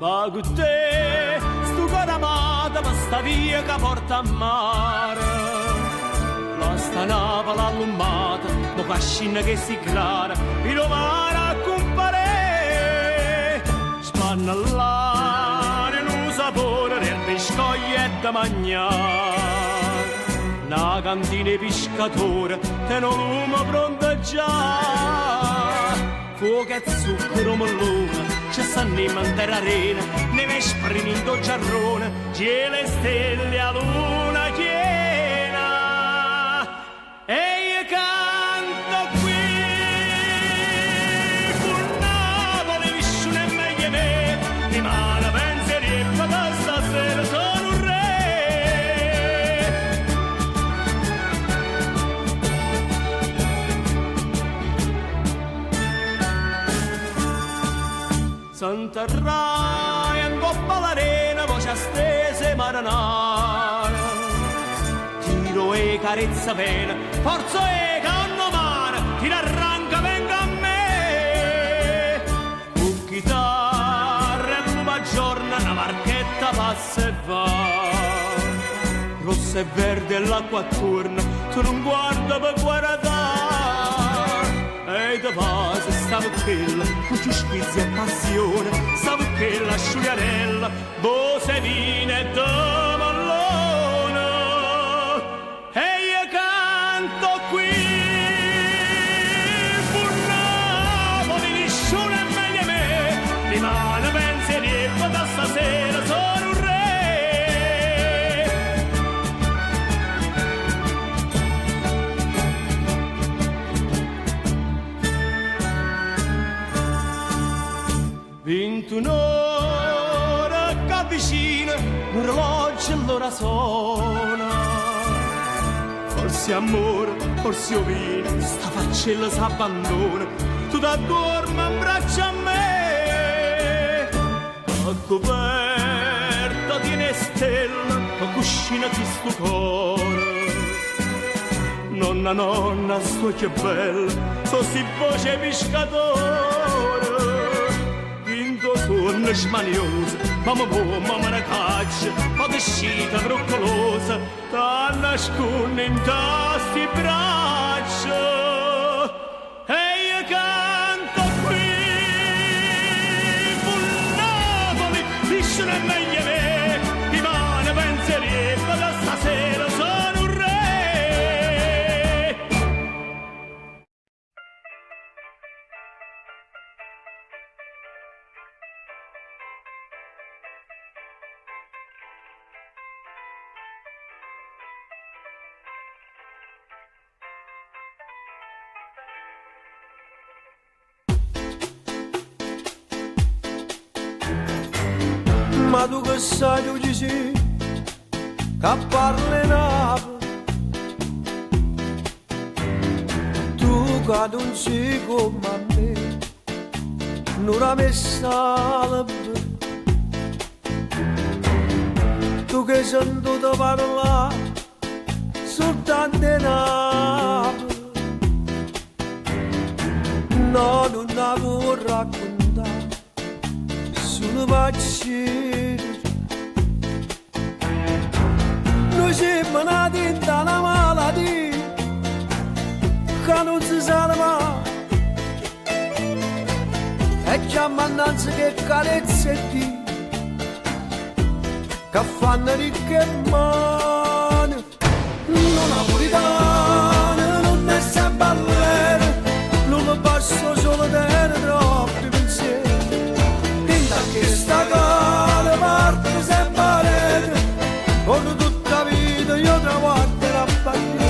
S2: Ma con te, sto cuore amato, ma sta via che porta a mare. La stanava allumata, ma cascina che si clara, mi romare a compare. Spannellare un sapore del biscoglio e da mangiare. Una cantina pescatore, te non lume pronto già. Fuoco e zucchero mellone, ci stanno in mantera arena, ne vesprini in dolciarrone, cielo e stelle a luna piena. E io canto qui, pur Napoli vissuto è meglio me, rimane pensiero da stasera sono un re. S'interrai in coppa all'arena, voce stese marinara. Tiro e carezza pena, forza e canno mare, tira arranca, venga a me. Con chitarra e lupa giorna, una marchetta passa e va. Rossa e verde l'acqua attorno, tu non guarda per guardare. E da base stavo quella, con più spizzi e passione, stavo quella asciugarella, bose vine e mallone. E io canto qui, pur Napoli nessuno è meglio me, rimane pensiero da stasera sono un re. Vinto un'ora che avvicina, un orologio allora suona. Forse amore, forse ovino, sta faccella s'abbandona, tu da dorma abbraccia a me. A coperta tiene stella, a cuscina di sto cuore. Nonna, nonna, sto che bella, so si voce pescatore. Torna smaniosa, mamma ne caccia, ma uscita broccolosa, ta nasconde in tasti braccia. E io canto qui, pur Napoli, dice non è meglio me, rimane pensiero da stasera sono un re.
S6: Ma tu che sai tu ci sei, che parli napo, tu che non sei come a me, non la messa alla bocca. Tu che sento da parlare soltanto di Napoli, no, non la vuoi raccontare, solo vaccini. Noi siamo nati in una malattia che non si salva, e già mannanza che carezze di che fanno ricche mani, non napolitana, non è sempre all'era, non lo passo solo per troppi pensieri, tinta che sta cara parte sempre a rete, con tutta la vita io traguardo la bandiera.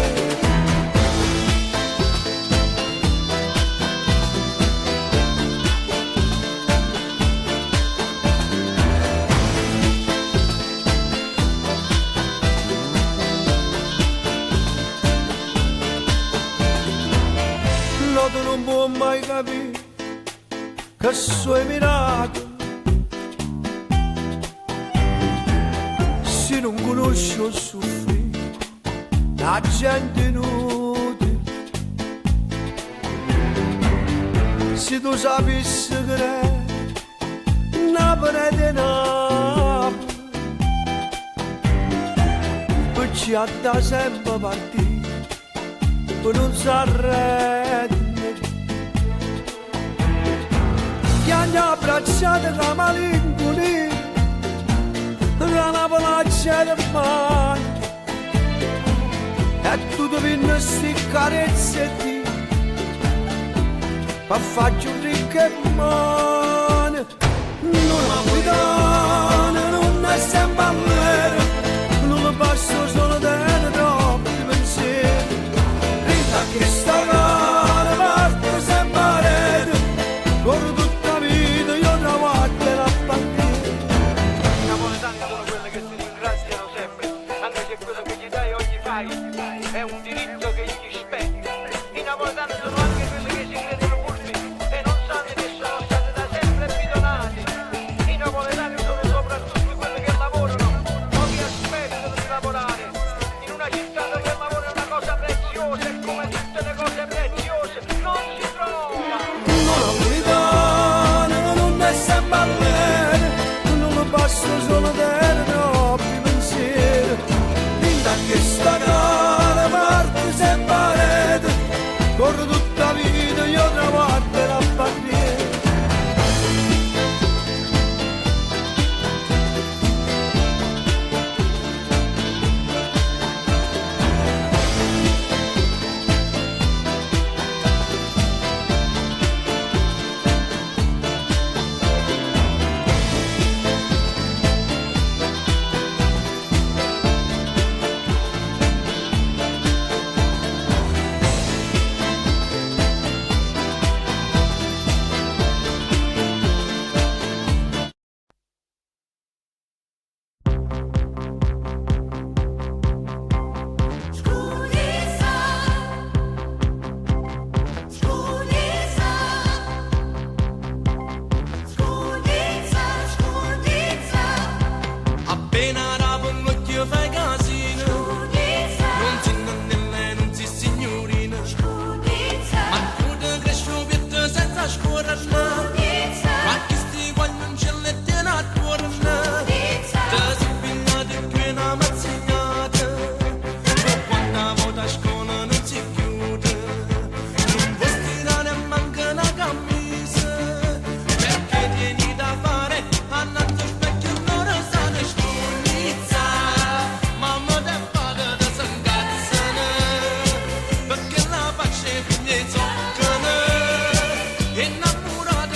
S6: Tu non puoi mai capire che sono miracoli se non conosci o soffri la gente inutile. Se tu sapessi che è Napoli di Napoli, perché a da sempre partire per non s'arrende. Che hanno abbracciato la malinconia, la Napolaccia del mare, e tu devi sti carezze di, ma faccio ricche mani, non napolitana, non è sempre all'era, non lo passo solo dentro troppi pensieri, rita che sta cara parte sempre a rete, con tutta la vita io traguardo la bandiera.
S12: I napoletani sono quelli che si ringraziano sempre, anche se quello che gli dai oggi fai è un diritto che gli spetta. I napoletani sono anche quelli che si credono furbi e non sanno che sono stati da sempre bidonati. I napoletani sono soprattutto quelli che lavorano o che aspettano di lavorare in una città dove il lavoro è una cosa preziosa e come tutte le cose preziose non si trova.
S6: Non è sempre all'era, non lo passo solo per troppi pensieri, linda che sta cara parte sempre a rete, corro tutta la vita io traguardo la bandiera.
S3: Appena rapo un occhio fai casino, non si nemmeno, non si signorina, ma tu te cresci pietto senza scorrere, qualche stiguaglio non ce l'è tiene attorno, te si pinna di più una mazzignata, ma quanta volta a scuola non si chiude, non vuoi stirare manca una camisa, perché tieni da fare annanzi specchio non lo sanno. Mamma da padre da sangazzana, perché la pace quindi zoccana, innamorata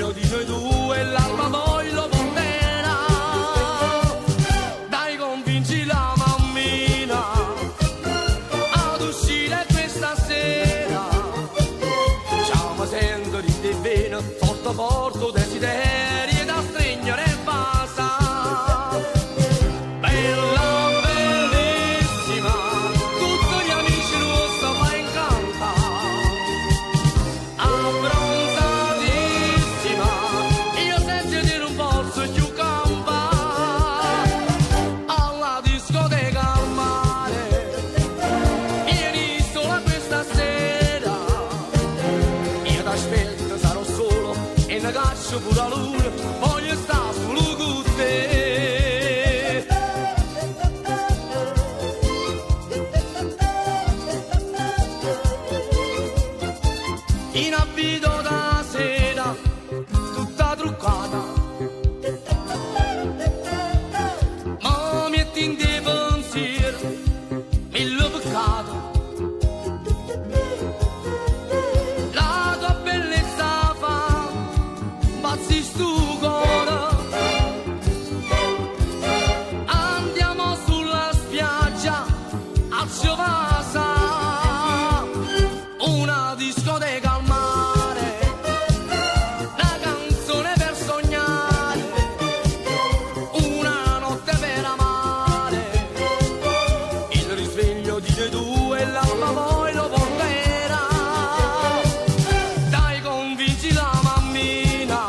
S3: risveglio di noi due l'alba poi lo porterà. Dai, convinci la mammina ad uscire questa sera. Ciao, ma sento di te bene, forte forte desideri da stringere e basta. Bella, bellissima, tutti gli amici nostri fa incanta. Abbronzatissima, io senza di non posso più campare. Alla discoteca al mare, vieni sola questa sera. Io t'aspetto, sarò solo e ne caccio pure la luna, voglio stare solo con te. In abito da sera, tutta truccata, ma metti in te pensiero, mille peccato. La tua bellezza fa bazzi stu cuore. Andiamo sulla spiaggia a Ciovasa, una discoteca al mare, una canzone per sognare, una notte per amare. Il risveglio di noi due l'alba poi lo porterà. Dai, convinci la mammina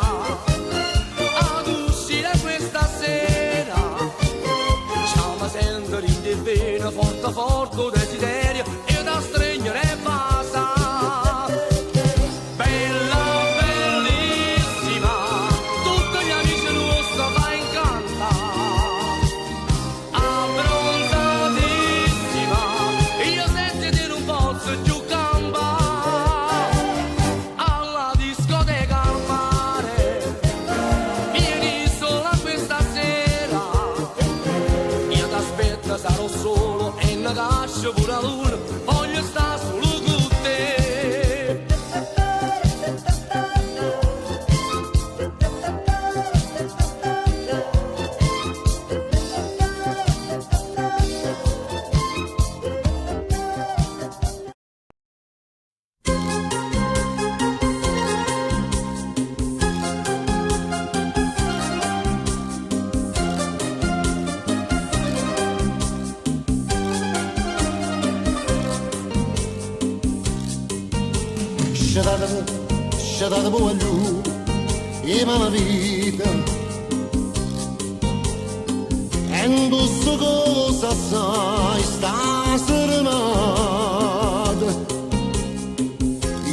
S3: ad uscire questa sera. Ciao, ma sento di te bene, forte forte desiderio, io da stringere e basta. Bella, bellissima, tutti gli amici nostri fa incanta. Abbronzatissima, io senza di non posso più campare. Alla discoteca al mare, vieni sola questa sera. Io t'aspetto, sarò solo e ne caccio pure la luna, voglio stare solo con te.
S1: Sciatata voglio e la vita e non so cosa sai sta serenata.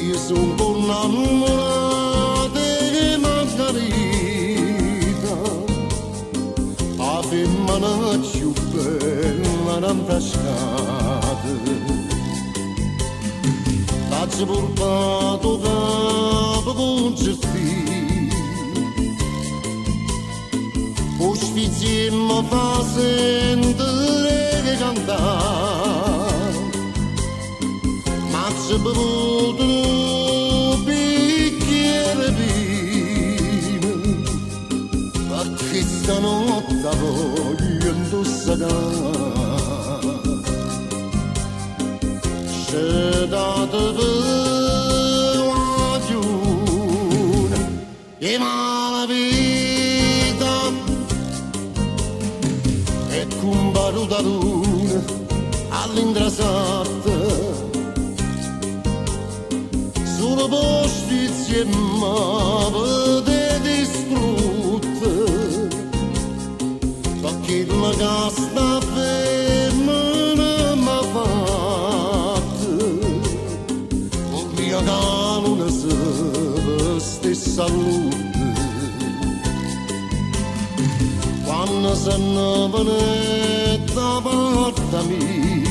S1: Io sono un po' innamorata di Margherita, la femmina più bella non tascata. T'ho portato capo con certi, o sfizi mi fa sentire che cantare, ma c'è bevuto un bicchiere vino, perché stanotte voglio indossare. C'è dato ragione e la vita è come baruta luna all'ingrasata, solo posti insieme avete distrutto, perché la casta femmina mi ha fatto, con mia canone stessa luce. Quando se ne venne da parte mia,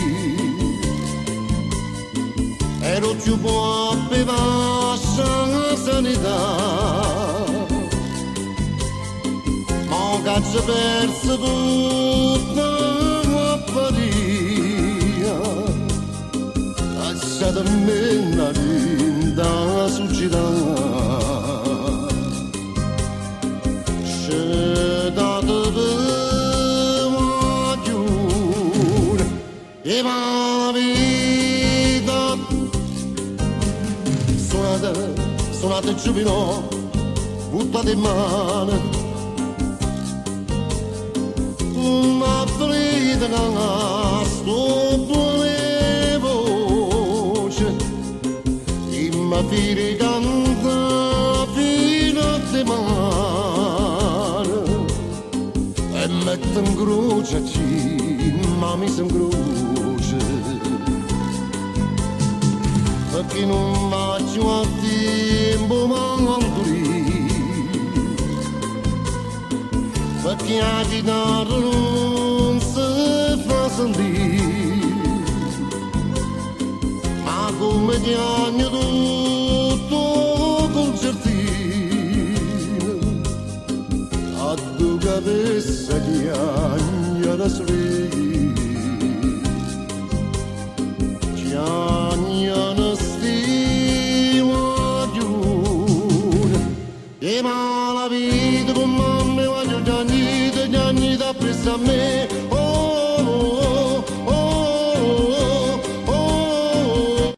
S1: ero più buono a bevere la sanità, ma cazzo perso tutta la paria, lasciate me una linda società.
S6: e va la vita suonate giovino buttate in mano una ferita che sto buone voce e mi fili canta fino a te mano e metto in croce ma mi son croce perché non faccio a tempo mandolì perché la chitarra non si fa sentire ma come chiagno tutto concertino a tu cabeza chiagno da sorride chiagno stima giù e ma la vita con mamma voglio gianni da presso a me oh, oh, oh, oh, oh.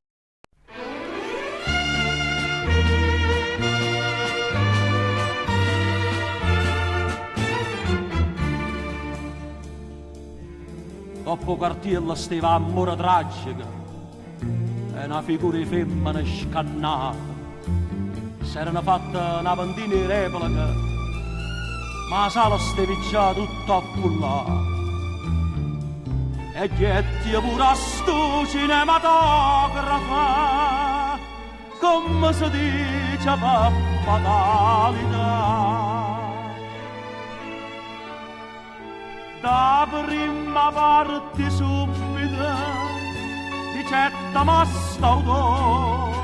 S2: Dopo cartiella stava amore tragica e una figura di femmina scannata. S'erano fatta una ventina di repliche, ma la sala stava già tutta affollata. E getti pure a sto cinematografa, come si dice per fatalità. Da prima parte subito di certa masta autore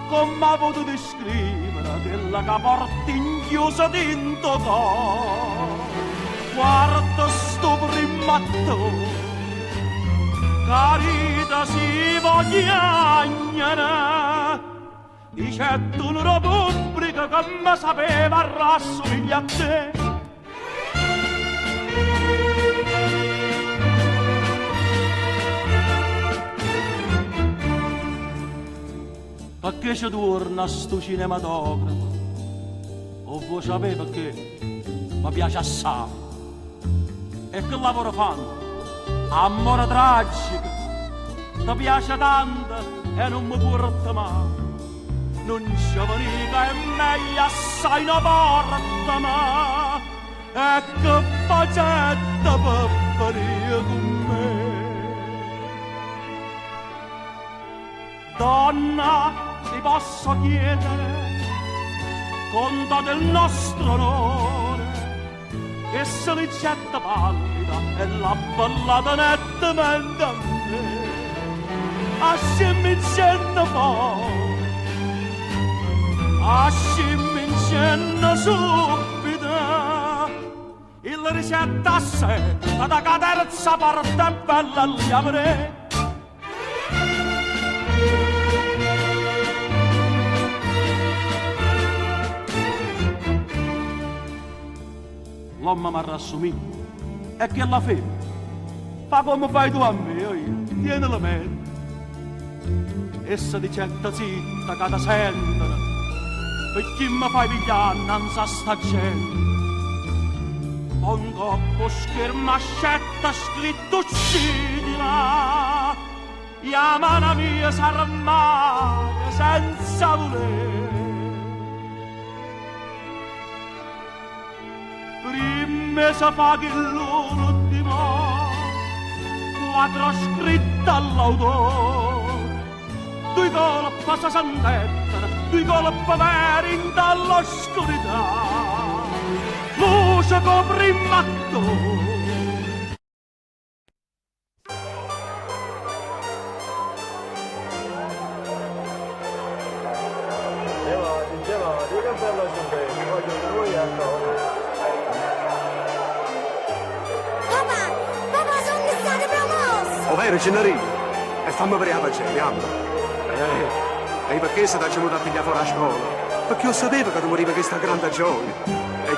S2: come ha potuto descrivere quella che porta inchiusa dentro cuore. Guarda sto primo attore carita si vogliagnere di certo una pubblica che mi sapeva rassomiglia a te. Perché ci torna sto cinematografo? O voi sapete perché mi piace assai? E che lavoro fanno? Amore tragico, ti piace tanto e non mi porta mai. Non ci veniva e meglio assai non porta mai. E che facette per venire con me? Donna, ti posso chiedere conto del nostro onore e se l'icetta pallida e la ballata nettamente a me ascimmicenno poi ascimmicenno subito il ricetta a sé da terza parte bella gli avrei. L'uomo mi ha rassomiglia e che la femmina fa come fai tu a me, io tieni la mente essa di certa zitta che ti sentono perché mi fai pigliare innanzi a sta gente con coppo schermascetta scritto uccidila la mano mia sarà mai senza volere. Prima si fa che l'ultimo quattro scritta all'autore due colpi si sentono due colpi veri dall'oscurità luce copre il matto.
S12: Che bello sempre, voglio che voi
S13: Papà, sono state promosse!
S14: Ovvero, Gennarino, e fammi vedere la pagina, amo. E perché sei venuto a pigliare fuori a scuola? Perché io sapevo che tu morivi questa grande gioia. E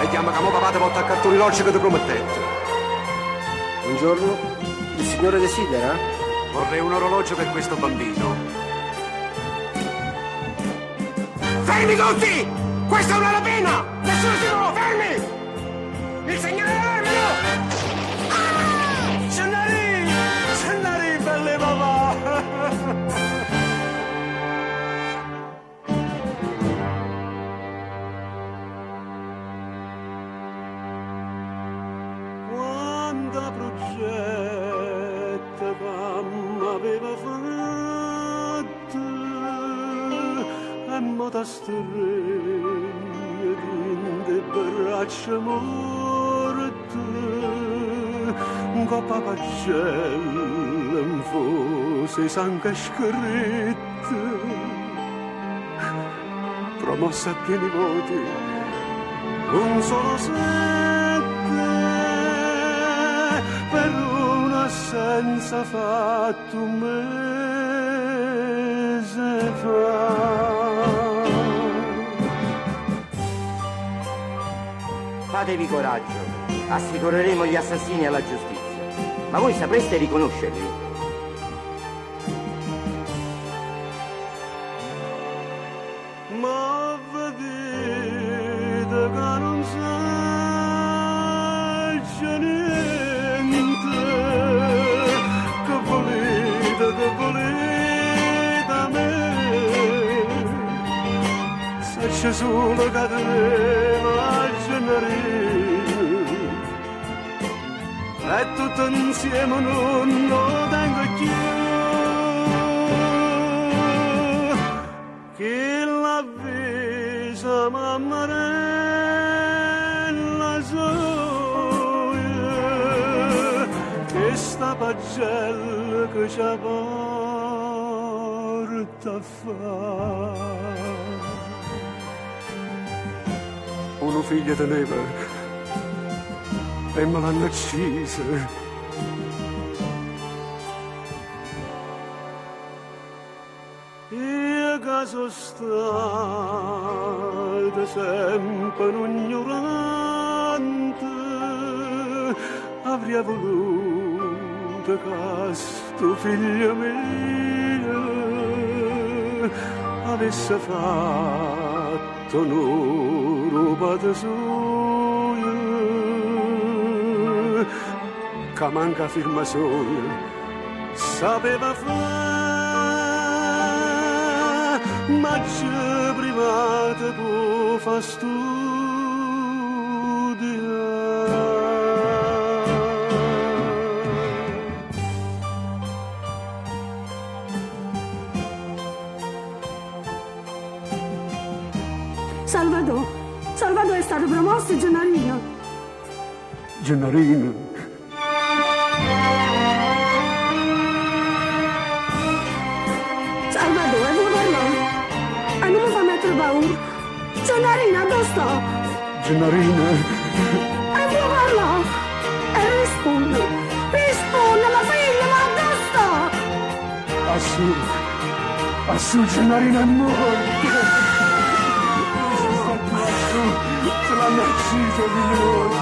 S14: chiama che mo papà ti porta a cartoni l'orci che ti promettete.
S6: Un giorno
S14: Il signore desidera? Vorrei un orologio per questo bambino. Fermi tutti! Questa è una rapina! Nessuno si muove, fermi! Il segnale d'armelo!
S1: Gennari, belle papà! Quanta progetta mamma aveva fatto e mo t'astregna dinte braccia morte un coppa pagella in fosse sangue scritto promossa a pieni voti un solo sette per un'assenza fatto un mese fa.
S15: Fatevi coraggio, assicureremo gli assassini alla giustizia. Ma voi sapreste riconoscerli?
S1: Ma vedete che non sa niente, che volete a me, se c'è solo cadere a Gennarino, e tutto insieme non lo tengo più, che l'avvisa mammarella soia, che sta pagella che ci porta a fare. Uno figlio teneva e me l'hanno uccisa. Io che sono stata sempre un ignorante, avrei voluto che sto figlio mio avesse fatto un'ora di sogno, che manca firma soia, sapeva fare, ma c'è privata può fa
S13: Salvador è stato promosso Gennarino.
S1: Gennarino.
S13: Salvador, vuoi parlare? E non mi fa mettere paura. Gennarino, dove sto?
S1: Gennarino.
S13: E vuoi parlare? E rispondi, ma figlio, ma dove sto?
S1: Assù, Gennarino è morto. Se l'hanno ucciso, figlio.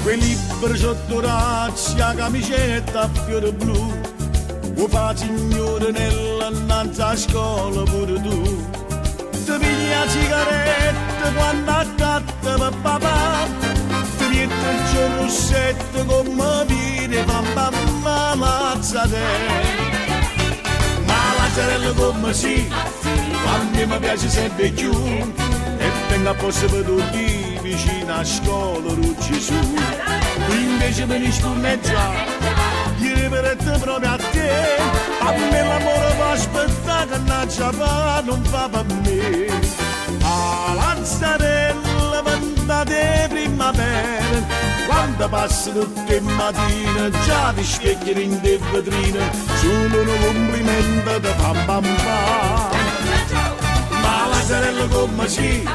S1: Quei libri sotto razza, camicetta a fiore blu, o fa signore nell'annanza a scuola pure tu. Ti piglia sigarette quando accatta per papà, ti viene il giorno rossetto come vire, mamma mazza te. Ma lazzarella come sì, quando mi piace sempre più, e tengo a posto per tutti. vicino a scuola di Gesù. Tu invece me ne spurneggiare, io per te proprio a te, a me l'amore va aspettare che non fa, non fa per me. A Lazzarella ventate primavera, quando passa tutte le mattine, già ti specchiano in te vetrine, solo un complimento da pam pam pam. Ma Lazzarella come sì,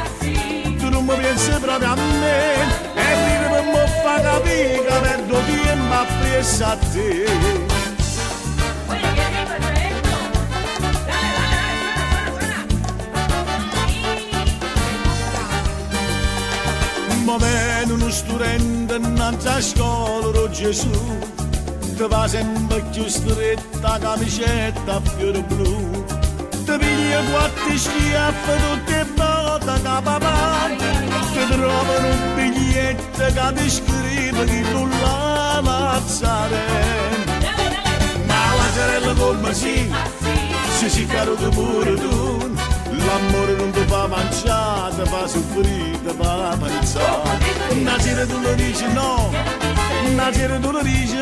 S1: tu non mi pensi proprio a me, e dire per me fa capire che perdo tempo a presso a te. Ma viene uno studente innanzi a scuola di Gesù, ti va sempre più stretta camicetta a fiore blu, ti piglia quattro schiaffi tutte botte da papà, ti trovano un biglietto che ti scrive che tu la Lazzarella. Ma Lazzarella come sì, si caro tu pure tu, l'amore non ti fa mangiare, ti fa soffrire, ti fa pensare. Una sera tu lo dici no, una sera tu lo dici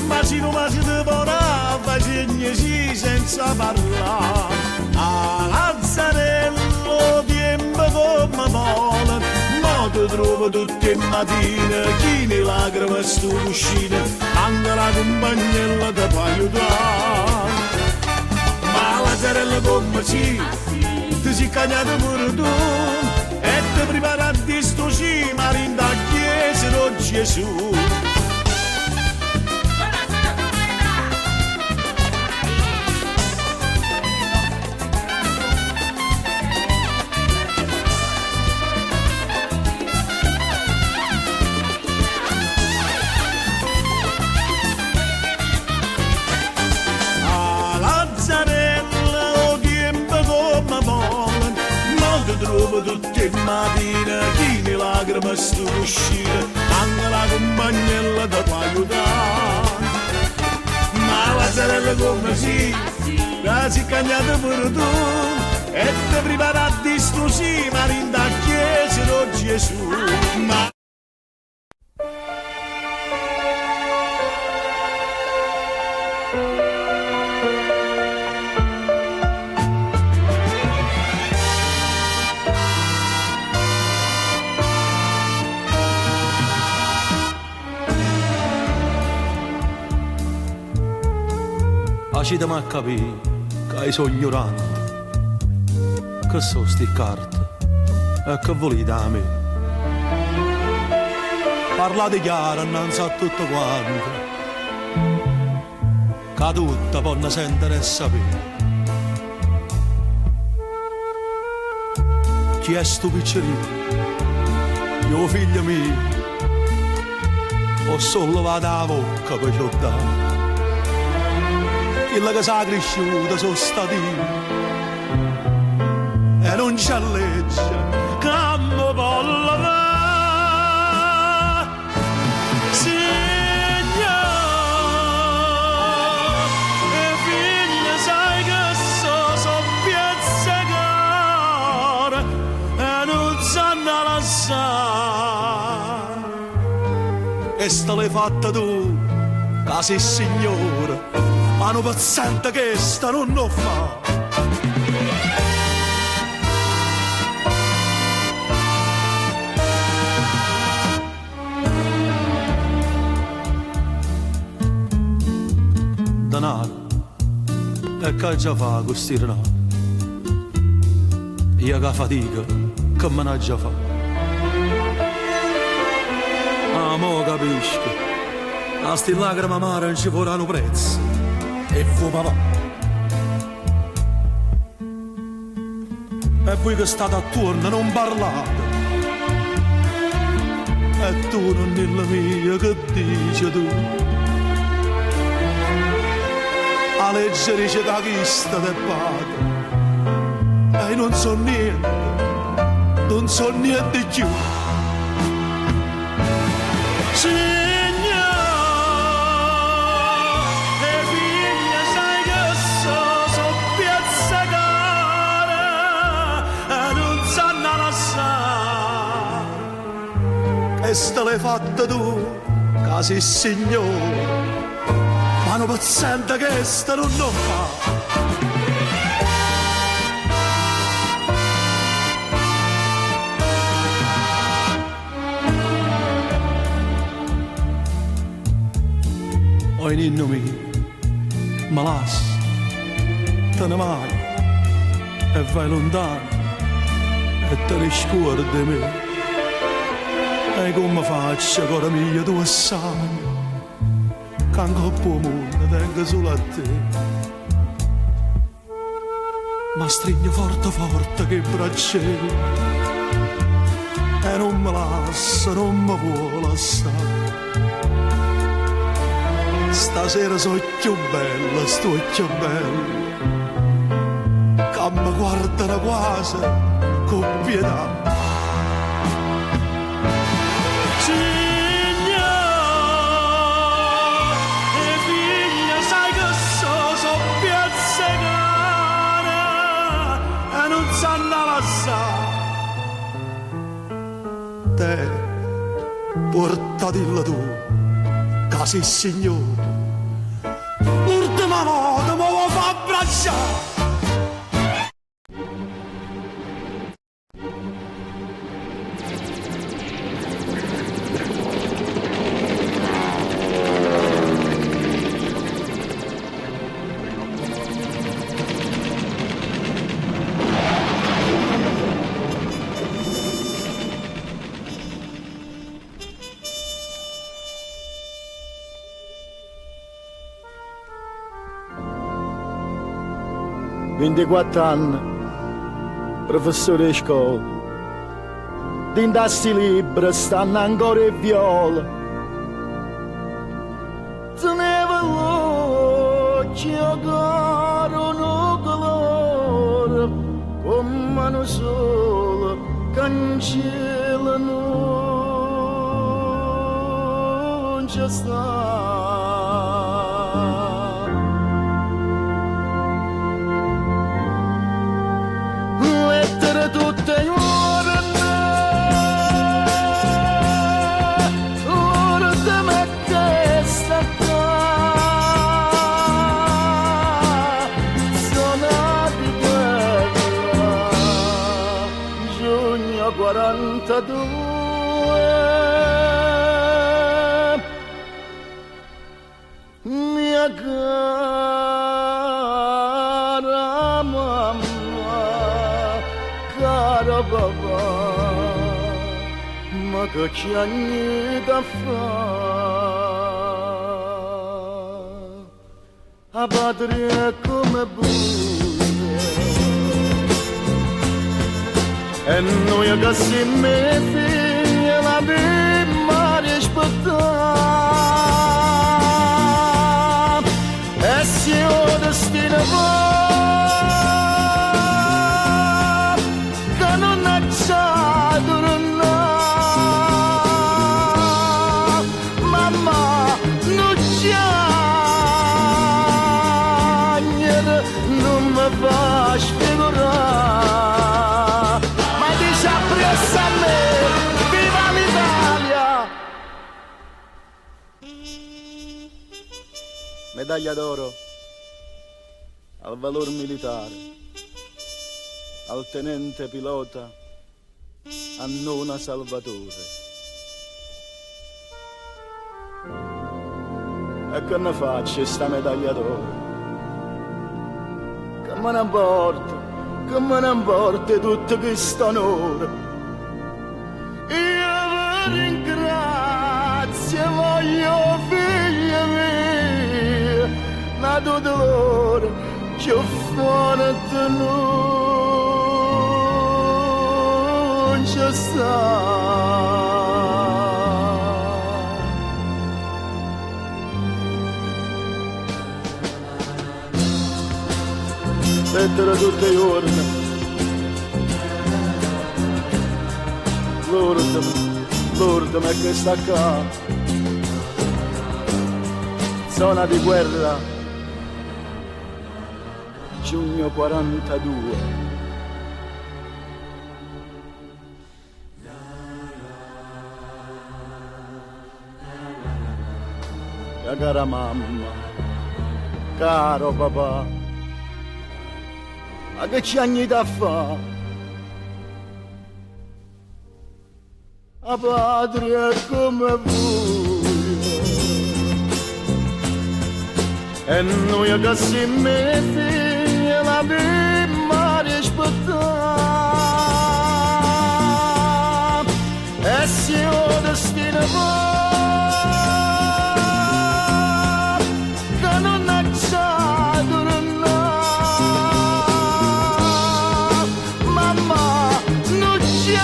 S1: ma se non mi si ti vorrà, fai segni sì senza parlare. A Lazzarello tempo come vuole, ma ti trovo tutte le mattine, chi ne lacrime sto uscite, anche la compagnella ti fa aiutare. Ma Lazzarello come sì, ti si cagnato pure tu, e ti preparati a sto cima in da chiesa di Gesù. Trovo tutte le mattine, chi ne lacrime sto uscire, anche la compagnella ti può aiutare. Ma Lazzarella come sì, la si cagnata pure tu, e ti preparati a sto cima in da chiesa di Gesù. Ma
S7: Accidami a capire che sono ignorante, che sono sti carte e che volete da me. Parlate chiaro innanzi a tutto quanto, che tutta possono sentire e sapere. Chi è sto piccerino? Io figlio mio, ho sollevato la bocca per giocare. Quella che sa cresciuta sono stati e non c'è legge che mi può lavare. Signore, figlia, sai che sono pizzicato e non sanno lasciare. E sta l'hai fatta tu, che sei signore, ma non pezzente che sta non lo fa. Denaro, e che già fa questi denari? Io che fatica, che me ne già fa. Ah, mo capisco, a sti lacrime amare non ci vorranno prezzi. E fu papà. E voi che state attorno non parlate, e tu non nella mia che dici tu. A leggere dice che chi sta del padre, e non so niente, non so niente più.
S1: questo l'hai fatto tu, che sei signore, ma non paziente che questo non lo fa. Oi ninno mio, ma lascia, te ne vai e vai lontano e te ne scordi di me. E come faccio, cuore mio, tu sai che ancora il mondo tengo solo a te. Ma stringo forte forte che bracciere e non me lascia, non mi vuole lasciare. Stasera sono più bella, sto più bella, che mi guardano quasi con pietà. Te, portatilla tu, che sei signore, l'ultima volta mi vuoi far abbracciare.
S16: Anni, professore di scuola, dentro a sti libri stanno ancora i viola. Teneva l'occhio caro no colore, con mano sola cancella non c'è sta. Tutte le ore di me che sta qua, sono di quella, giugno 42, mia cara mamma. Papà, ma che ci hanno da fare? A padre come buia e noi che siamo figli la prima rispettare e se il destino va medaglia d'oro al valor militare, al tenente pilota Annona Salvatore. E che ne faccio sta medaglia d'oro? Che me ne importa tutto questo onore? Io vi ringrazio, voglio figlia mia, ma tu dolore che ho fatto non c'è sta. Lettere tutte le giorni, l'ordine è questa qua, zona di guerra, giugno 42.
S1: mia cara mamma, caro papà, ma che ci anni da fa? La patria è come voi, e noi che si mette la prima rispettare, e se il destino va, che non è già tornare, mamma, non c'è,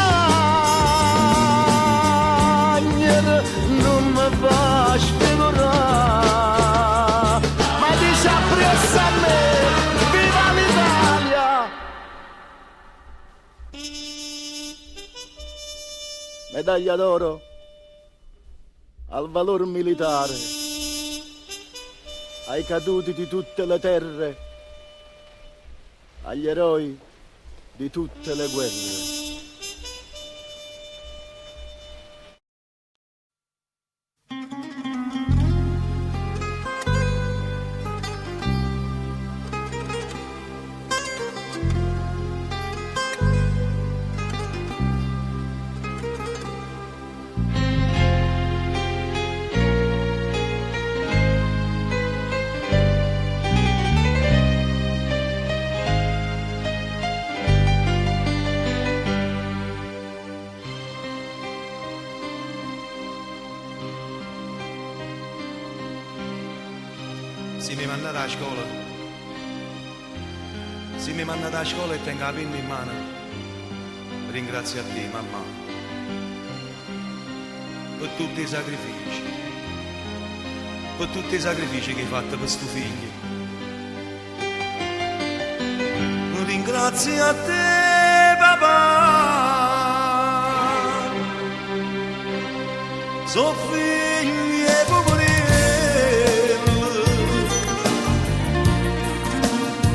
S1: non mi fa sfigurare, ma dice appresso a me, viva l'Italia! Medaglia d'oro al valor militare, ai caduti di tutte le terre, agli eroi di tutte le guerre.
S3: Se mi manda a scuola, se mi manda a scuola e tengo la penna in mano, ringrazio a te, mamma, per tutti i sacrifici, che hai fatto per questo figlio. Ringrazio a te, papà, so figli e poverelli,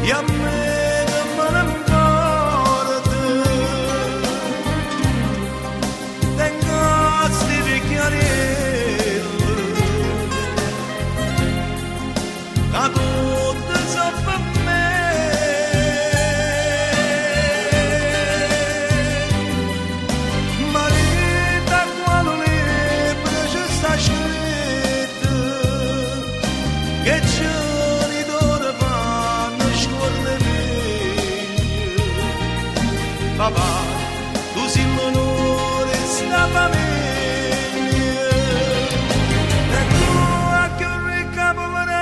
S3: e a me che me ne importa, tengo sti vecchiarelli, che tutti sono per me, marita quando libro ci sta scritto, che giorni d'ora fanno scorre meglio, papà, tu sei l'onore sta famiglia, e tu a che ricca poverello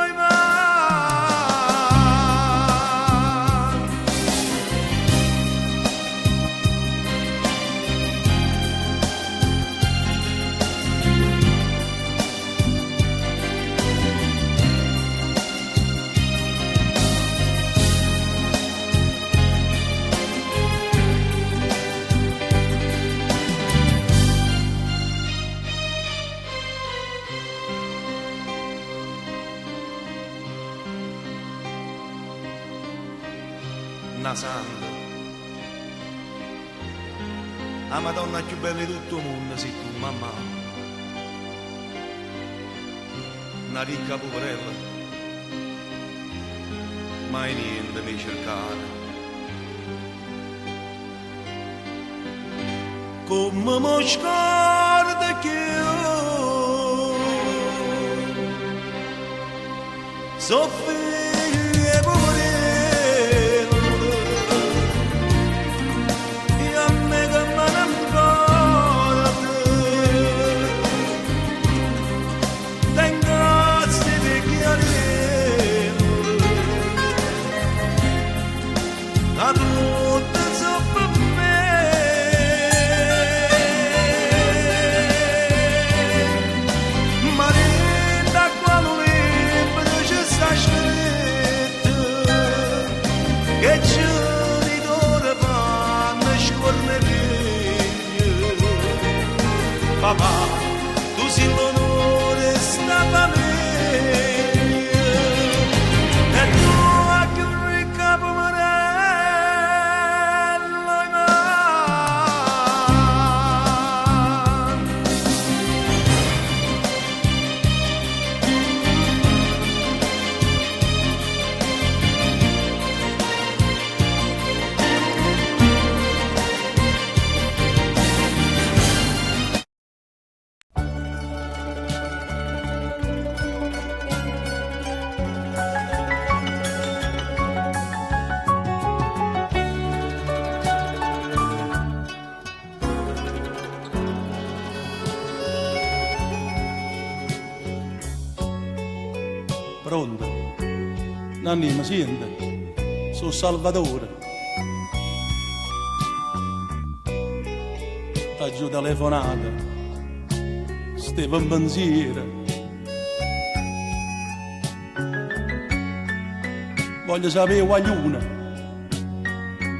S3: i va. Una santa, la Madonna più bella di tutto il mondo sei tu, mamma, una ricca poverella, mai niente mi cercare, come mi scorda che io so figli e poverelli, e a me che me ne importa, tengo sti vecchiarelli, a tutti sono per me, marita quando libro ci sta scritto, che giorni d'ora fanno scorre meglio, papà, tu sei l'onore sta famiglia, e tu a che ricca poverello i va.
S7: Pronto? Nanni mi sente? Sono Salvatore. T'ho telefonata, stavo in pensiero. Voglio sapere i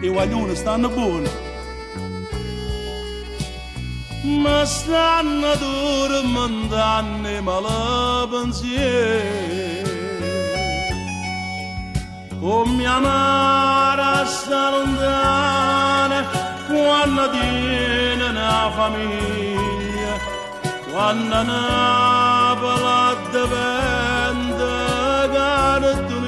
S7: guaglioni stanno buoni. Ma stanno dormentando e male pensiero. Con mia madre sta lontana quando tiene una famiglia, quando Napoli diventa cartolina.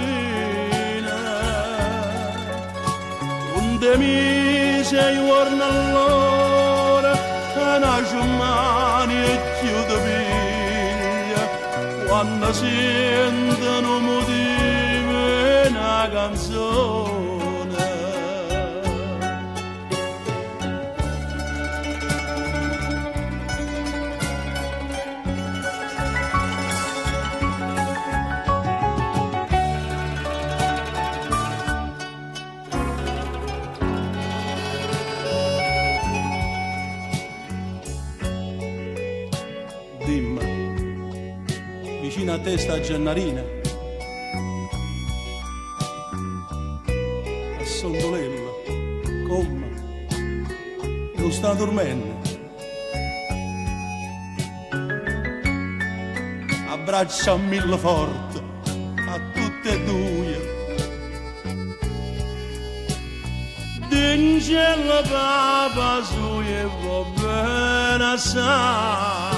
S7: Onde mi sei giorno all'ora, una giornata e chiudo piglia, quando sentono motivi una canzone. Vicino a te sta Gennarina, a Sondolella, come non sta dormendo. Abbraccia a mille forte a tutte e due. D'ingella papa sua e va bene assai.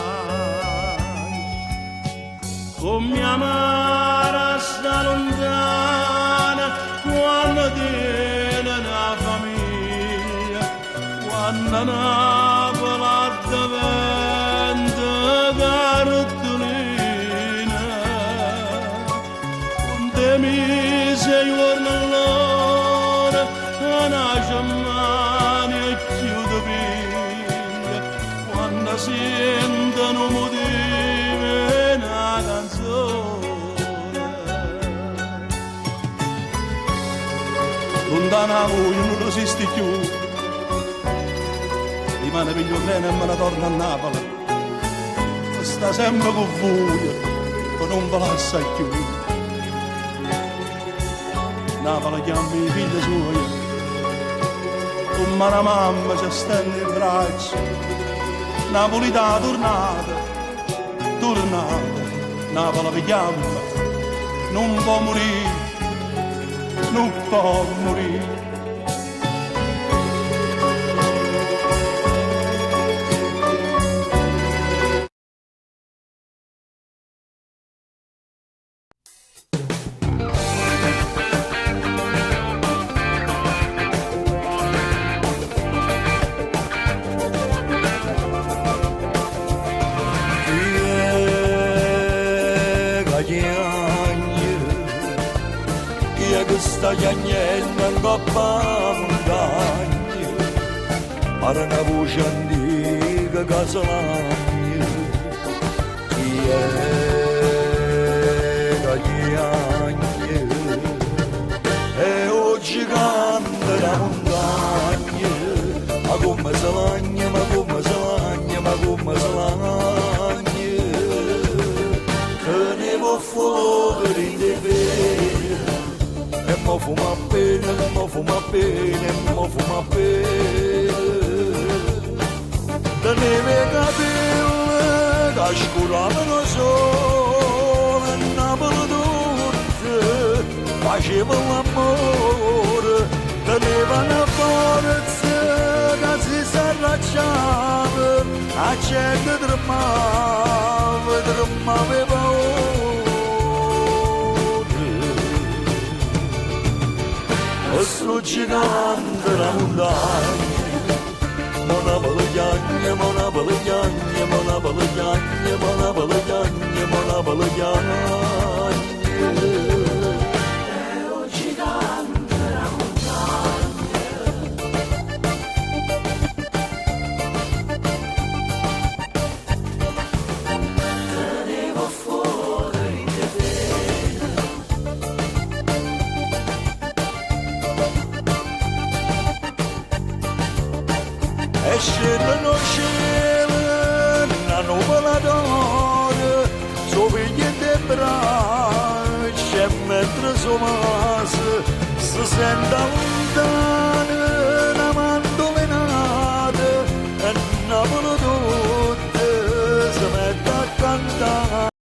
S7: Con mia madre sta lontana quando tiene una famiglia, quando Napoli diventa cartolina. Onde mi sei giorno all'ora, una giornata e chiudo piglia, quando sentono motivi una canzone. Lontana voi non resisti più, rimane piglio treno e me ne torno a Napoli, sta sempre con voi che non ve lascia più. Napoli chiama i figli suoi, come una mamma ci stende in braccio. Napoli da tornata, Napoli vi chiama, non può morire, non può morire.
S10: Sta chiagnendo in coppa montagna, pare una voce antica che salagna. Chi è che chiagna? E oggi canta la montagna, ma come salagna, ma come salagna, ma come salagna. Che ne può fuori in te mo fuma bene, mo fuma bene, mo fuma bene. Da neve capille che scuravano sole, Napoli tutte facevano l'amore. Da neve una forza che si s'arracciava, a gente tremava e paura. Questo gigante la montagna, Monapoli chiagna, Monapoli chiagna, Monapoli chiagna, Monapoli chiagna, Monapoli chiagna. È un gigante la montagna. Tenevo fuori di te. scendono cielo, una nuvola d'oro, sopra gli braccia mentre sono